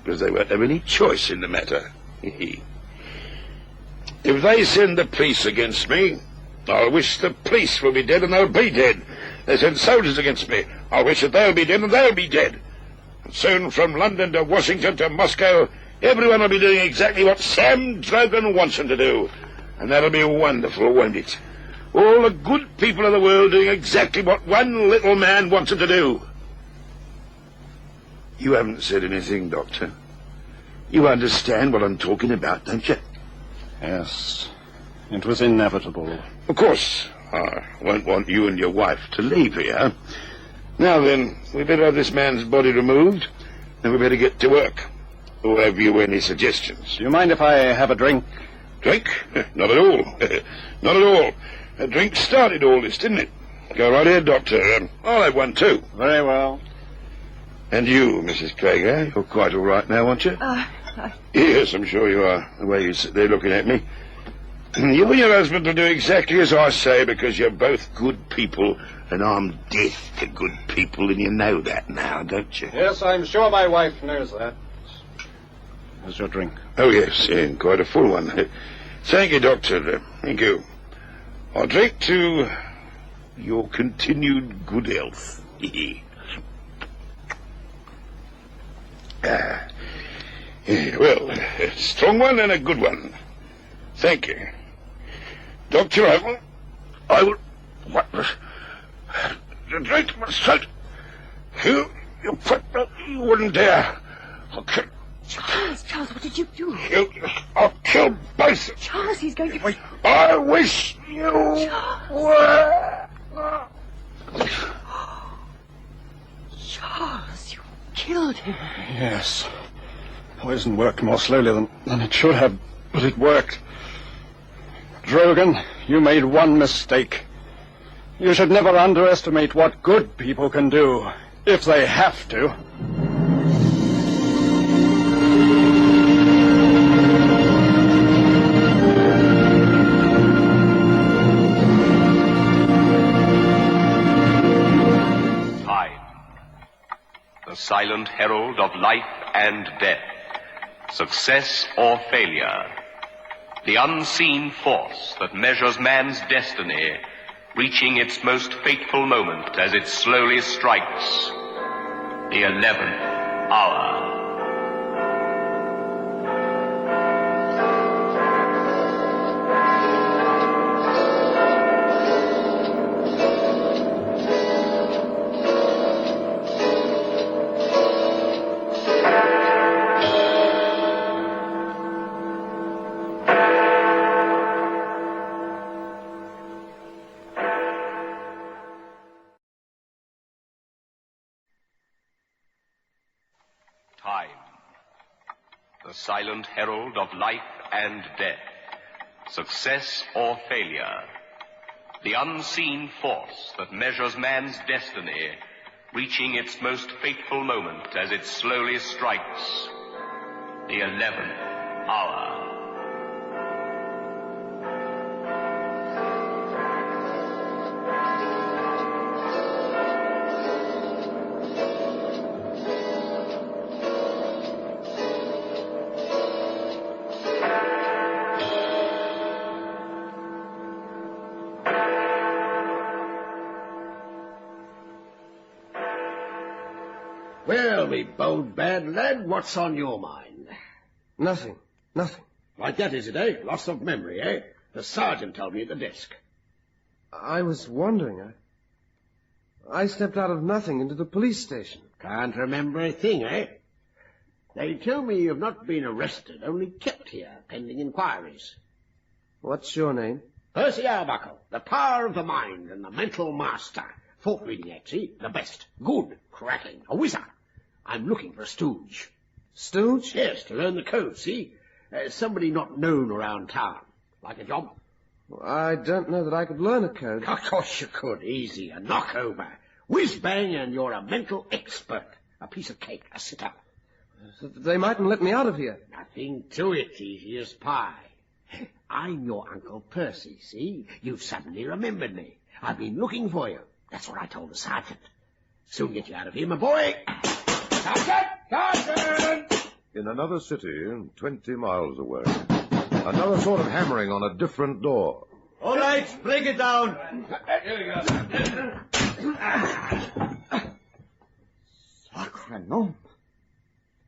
Because they won't have any choice in the matter. If they send the police against me, I wish the police will be dead and they'll be dead. They send soldiers against me, I wish that they'll be dead and they'll be dead. And soon from London to Washington to Moscow, everyone will be doing exactly what Sam Drogan wants them to do. And that'll be wonderful, won't it? All the good people of the world doing exactly what one little man wants them to do. You haven't said anything, Doctor. You understand what I'm talking about, don't you? Yes. It was inevitable. Of course. I won't want you and your wife to leave here. Now then, we better have this man's body removed, and we better get to work. Or have you any suggestions? Do you mind if I have a drink? Drink? Not at all. Not at all. A drink started all this, didn't it? Go right ahead, Doctor. I'll have one too. Very well. And you, Mrs. Craig, you're quite all right now, aren't you? Yes, I'm sure you are, the way you sit there looking at me. You and your husband will do exactly as I say because you're both good people, and I'm death to good people, and you know that now, don't you? Yes, I'm sure my wife knows that. Here's your drink. Oh, yes, yeah, quite a full one. Thank you, Doctor. Thank you. I'll drink to your continued good health. Well, a strong one and a good one. Thank you. Doctor, I will... What? The drink must straight. You wouldn't dare. I'll kill... Charles, what did you do? I'll kill both. Charles, he's going to... I wish you were... Charles, you killed him. Yes. Poison worked more slowly than it should have, but it worked. Drogan, you made one mistake. You should never underestimate what good people can do, if they have to. The silent herald of life and death, success or failure, the unseen force that measures man's destiny, reaching its most fateful moment as it slowly strikes the 11th hour. Time, the silent herald of life and death, success or failure, the unseen force that measures man's destiny, reaching its most fateful moment as it slowly strikes the 11th hour. Well, me bold bad lad, what's on your mind? Nothing. Like that, is it, eh? Loss of memory, eh? The sergeant told me at the desk. I was wondering. I stepped out of nothing into the police station. Can't remember a thing, eh? They tell me you've not been arrested, only kept here, pending inquiries. What's your name? Percy Arbuckle, the power of the mind and the mental master. Thought reading act, see? The best. Good. Cracking. A whizzer. I'm looking for a stooge. Stooge? Yes, to learn the code, see? Somebody not known around town. Like a job? Well, I don't know that I could learn a code. Of course you could. Easy. A knockover. Whiz-bang and you're a mental expert. A piece of cake. A sit-up. They mightn't let me out of here. Nothing to it. Easy as pie. I'm your Uncle Percy, see? You've suddenly remembered me. I've been looking for you. That's what I told the sergeant. Soon get you out of here, my boy. Sergeant! Sergeant! In another city, 20 miles away. Another sort of hammering on a different door. All right, break it down. Here we go. Sacre nom.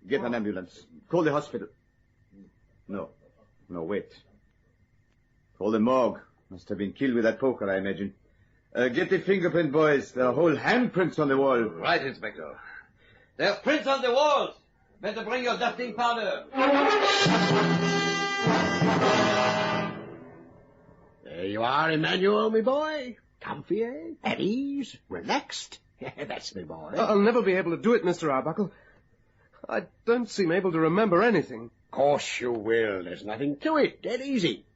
Get an ambulance. Call the hospital. No, wait. Call the morgue. Must have been killed with that poker, I imagine. Get the fingerprint, boys. There are whole handprints on the wall. Right, Inspector. There's prints on the walls. Better bring your dusting powder. There you are, Emmanuel, me boy. Comfy, eh? At ease. Relaxed. That's me boy. I'll never be able to do it, Mr. Arbuckle. I don't seem able to remember anything. Of course you will. There's nothing to it. Dead easy.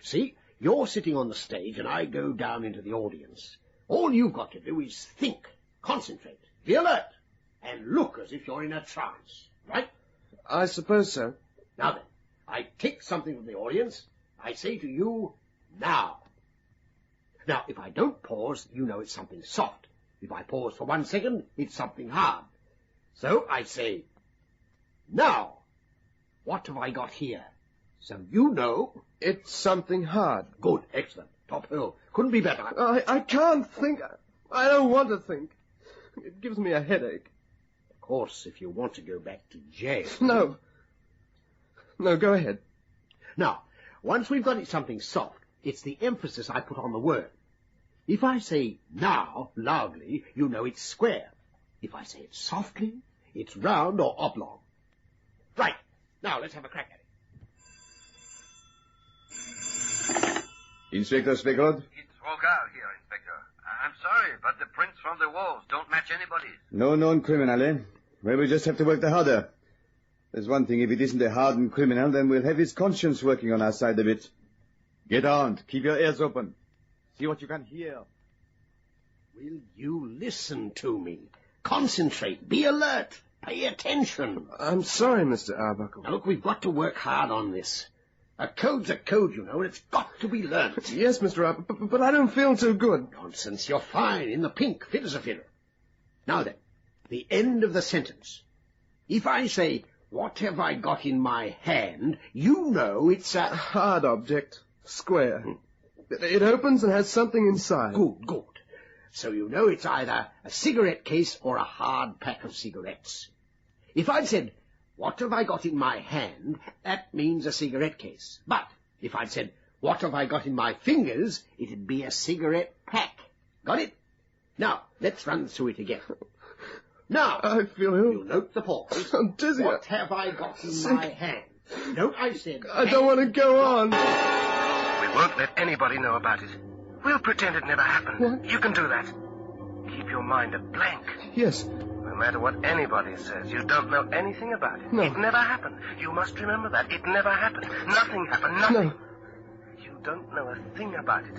See, you're sitting on the stage and I go down into the audience. All you've got to do is think, concentrate, be alert, and look as if you're in a trance, right? I suppose so. Now then, I take something from the audience. I say to you, now. Now, if I don't pause, you know it's something soft. If I pause for 1 second, it's something hard. So I say, now, what have I got here? So you know... It's something hard. Good, excellent. Top hill. Couldn't be better. I can't think. I don't want to think. It gives me a headache. Of course, if you want to go back to jail... No. No, go ahead. Now, once we've got it something soft, it's the emphasis I put on the word. If I say now, loudly, you know it's square. If I say it softly, it's round or oblong. Right. Now, let's have a crack at it. Inspector Speckroth? It's Drogan here, Inspector. I'm sorry, but the prints from the walls don't match anybody's. No known criminal, eh? Well, we just have to work the harder. There's one thing, if it isn't a hardened criminal, then we'll have his conscience working on our side a bit. Get on. Keep your ears open. See what you can hear. Will you listen to me? Concentrate. Be alert. Pay attention. I'm sorry, Mr. Arbuckle. Now, look, we've got to work hard on this. A code's a code, you know, and it's got to be learnt. Yes, Mr. Arbuckle, but I don't feel too good. Nonsense. You're fine. In the pink. Fit as a fiddle. Now then, the end of the sentence. If I say, what have I got in my hand, you know it's a... hard object. Square. It opens and has something inside. Good, good. So you know it's either a cigarette case or a hard pack of cigarettes. If I'd said, what have I got in my hand, that means a cigarette case. But if I'd said, what have I got in my fingers, it'd be a cigarette pack. Got it? Now, let's run through it again. Now, I feel ill. You note the pause. I'm dizzy. What have I got in my hand? Note I said... I don't want to go on. We won't let anybody know about it. We'll pretend it never happened. What? You can do that. Keep your mind a blank. Yes. No matter what anybody says, you don't know anything about it. No. It never happened. You must remember that. It never happened. Nothing happened. Nothing. No. You don't know a thing about it.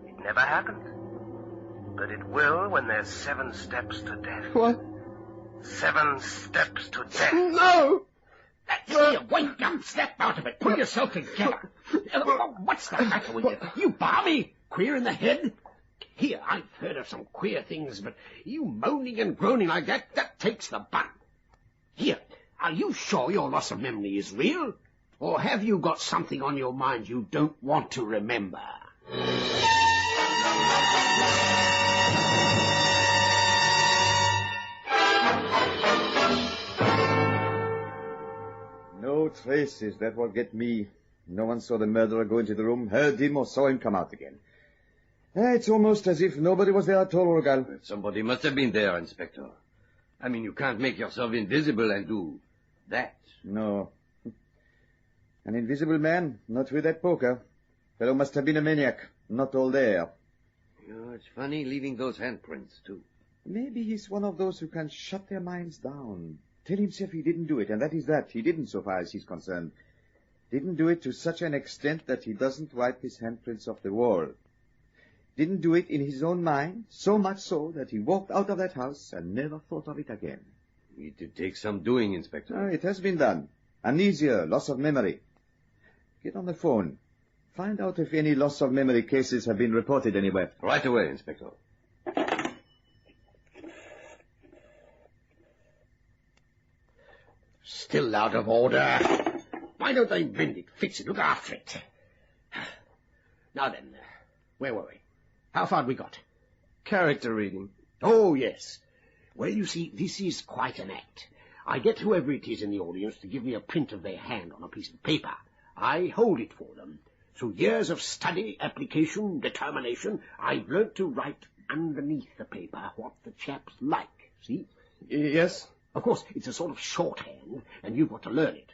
It never happened. But it will when there's 7 steps to death. What? 7 steps to death. No! Here, wake up, snap out of it, pull yourself together. What's the matter with you? You balmy? Queer in the head? Here, I've heard of some queer things, but you moaning and groaning like that takes the bun. Here, are you sure your loss of memory is real? Or have you got something on your mind you don't want to remember? No traces. That will get me. No one saw the murderer go into the room, heard him, or saw him come out again. It's almost as if nobody was there at all, Rogal. Somebody must have been there, Inspector. I mean, you can't make yourself invisible and do that. No. An invisible man, not with that poker. Fellow must have been a maniac, not all there. You know, it's funny leaving those handprints, too. Maybe he's one of those who can shut their minds down. Tell himself he didn't do it, and that is that. He didn't, so far as he's concerned. Didn't do it to such an extent that he doesn't wipe his handprints off the wall. Didn't do it in his own mind, so much so that he walked out of that house and never thought of it again. It did take some doing, Inspector. It has been done. Amnesia, loss of memory. Get on the phone. Find out if any loss of memory cases have been reported anywhere. Right away, Inspector. Still out of order. Why don't they mend it, fix it, look after it? Now then, where were we? How far had we got? Character reading. Oh, yes. Well, you see, this is quite an act. I get whoever it is in the audience to give me a print of their hand on a piece of paper. I hold it for them. Through years of study, application, determination, I've learnt to write underneath the paper what the chap's like. See? Yes? Of course, it's a sort of shorthand, and you've got to learn it.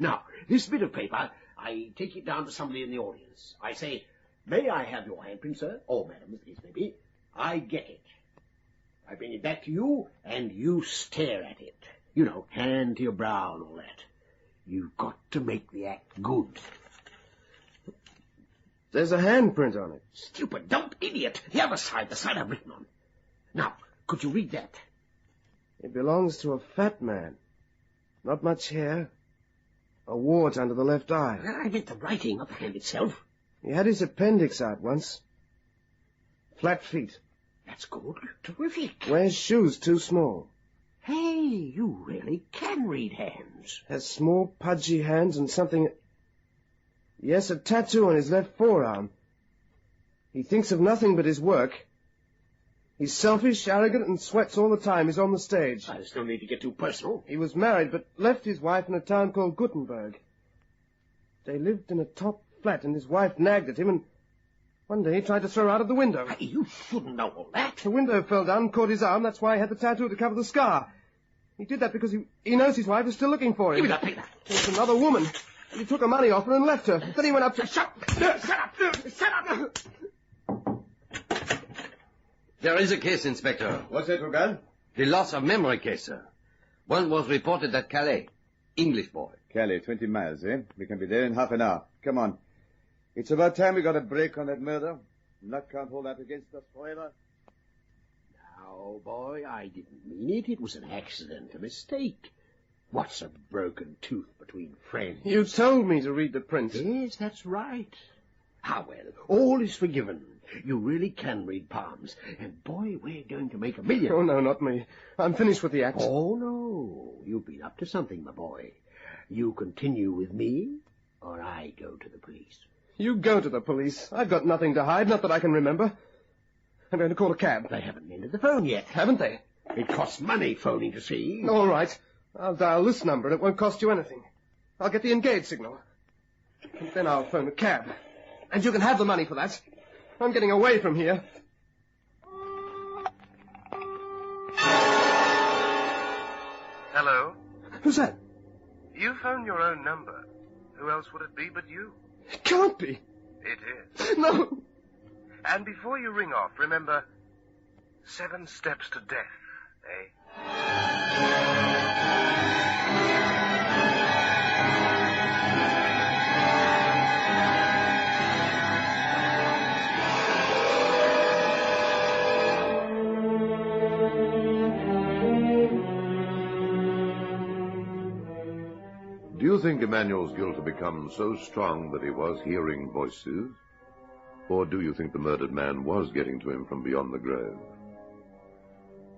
Now, this bit of paper, I take it down to somebody in the audience. I say, may I have your handprint, sir? Or madam, as the case may be. I get it. I bring it back to you, and you stare at it. You know, hand to your brow and all that. You've got to make the act good. There's a handprint on it. Stupid, dumb idiot. The other side, the side I've written on. Now, could you read that? It belongs to a fat man. Not much hair. A wart under the left eye. I meant the writing, not the hand itself. He had his appendix out once. Flat feet. That's good. Terrific. Wears shoes too small. Hey, you really can read hands. Has small, pudgy hands and something... Yes, a tattoo on his left forearm. He thinks of nothing but his work. He's selfish, arrogant, and sweats all the time he's on the stage. I just don't need to get too personal. He was married, but left his wife in a town called Gutenberg. They lived in a top flat, and his wife nagged at him, and one day he tried to throw her out of the window. Hey, you shouldn't know all that. The window fell down and caught his arm. That's why he had the tattoo to cover the scar. He did that because he knows his wife is still looking for him. Give me that paper. There was another woman. And he took her money off her and left her. Then he went up to... Shut up! There is a case, Inspector. What's that, Drogan? The loss of memory case, sir. One was reported at Calais. English boy. Calais, 20 miles, eh? We can be there in half an hour. Come on. It's about time we got a break on that murder. Luck can't hold out against us forever. Now, boy, I didn't mean it. It was an accident, a mistake. What's a broken tooth between friends? You told me to read the print. Yes, that's right. Ah, well, all is forgiven. You really can read palms. And, boy, we're going to make $1 million. Oh, no, not me. I'm finished with the act. Oh, no. You've been up to something, my boy. You continue with me, or I go to the police. You go to the police. I've got nothing to hide, not that I can remember. I'm going to call a cab. They haven't mended the phone yet. Haven't they? It costs money phoning to see. All right. I'll dial this number, and it won't cost you anything. I'll get the engaged signal. And then I'll phone a cab. And you can have the money for that. I'm getting away from here. Hello? Who's that? You phoned your own number. Who else would it be but you? It can't be. It is. No. And before you ring off, remember, 7 steps to death, eh? Do you think Emmanuel's guilt had become so strong that he was hearing voices? Or do you think the murdered man was getting to him from beyond the grave?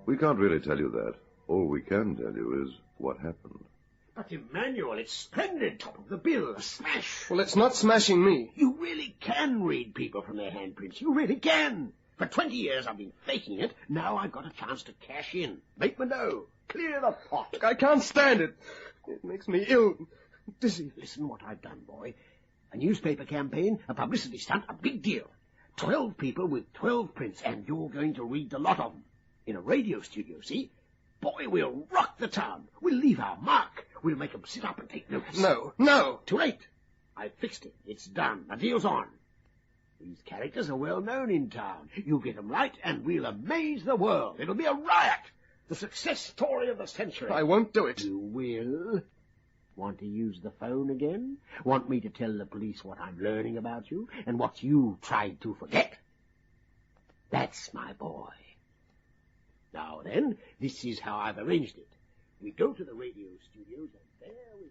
We can't really tell you that. All we can tell you is what happened. But, Emmanuel, it's splendid. Top of the bill. A smash. Well, it's not smashing me. You really can read people from their handprints. You really can. For 20 years I've been faking it. Now I've got a chance to cash in. Make me know. Clear the pot. Look, I can't stand it. It makes me ill. Dizzy. Listen what I've done, boy. A newspaper campaign, a publicity stunt, a big deal. 12 people with 12 prints, and you're going to read the lot of them. In a radio studio, see? Boy, we'll rock the town. We'll leave our mark. We'll make them sit up and take notice. No. Too late. I've fixed it. It's done. The deal's on. These characters are well known in town. You get them right, and we'll amaze the world. It'll be a riot. The success story of the century. I won't do it. You will. Want to use the phone again? Want me to tell the police what I'm learning about you and what you tried to forget? That's my boy. Now then, this is how I've arranged it. We go to the radio studios and there we...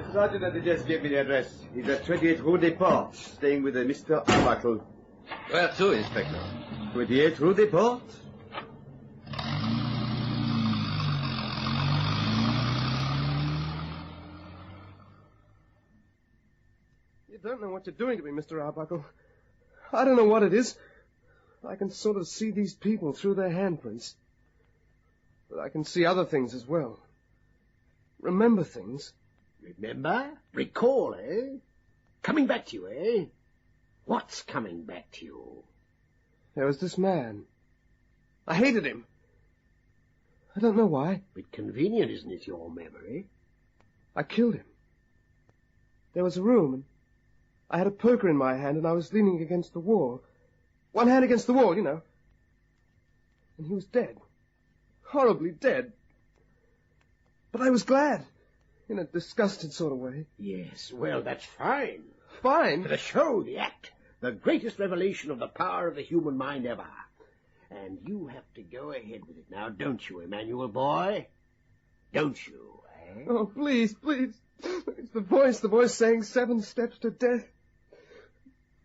The sergeant at the desk gave me the address. He's at 28 Rue des Portes, staying with a Mr. Arbuckle. Where to, Inspector? 28 Rue des Portes? You don't know what you're doing to me, Mr. Arbuckle. I don't know what it is. I can sort of see these people through their handprints. But I can see other things as well. Remember things. Remember? Recall, eh? Coming back to you, eh? What's coming back to you? There was this man. I hated him. I don't know why. Bit convenient, isn't it, your memory? I killed him. There was a room, and I had a poker in my hand, and I was leaning against the wall. One hand against the wall, you know. And he was dead. horribly dead. But I was glad, in a disgusted sort of way. Yes, well, that's fine. Fine? The show, the act, the greatest revelation of the power of the human mind ever. And you have to go ahead with it now, don't you, Emmanuel boy? Don't you, eh? Oh, please, please. It's the voice saying 7 steps to death.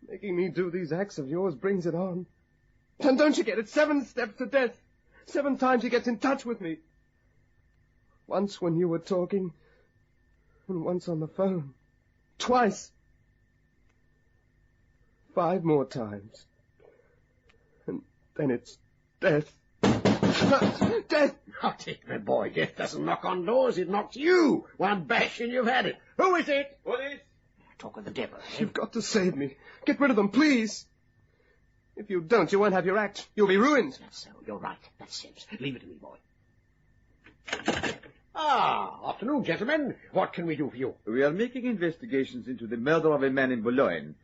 Making me do these acts of yours brings it on. And don't you get it? 7 steps to death. 7 times he gets in touch with me. Once when you were talking, and once on the phone. Twice. 5 more times. And then it's death. Death! Oh, take me, boy. Death doesn't knock on doors. It knocks you. One bash and you've had it. Who is it? Police! Talk of the devil. Eh? You've got to save me. Get rid of them, please. If you don't, you won't have your act. You'll be ruined. That's so. You're right. That's sense. Leave it to me, boy. Ah, afternoon, gentlemen. What can we do for you? We are making investigations into the murder of a man in Boulogne.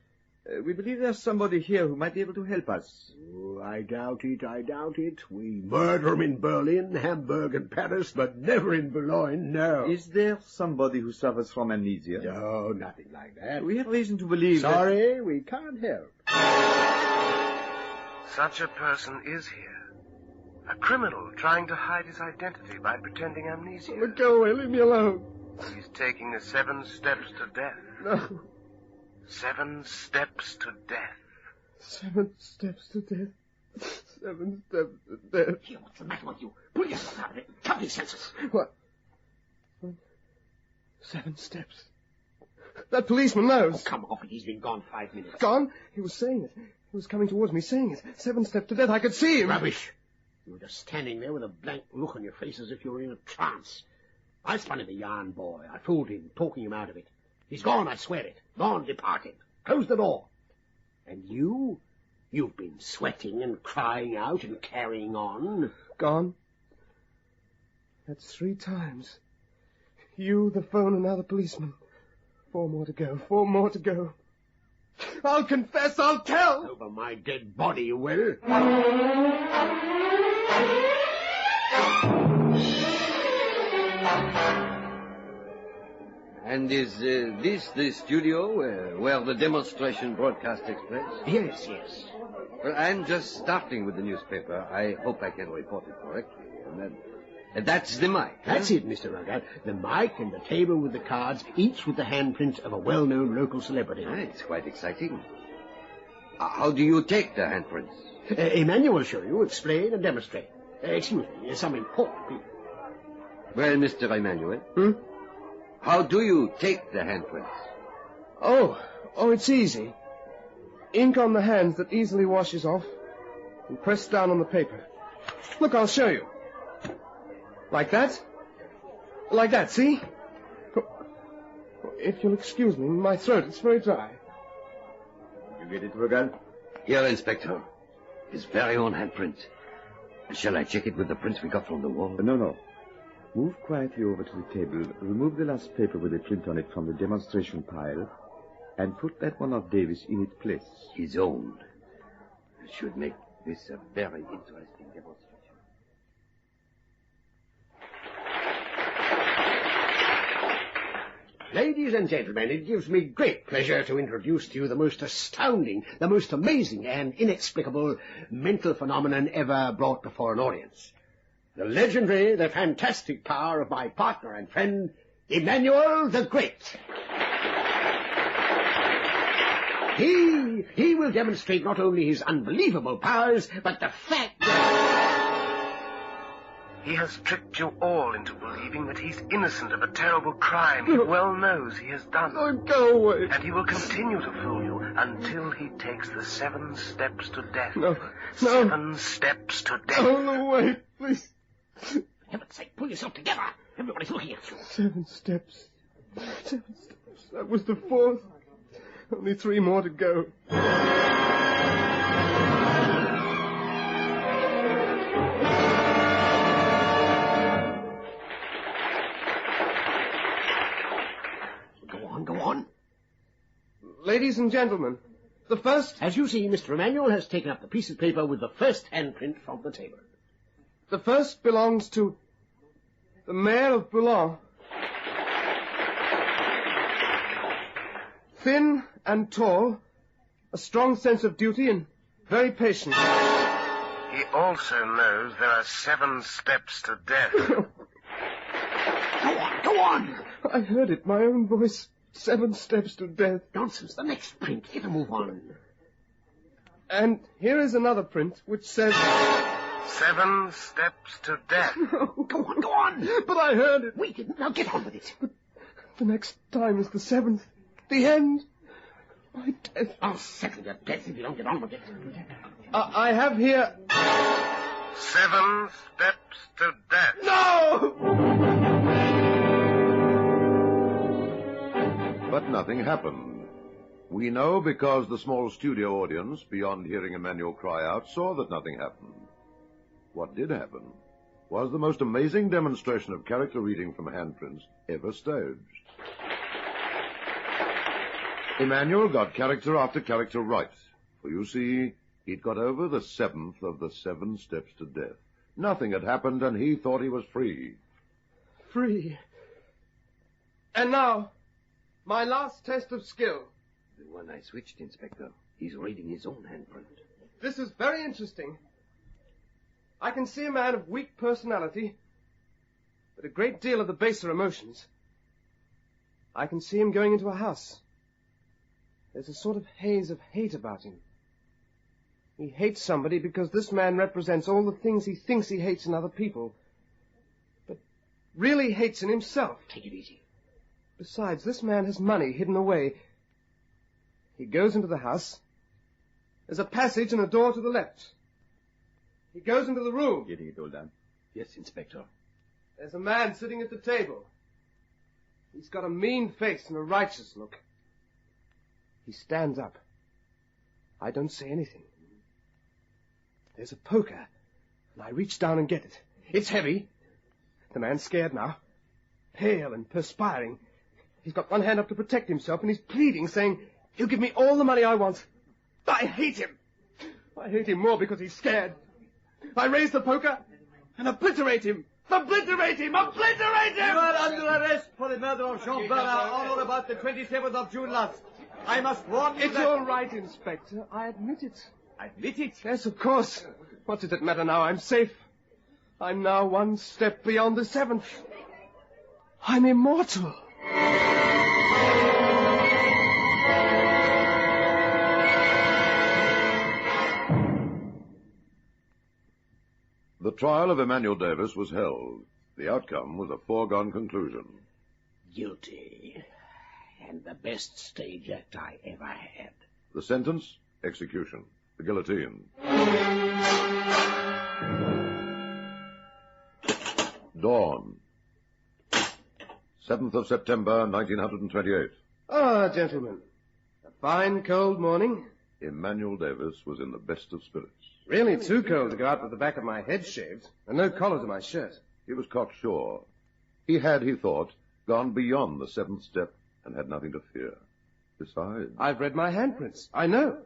We believe there's somebody here who might be able to help us. Oh, I doubt it, I doubt it. We murder 'em in Berlin, Hamburg, and Paris, but never in Boulogne, no. Is there somebody who suffers from amnesia? No, nothing like that. We have reason to believe Sorry, we can't help. Such a person is here. A criminal trying to hide his identity by pretending amnesia. Let go away, leave me alone. He's taking the 7 steps to death. No. 7 steps to death. 7 steps to death. 7 steps to death. Here, what's the matter with you? Pull yourself out of it. Come to your senses. What? 7 steps. That policeman knows. Oh, come off it. He's been gone 5 minutes. Gone? He was saying it. He was coming towards me saying it. 7 steps to death. I could see him. Rubbish. You were just standing there with a blank look on your face as if you were in a trance. I spun him a yarn, boy. I fooled him, talking him out of it. He's gone, I swear it. Gone, departed. Close the door. And you've been sweating and crying out and carrying on. Gone? That's 3 times. You, the phone, and now the policeman. 4 more to go. 4 more to go. I'll confess, I'll tell! Over my dead body, you will. And is this the studio where the demonstration broadcast takes place? Yes, yes. Well, I'm just starting with the newspaper. I hope I can report it correctly. And that's the mic. That's it, Mr. Drogan. The mic and the table with the cards, each with the handprint of a well-known local celebrity. Ah, it's quite exciting. How do you take the handprints? Emmanuel will show you, explain, and demonstrate. Excuse me, some important people. Well, Mr. Emmanuel? How do you take the handprints? Oh, it's easy. Ink on the hands that easily washes off, and press down on the paper. Look, I'll show you. Like that? Like that, see? If you'll excuse me, my throat, it's very dry. You get it, Drogan? Here, Inspector. His very own handprint. Shall I check it with the prints we got from the wall? No. Move quietly over to the table, remove the last paper with a print on it from the demonstration pile, and put that one of Davis in its place. His own. Should make this a very interesting demonstration. Ladies and gentlemen, it gives me great pleasure to introduce to you the most astounding, the most amazing and inexplicable mental phenomenon ever brought before an audience. The legendary, the fantastic power of my partner and friend, Emmanuel the Great. He will demonstrate not only his unbelievable powers, but the fact that he has tricked you all into believing that he's innocent of a terrible crime he well knows he has done. Oh, go away. And he will continue to fool you until he takes the 7 steps to death. No. 7 steps to death. No, wait, please. For heaven's sake, pull yourself together. Everybody's looking at you. 7 steps. 7 steps. That was the 4th. Only 3 more to go. Go on. Ladies and gentlemen, the first... As you see, Mr. Emmanuel has taken up the piece of paper with the first handprint from the table. The first belongs to the mayor of Boulogne. Thin and tall, a strong sense of duty, and very patient. He also knows there are 7 steps to death. Go on! I heard it, my own voice. 7 steps to death. Nonsense. The next print. Get a move on. And here is another print, which says... 7 steps to death. Go on! But I heard it. We didn't. Now get on with it. But the next time is the 7th. The end. My death. I'll settle your death if you don't get on with it. I have here... 7 steps to death. No! But nothing happened. We know because the small studio audience, beyond hearing Emmanuel cry out, saw that nothing happened. What did happen was the most amazing demonstration of character reading from handprints ever staged. Emmanuel got character after character right, for you see, he'd got over the 7th of the 7 steps to death. Nothing had happened, and he thought he was free. Free. And now, my last test of skill. The one I switched, Inspector. He's reading his own handprint. This is very interesting. I can see a man of weak personality, but a great deal of the baser emotions. I can see him going into a house. There's a sort of haze of hate about him. He hates somebody because this man represents all the things he thinks he hates in other people, but really hates in himself. Take it easy. Besides, this man has money hidden away. He goes into the house. There's a passage and a door to the left. He goes into the room. Getting it all done? Yes, Inspector. There's a man sitting at the table. He's got a mean face and a righteous look. He stands up. I don't say anything. There's a poker, and I reach down and get it. It's heavy. The man's scared now, pale and perspiring. He's got one hand up to protect himself, and he's pleading, saying, he'll give me all the money I want. I hate him. I hate him more because he's scared. I raise the poker and obliterate him. Obliterate him! Obliterate him! You are under arrest for the murder of Jean Barra on or about the 27th of June last. I must warn you It's that... all right, Inspector. I admit it. Admit it? Yes, of course. What does it matter now? I'm safe. I'm now 1 step beyond the 7th. I'm immortal. The trial of Emmanuel Davis was held. The outcome was a foregone conclusion. Guilty. And the best stage act I ever had. The sentence? Execution. The guillotine. Dawn. 7th of September, 1928. Ah, gentlemen. A fine cold morning. Emmanuel Davis was in the best of spirits. Really too cold to go out with the back of my head shaved, and no collar to my shirt. He was cocksure. He had, he thought, gone beyond the 7th step and had nothing to fear. Besides... I've read my handprints. I know.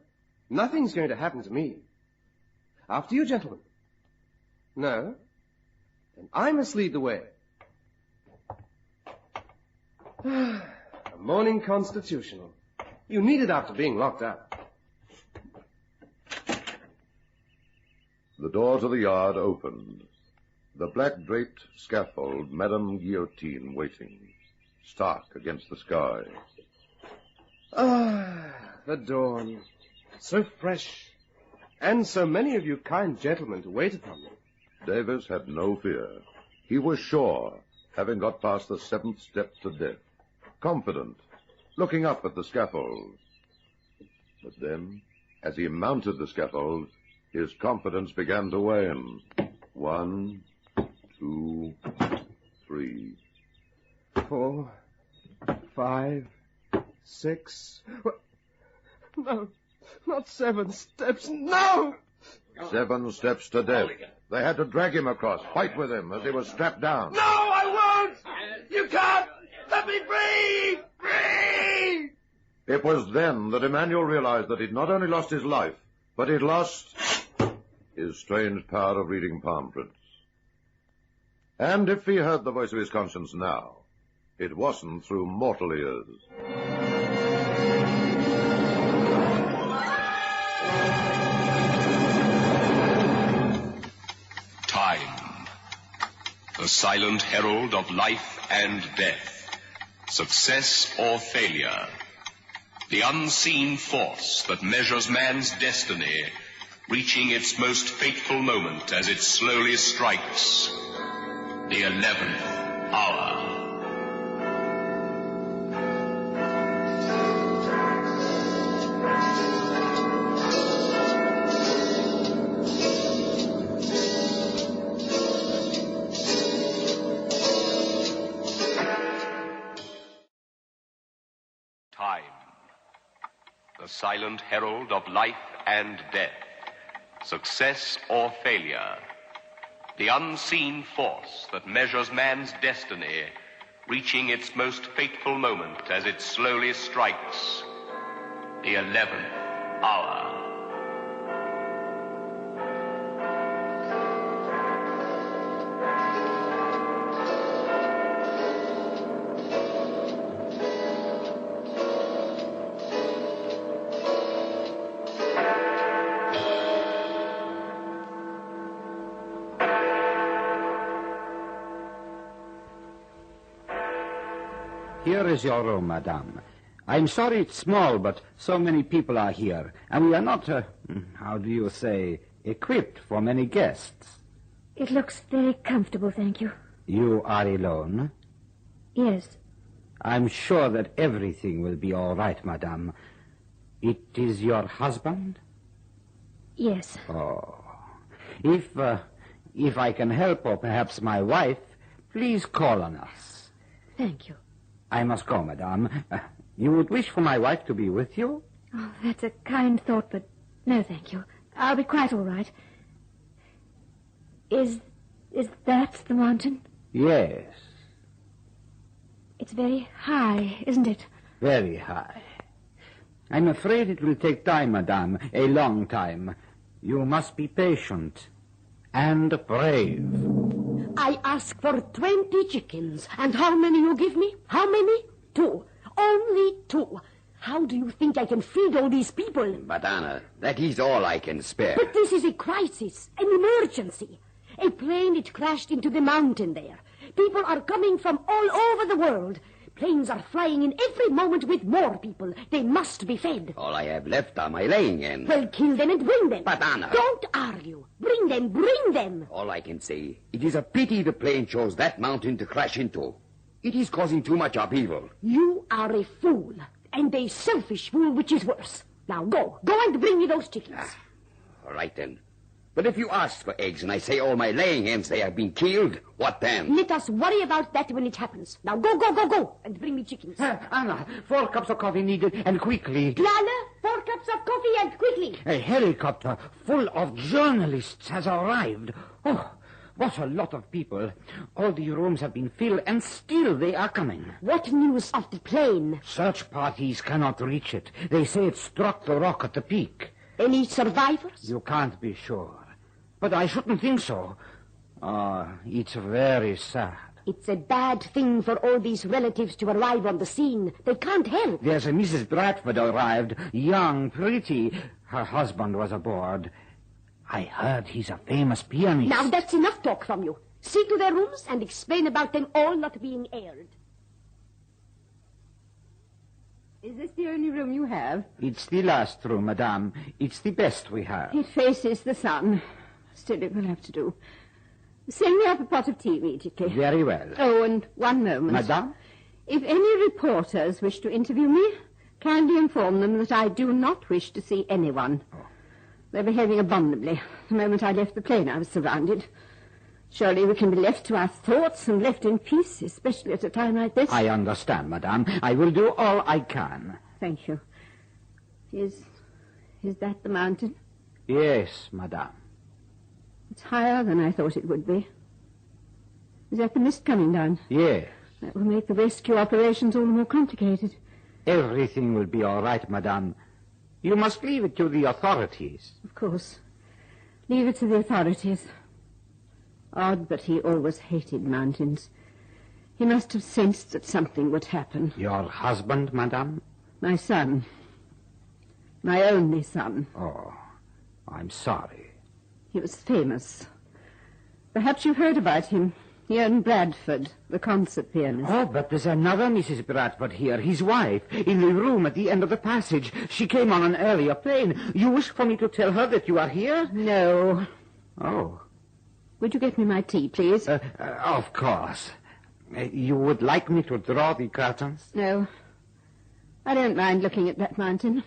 Nothing's going to happen to me. After you, gentlemen. No? Then I must lead the way. A morning constitutional. You need it after being locked up. The door to the yard opened. The black-draped scaffold, Madame Guillotine waiting, stark against the sky. Ah, the dawn. So fresh. And so many of you kind gentlemen to wait upon me. Davis had no fear. He was sure, having got past the 7th step to death. Confident, looking up at the scaffold. But then, as he mounted the scaffold, his confidence began to wane. 1, 2, 3. 4, 5, 6. No, not 7 steps. No! 7 steps to death. They had to drag him across, fight with him as he was strapped down. No, I won't! You can't! Let me free! Free! It was then that Emmanuel realized that he'd not only lost his life, but he'd lost his strange power of reading palm prints. And if he heard the voice of his conscience now, it wasn't through mortal ears. Time, the silent herald of life and death, success or failure, the unseen force that measures man's destiny, reaching its most fateful moment as it slowly strikes the 11th hour. Time, the silent herald of life and death, success or failure, the unseen force that measures man's destiny, reaching its most fateful moment as it slowly strikes the 11th hour. Here is your room, madame. I'm sorry it's small, but so many people are here, and we are not, how do you say, equipped for many guests. It looks very comfortable, thank you. You are alone? Yes. I'm sure that everything will be all right, madame. It is your husband? Yes. Oh. If I can help, or perhaps my wife, please call on us. Thank you. I must go, madame. You would wish for my wife to be with you? Oh, that's a kind thought, but no, thank you. I'll be quite all right. Is that the mountain? Yes. It's very high, isn't it? Very high. I'm afraid it will take time, madame, a long time. You must be patient and brave. I ask for 20 chickens. And how many you give me? How many? 2. Only 2. How do you think I can feed all these people? But, Anna, that is all I can spare. But this is a crisis, an emergency. A plane, it crashed into the mountain there. People are coming from all over the world. Planes are flying in every moment with more people. They must be fed. All I have left are my laying hens. Well, kill them and bring them. But, Anna... Don't argue. Bring them, bring them. All I can say, it is a pity the plane chose that mountain to crash into. It is causing too much upheaval. You are a fool, and a selfish fool, which is worse. Now go and bring me those chickens. All right, then. But if you ask for eggs and I say all my laying hens, they have been killed, what then? Let us worry about that when it happens. Now go, and bring me chickens. Anna, 4 cups of coffee needed, and quickly. Clara, 4 cups of coffee and quickly. A helicopter full of journalists has arrived. Oh, what a lot of people. All the rooms have been filled, and still they are coming. What news of the plane? Search parties cannot reach it. They say it struck the rock at the peak. Any survivors? You can't be sure. But I shouldn't think so. It's very sad. It's a bad thing for all these relatives to arrive on the scene. They can't help. There's a Mrs. Bradford arrived, young, pretty. Her husband was aboard. I heard he's a famous pianist. Now that's enough talk from you. See to their rooms and explain about them all not being aired. Is this the only room you have? It's the last room, madame. It's the best we have. It faces the sun. Still, it will have to do. Send me up a pot of tea immediately. Very well. Oh, and one moment. Madame? If any reporters wish to interview me, kindly inform them that I do not wish to see anyone. Oh. They're behaving abominably. The moment I left the plane, I was surrounded. Surely we can be left to our thoughts and left in peace, especially at a time like this. I understand, madame. I will do all I can. Thank you. Is that the mountain? Yes, madame. It's higher than I thought it would be. Is that the mist coming down? Yes. That will make the rescue operations all the more complicated. Everything will be all right, madame. You must leave it to the authorities. Of course. Leave it to the authorities. Odd, but he always hated mountains. He must have sensed that something would happen. Your husband, madame? My son. My only son. Oh, I'm sorry. He was famous. Perhaps you've heard about him. Ian Bradford, the concert pianist. Oh, but there's another Mrs. Bradford here, his wife, in the room at the end of the passage. She came on an earlier plane. You wish for me to tell her that you are here? No. Oh. Would you get me my tea, please? Of course. You would like me to draw the curtains? No. I don't mind looking at that mountain.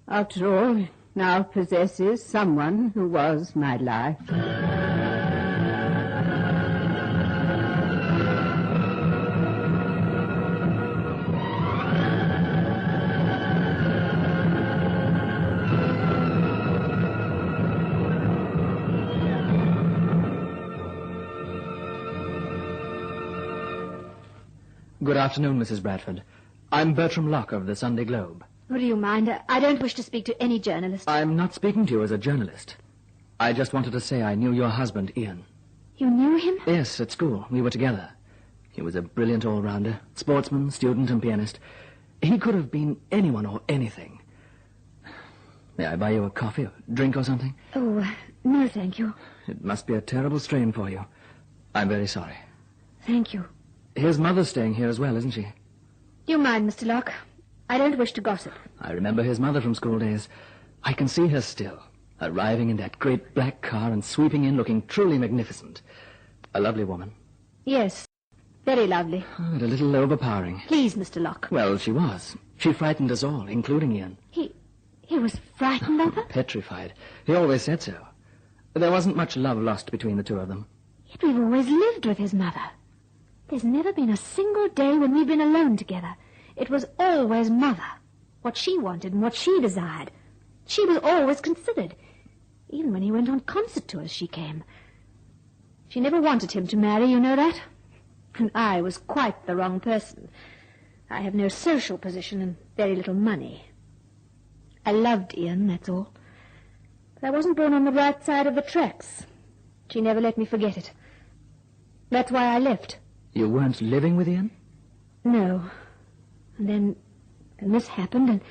After all, it now possesses someone who was my life. Good afternoon, Mrs. Bradford. I'm Bertram Locke of the Sunday Globe. Oh, do you mind? I don't wish to speak to any journalist. I'm not speaking to you as a journalist. I just wanted to say I knew your husband, Ian. You knew him? Yes, at school. We were together. He was a brilliant all-rounder, sportsman, student, and pianist. He could have been anyone or anything. May I buy you a coffee, or drink or something? Oh, no, thank you. It must be a terrible strain for you. I'm very sorry. Thank you. His mother's staying here as well, isn't she? Do you mind, Mr. Locke? I don't wish to gossip. I remember his mother from school days. I can see her still, arriving in that great black car and sweeping in looking truly magnificent. A lovely woman. Yes, very lovely. But a little overpowering. Please, Mr. Locke. Well, she was. She frightened us all, including Ian. He was frightened of her? Petrified. He always said so. There wasn't much love lost between the two of them. Yet we've always lived with his mother. There's never been a single day when we've been alone together. It was always Mother. What she wanted and what she desired. She was always considered. Even when he went on concert tours, she came. She never wanted him to marry, you know that? And I was quite the wrong person. I have no social position and very little money. I loved Ian, that's all. But I wasn't born on the right side of the tracks. She never let me forget it. That's why I left. You weren't living with Ian? No. And then this happened, and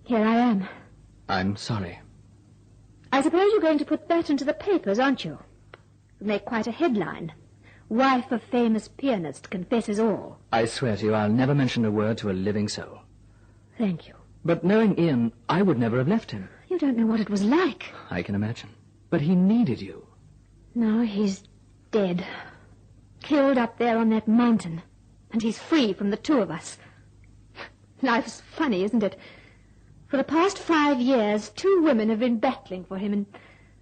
here I am. I'm sorry. I suppose you're going to put that into the papers, aren't you? It'll make quite a headline. Wife of famous pianist confesses all. I swear to you, I'll never mention a word to a living soul. Thank you. But knowing Ian, I would never have left him. You don't know what it was like. I can imagine. But he needed you. No, he's dead. Killed up there on that mountain. And he's free from the two of us. Life's funny, isn't it? For the past 5 years, 2 women have been battling for him, and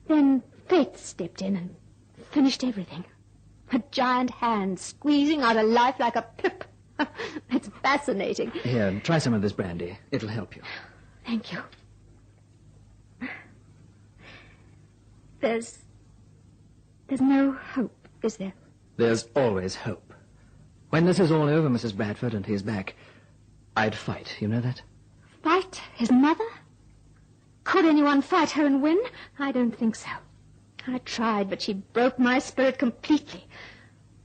then fate stepped in and finished everything. A giant hand squeezing out a life like a pip. It's fascinating. Here, try some of this brandy. It'll help you. Thank you. There's no hope, is there? There's always hope. When this is all over, Mrs. Bradford, and he's back, I'd fight. You know that? Fight his mother? Could anyone fight her and win? I don't think so. I tried, but she broke my spirit completely.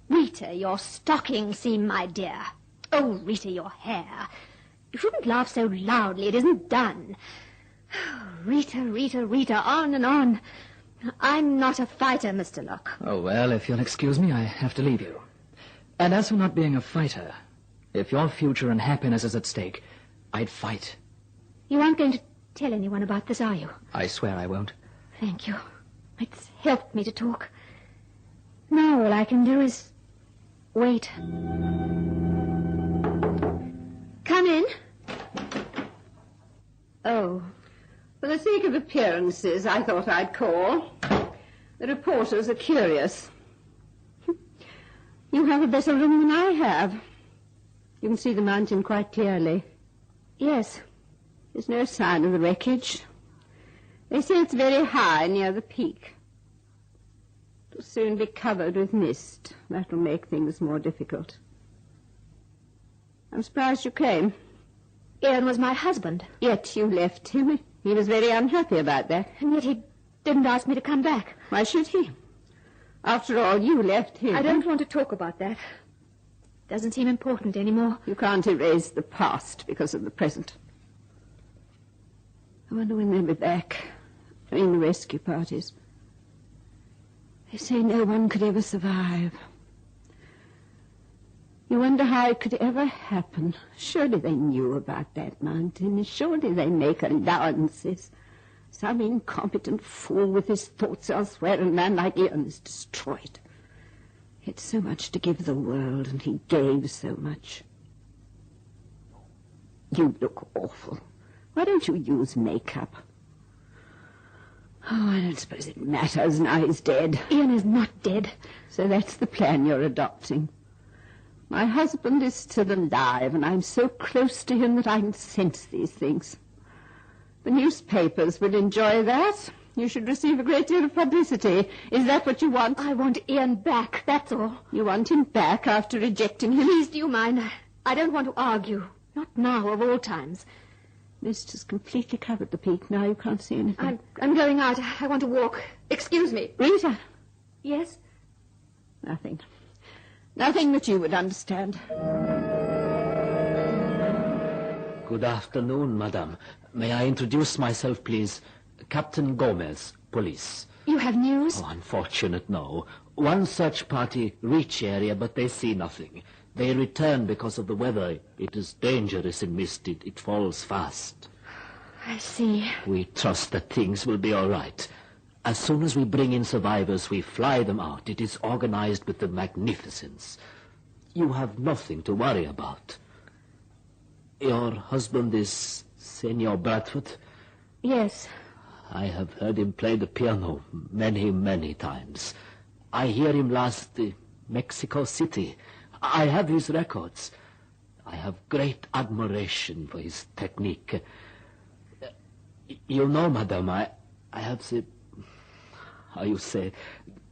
Rita, your stockings seem my dear. Oh, Rita, your hair. You shouldn't laugh so loudly. It isn't done. Oh, Rita, Rita, Rita, on and on. I'm not a fighter, Mr. Locke. Oh, well, if you'll excuse me, I have to leave you. And as for not being a fighter, if your future and happiness is at stake, I'd fight. You aren't going to tell anyone about this, are you? I swear I won't. Thank you. It's helped me to talk. Now all I can do is wait. Come in. Oh, for the sake of appearances, I thought I'd call. The reporters are curious. You have a better room than I have. You can see the mountain quite clearly. Yes. There's no sign of the wreckage. They say it's very high near the peak. It'll soon be covered with mist. That'll make things more difficult. I'm surprised you came. Ian was my husband. Yet you left him. He was very unhappy about that. And yet he didn't ask me to come back. Why should he? After all, you left him. I don't want to talk about that. Doesn't seem important anymore. You can't erase the past because of the present. I wonder when they'll be back, doing the rescue parties. They say no one could ever survive. You wonder how it could ever happen. Surely they knew about that mountain. Surely they make allowances. Some incompetent fool with his thoughts elsewhere, and a man like Ian is destroyed. He had so much to give the world, and he gave so much. You look awful. Why don't you use makeup? Oh, I don't suppose it matters now he's dead. Ian is not dead. So that's the plan you're adopting. My husband is still alive, and I'm so close to him that I can sense these things. The newspapers will enjoy that. You should receive a great deal of publicity. Is that what you want? I want Ian back, that's all. You want him back after rejecting him? Please, do you mind? I don't want to argue. Not now, of all times. Mist has completely covered the peak. Now you can't see anything. I'm going out. I want to walk. Excuse me. Rita. Yes? Nothing. Nothing that you would understand. Good afternoon, madam. May I introduce myself, please? Captain Gomez, police. You have news? Oh, unfortunate, no. One search party reach area, but they see nothing. They return because of the weather. It is dangerous in mist. It falls fast. I see. We trust that things will be all right. As soon as we bring in survivors, we fly them out. It is organized with the magnificence. You have nothing to worry about. Your husband is Senor Bradford? Yes. I have heard him play the piano many, many times. I hear him last Mexico City. I have his records. I have great admiration for his technique. You know, madam, I have the, how you say,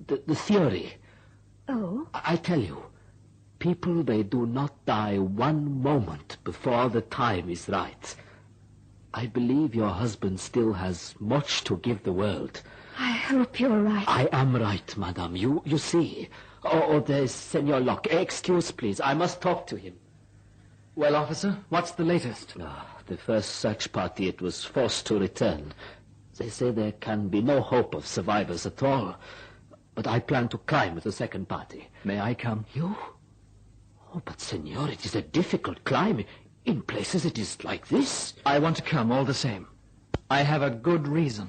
the theory. Oh? I tell you, people, they do not die one moment before the time is right. I believe your husband still has much to give the world. I hope you're right. I am right, madam. You see. Oh, there's Senor Locke. Excuse, please. I must talk to him. Well, officer, what's the latest? The first search party, it was forced to return. They say there can be no hope of survivors at all. But I plan to climb with the second party. May I come? You? Oh, but senor, it is a difficult climb. In places it is like this. I want to come all the same. I have a good reason.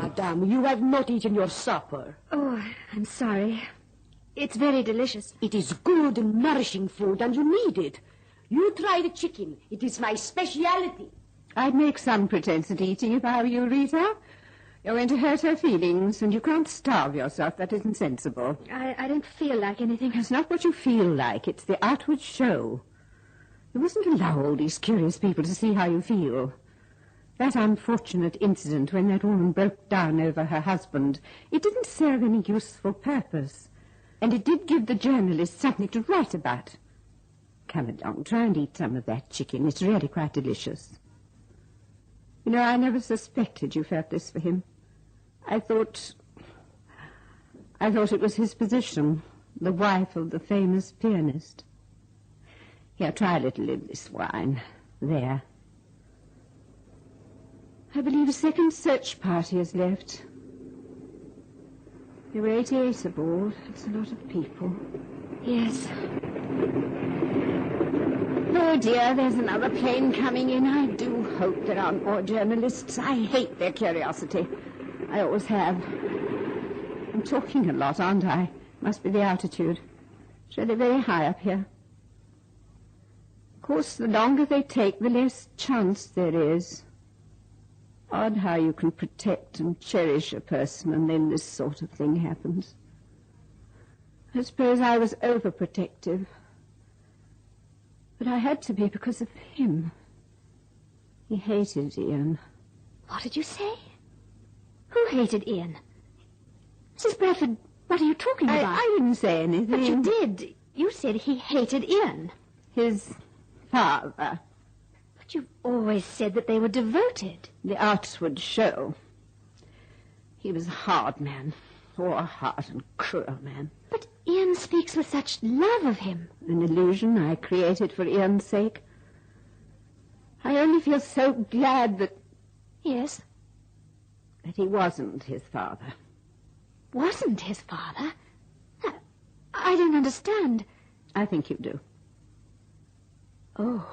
Madame, you have not eaten your supper. Oh, I'm sorry. It's very delicious. It is good, nourishing food, and you need it. You try the chicken. It is my speciality. I'd make some pretense at eating if I were you, Rita. You're going to hurt her feelings, and you can't starve yourself. That isn't sensible. I don't feel like anything. It's not what you feel like. It's the outward show. You mustn't allow all these curious people to see how you feel. That unfortunate incident when that woman broke down over her husband, it didn't serve any useful purpose. And it did give the journalist something to write about. Come along, try and eat some of that chicken. It's really quite delicious. You know, I never suspected you felt this for him. I thought it was his position, the wife of the famous pianist. Here, try a little of this wine. There. I believe a second search party has left. There were 88 aboard. It's a lot of people. Yes. Oh, dear, there's another plane coming in. I do hope there aren't more journalists. I hate their curiosity. I always have. I'm talking a lot, aren't I? Must be the altitude. It's really very high up here. Of course, the longer they take, the less chance there is. Odd how you can protect and cherish a person and then this sort of thing happens. I suppose I was overprotective. But I had to be because of him. He hated Ian. What did you say? Who hated Ian? Mrs. Bradford, what are you talking about? I didn't say anything. But you did. You said he hated Ian. His father. But you've always said that they were devoted. The arts would show. He was a hard man. Or a hard and cruel man. But Ian speaks with such love of him. An illusion I created for Ian's sake. I only feel so glad that... Yes? That he wasn't his father. Wasn't his father? I don't understand. I think you do. Oh.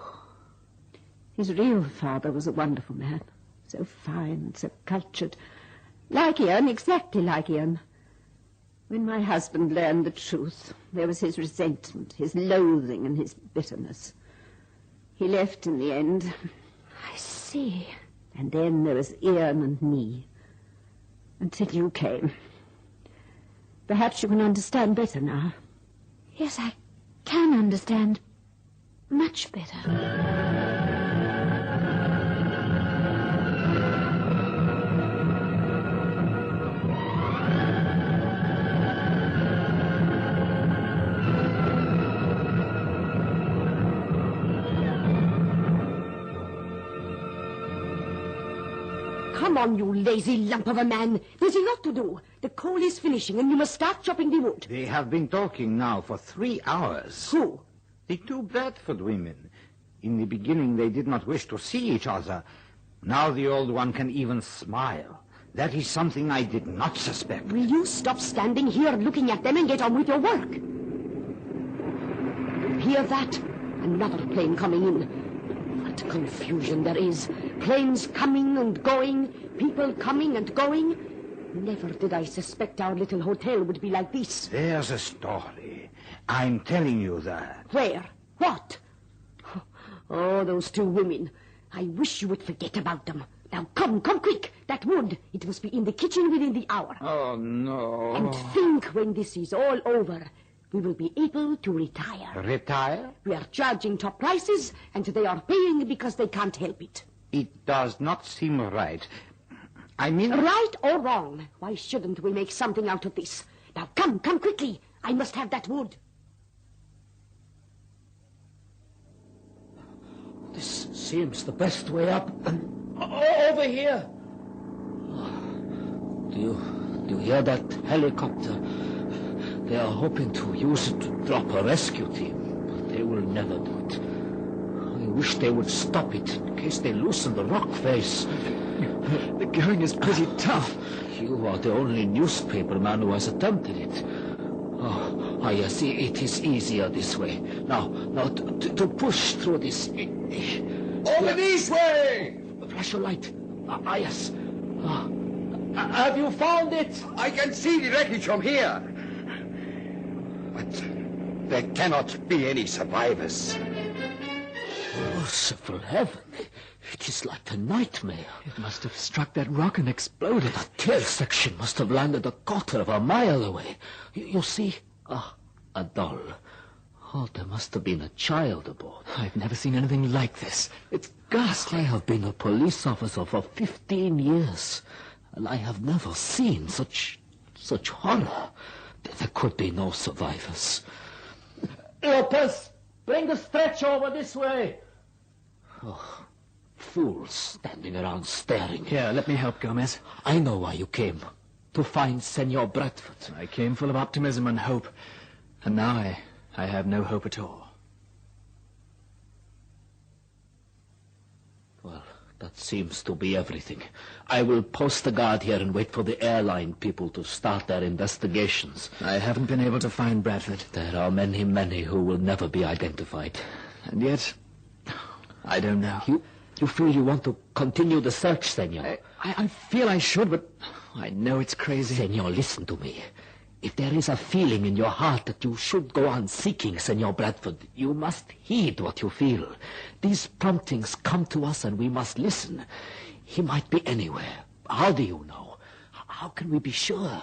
His real father was a wonderful man. So fine, so cultured. Like Ian, exactly like Ian. When my husband learned the truth, there was his resentment, his loathing, and his bitterness. He left in the end. I see. And then there was Ian and me. Until you came. Perhaps you can understand better now. Yes, I can understand much better. Come on, you lazy lump of a man. There's a lot to do. The coal is finishing, and you must start chopping the wood. They have been talking now for 3 hours. Who? The 2 Bradford women. In the beginning, they did not wish to see each other. Now the old one can even smile. That is something I did not suspect. Will you stop standing here looking at them and get on with your work? Hear that? Another plane coming in. What confusion there is. Planes coming and going, people coming and going. Never did I suspect our little hotel would be like this. There's a story. I'm telling you that. Where? What? Oh, those 2 women. I wish you would forget about them. Now come quick. That wood, it must be in the kitchen within the hour. Oh, no. And think when this is all over, we will be able to retire. Retire? We are charging top prices, and they are paying because they can't help it. It does not seem right. I mean... Right or wrong, why shouldn't we make something out of this? Now come quickly. I must have that wood. This seems the best way up. Over here. Do you hear that helicopter? They are hoping to use it to drop a rescue team, but they will never do it. I wish they would stop it in case they loosen the rock face. The going is pretty tough. You are the only newspaper man who has attempted it. Oh, yes, it is easier this way. Now, to push through this... Over this way! Flash your light. Yes. Have you found it? I can see the wreckage from here. But there cannot be any survivors. Merciful heaven. It is like a nightmare. It must have struck that rock and exploded. The tail section must have landed 1/4 mile away. You see? A doll. Oh, there must have been a child aboard. I've never seen anything like this. It's ghastly. I have been a police officer for 15 years, and I have never seen such horror. There could be no survivors. Lopez, bring the stretch over this way. Oh, fools standing around staring. Here, let me help, Gomez. I know why you came. To find Senor Bradford. I came full of optimism and hope. And now I have no hope at all. Well, that seems to be everything. I will post a guard here and wait for the airline people to start their investigations. I haven't been able to find Bradford. There are many who will never be identified. And yet, I don't know. You feel you want to continue the search, Senor? I feel I should, but I know it's crazy. Senor, listen to me. If there is a feeling in your heart that you should go on seeking Senor Bradford, you must heed what you feel. These promptings come to us and we must listen. He might be anywhere. How do you know? How can we be sure?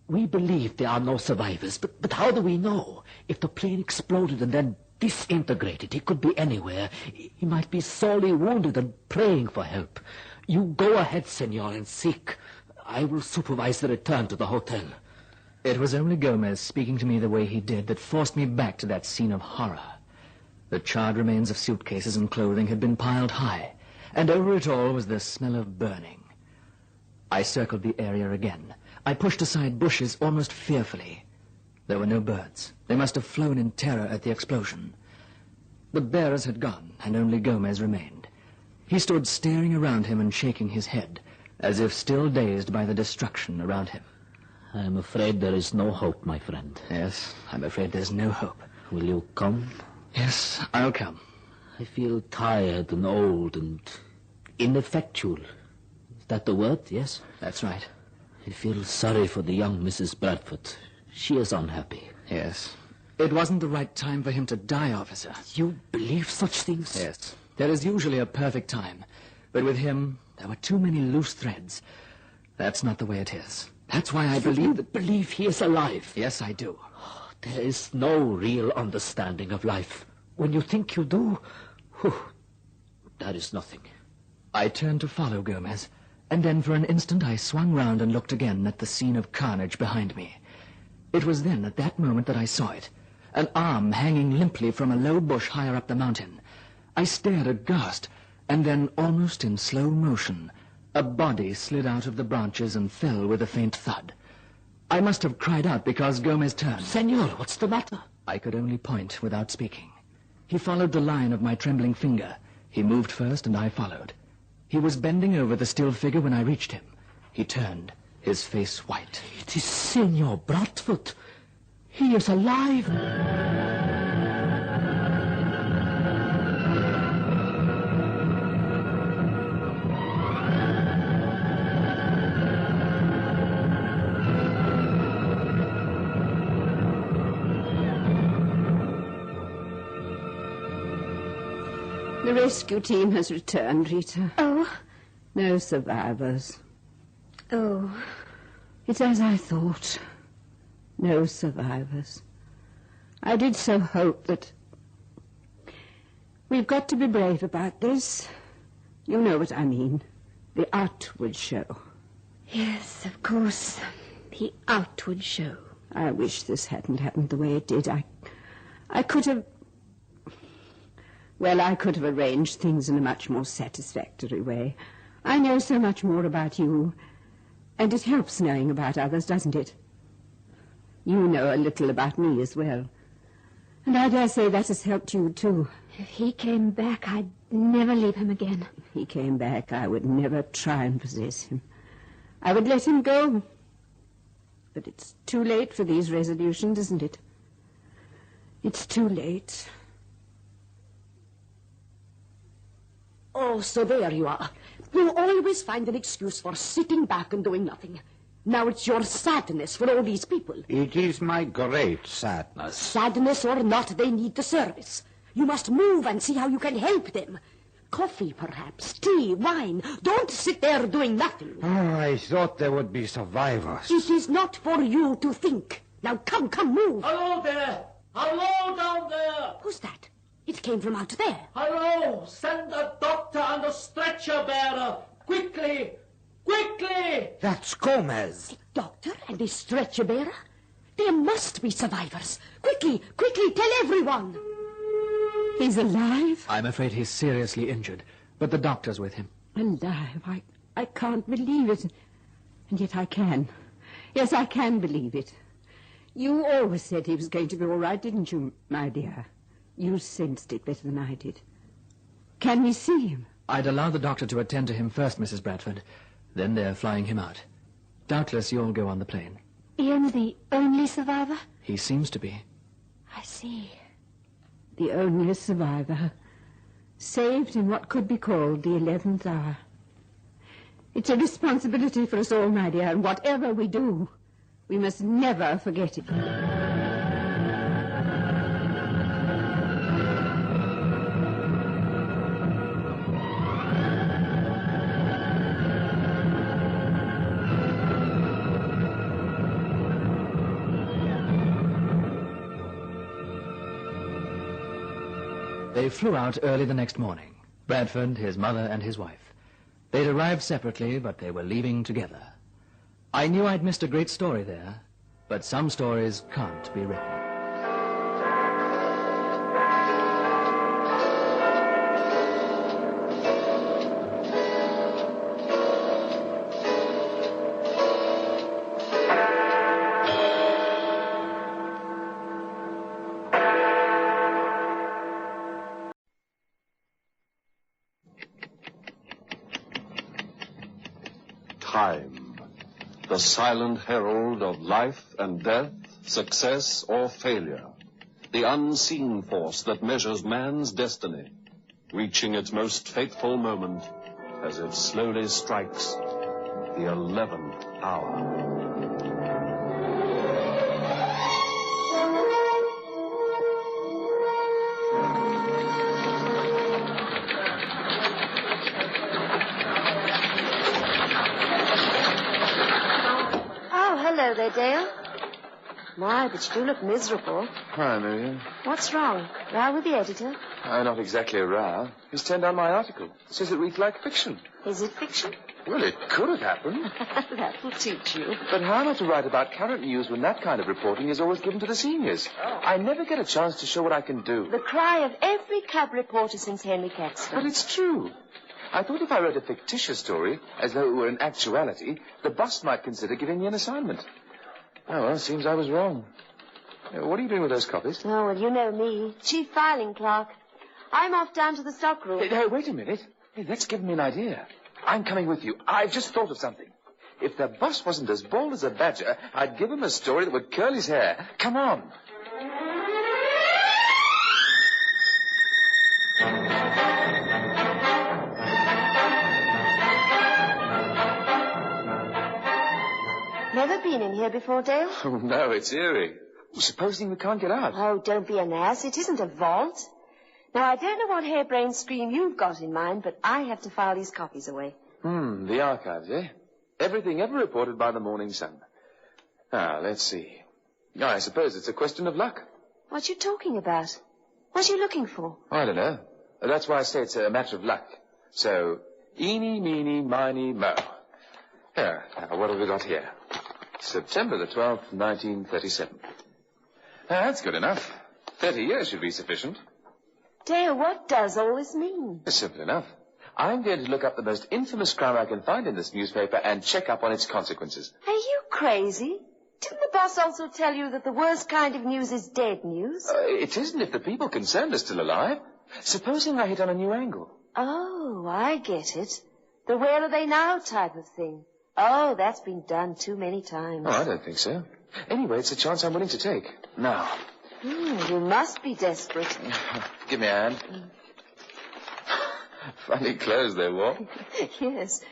We believe there are no survivors, but how do we know? If the plane exploded and then disintegrated, he could be anywhere. He might be sorely wounded and praying for help. You go ahead, Senor, and seek. I will supervise the return to the hotel. It was only Gomez speaking to me the way he did that forced me back to that scene of horror. The charred remains of suitcases and clothing had been piled high, and over it all was the smell of burning. I circled the area again. I pushed aside bushes almost fearfully. There were no birds. They must have flown in terror at the explosion. The bearers had gone, and only Gomez remained. He stood staring around him and shaking his head, as if still dazed by the destruction around him. I'm afraid there is no hope, my friend. Yes, I'm afraid there's no hope. Will you come? Yes, I'll come. I feel tired and old and ineffectual. Is that the word? Yes? That's right. I feel sorry for the young Mrs. Bradford. She is unhappy. Yes. It wasn't the right time for him to die, officer. You believe such things? Yes. There is usually a perfect time. But with him, there were too many loose threads. That's not the way it is. That's why I believe he is alive. Yes, I do. There is no real understanding of life. When you think you do, that is nothing. I turned to follow Gomez, and then for an instant I swung round and looked again at the scene of carnage behind me. It was then, at that moment, that I saw it. An arm hanging limply from a low bush higher up the mountain. I stared aghast, and then, almost in slow motion, a body slid out of the branches and fell with a faint thud. I must have cried out because Gomez turned. Senor, what's the matter? I could only point without speaking. He followed the line of my trembling finger. He moved first, and I followed. He was bending over the still figure when I reached him. He turned, his face white. It is Senor Bradford. He is alive. The rescue team has returned, Rita. Oh? No survivors. Oh. It's as I thought. No survivors. I did so hope that... We've got to be brave about this. You know what I mean. The outward show. Yes, of course. The outward show. I wish this hadn't happened the way it did. I could have... Well, I could have arranged things in a much more satisfactory way. I know so much more about you, and it helps knowing about others, doesn't it? You know a little about me as well, and I dare say that has helped you, too. If he came back, I'd never leave him again. If he came back, I would never try and possess him. I would let him go. But it's too late for these resolutions, isn't it? It's too late. Oh, so there you are. You always find an excuse for sitting back and doing nothing. Now it's your sadness for all these people. It is my great sadness. Sadness or not, they need the service. You must move and see how you can help them. Coffee, perhaps, tea, wine. Don't sit there doing nothing. Oh, I thought there would be survivors. It is not for you to think. Now come, move. Hello there! Hello down there! Who's that? It came from out there. Hello! Send a doctor and a stretcher bearer! Quickly! Quickly! That's Gomez. A doctor and a stretcher bearer? There must be survivors. Quickly, tell everyone. He's alive? I'm afraid he's seriously injured, but the doctor's with him. Alive? I can't believe it. And yet I can. Yes, I can believe it. You always said he was going to be all right, didn't you, my dear? You sensed it better than I did. Can we see him? I'd allow the doctor to attend to him first, Mrs. Bradford. Then they're flying him out. Doubtless you'll go on the plane. Ian the only survivor? He seems to be. I see. The only survivor. Saved in what could be called the 11th hour. It's a responsibility for us all, my dear, and whatever we do, we must never forget it. They flew out early the next morning. Bradford, his mother, and his wife. They'd arrived separately, but they were leaving together. I knew I'd missed a great story there, but some stories can't be written. Time, the silent herald of life and death, success or failure, the unseen force that measures man's destiny, reaching its most fateful moment as it slowly strikes the 11th hour. Hello there, Dale. My, but you do look miserable. Hi, Miriam. What's wrong? Row with the editor? Not exactly a row. He's turned down my article. Says it reads like fiction. Is it fiction? Well, it could have happened. That will teach you. But how am I to write about current news when that kind of reporting is always given to the seniors? I never get a chance to show what I can do. The cry of every cub reporter since Henry Caxton. But it's true. I thought if I wrote a fictitious story, as though it were an actuality, the boss might consider giving me an assignment. Oh, well, it seems I was wrong. What are you doing with those copies? Oh, well, you know me. Chief filing clerk. I'm off down to the stockroom. Hey, wait a minute. Hey, that's given me an idea. I'm coming with you. I've just thought of something. If the boss wasn't as bald as a badger, I'd give him a story that would curl his hair. Come on. Never been in here before, Dale? Oh, no, it's eerie. Supposing we can't get out? Oh, don't be an ass. It isn't a vault. Now, I don't know what harebrained scheme you've got in mind, but I have to file these copies away. The archives, eh? Everything ever reported by the Morning Sun. Now, let's see. I suppose it's a question of luck. What you talking about? What are you looking for? I don't know. That's why I say it's a matter of luck. So, eeny, meeny, miny, mo. Here, now, what have we got here? September the 12th, 1937. That's good enough. 30 years should be sufficient. Dale, what does all this mean? It's simple enough. I'm going to look up the most infamous crime I can find in this newspaper and check up on its consequences. Are you crazy? Didn't the boss also tell you that the worst kind of news is dead news? It isn't if the people concerned are still alive. Supposing I hit on a new angle. Oh, I get it. The where are they now type of thing. Oh, that's been done too many times. Oh, I don't think so. Anyway, it's a chance I'm willing to take. Now. You must be desperate. Give me a hand. Funny clothes they wore. Yes.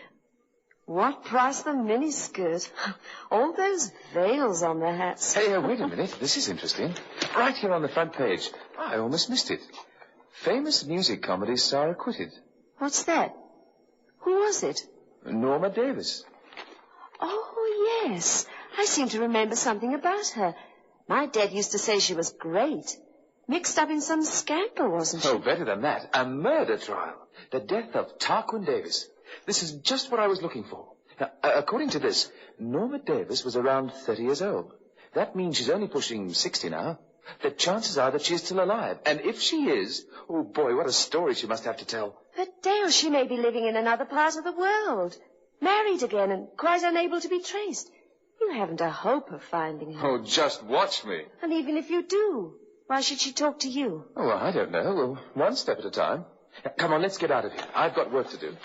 What price the miniskirt? All those veils on their hats. Hey, wait a minute. This is interesting. Right here on the front page. I almost missed it. Famous music comedy star acquitted. What's that? Who was it? Norma Davis. Oh, yes. I seem to remember something about her. My dad used to say she was great. Mixed up in some scandal, wasn't she? Oh, better than that. A murder trial. The death of Tarquin Davis. This is just what I was looking for. Now, according to this, Norma Davis was around 30 years old. That means she's only pushing 60 now. The chances are that she is still alive. And if she is, oh, boy, what a story she must have to tell. But, Dale, she may be living in another part of the world. Married again and quite unable to be traced. You haven't a hope of finding her. Oh, just watch me. And even if you do, why should she talk to you? Oh, I don't know. Well, one step at a time. Come on, let's get out of here. I've got work to do.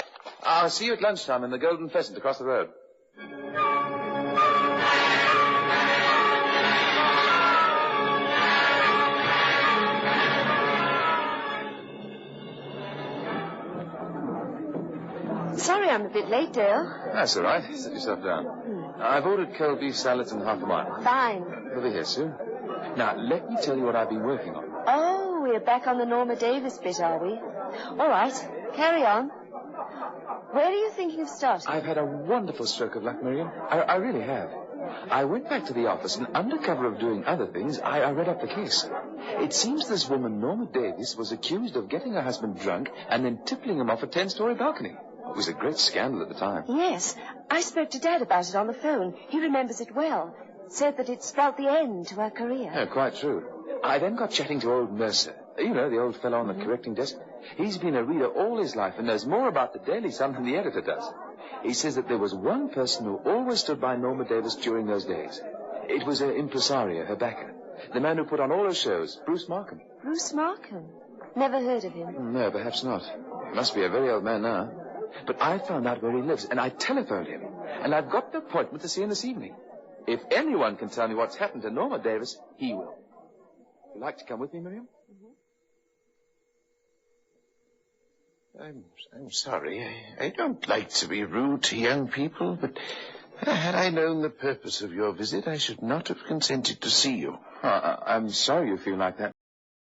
I'll see you at lunchtime in the Golden Pheasant across the road. Sorry I'm a bit late, Dale. That's all right. Sit yourself down. I've ordered cold beef salads and half a mile. Fine. They'll be here soon. Now, let me tell you what I've been working on. Oh, we're back on the Norma Davis bit, are we? All right, carry on. Where are you thinking of starting? I've had a wonderful stroke of luck, Miriam. I really have. I went back to the office, and under cover of doing other things, I read up the case. It seems this woman, Norma Davis, was accused of getting her husband drunk and then tippling him off a 10-story balcony. It was a great scandal at the time. Yes. I spoke to Dad about it on the phone. He remembers it well. Said that it spelled the end to her career. Yeah, quite true. I then got chatting to old Mercer. You know, the old fellow on the correcting desk. He's been a reader all his life and knows more about the Daily Sun than the editor does. He says that there was one person who always stood by Norma Davis during those days. It was her impresario, her backer. The man who put on all her shows, Bruce Markham. Bruce Markham? Never heard of him. No, perhaps not. He must be a very old man now. But I found out where he lives, and I telephoned him. And I've got an appointment to see him this evening. If anyone can tell me what's happened to Norma Davis, he will. Would you like to come with me, Miriam? I'm sorry. I don't like to be rude to young people, but had I known the purpose of your visit, I should not have consented to see you. I'm sorry you feel like that.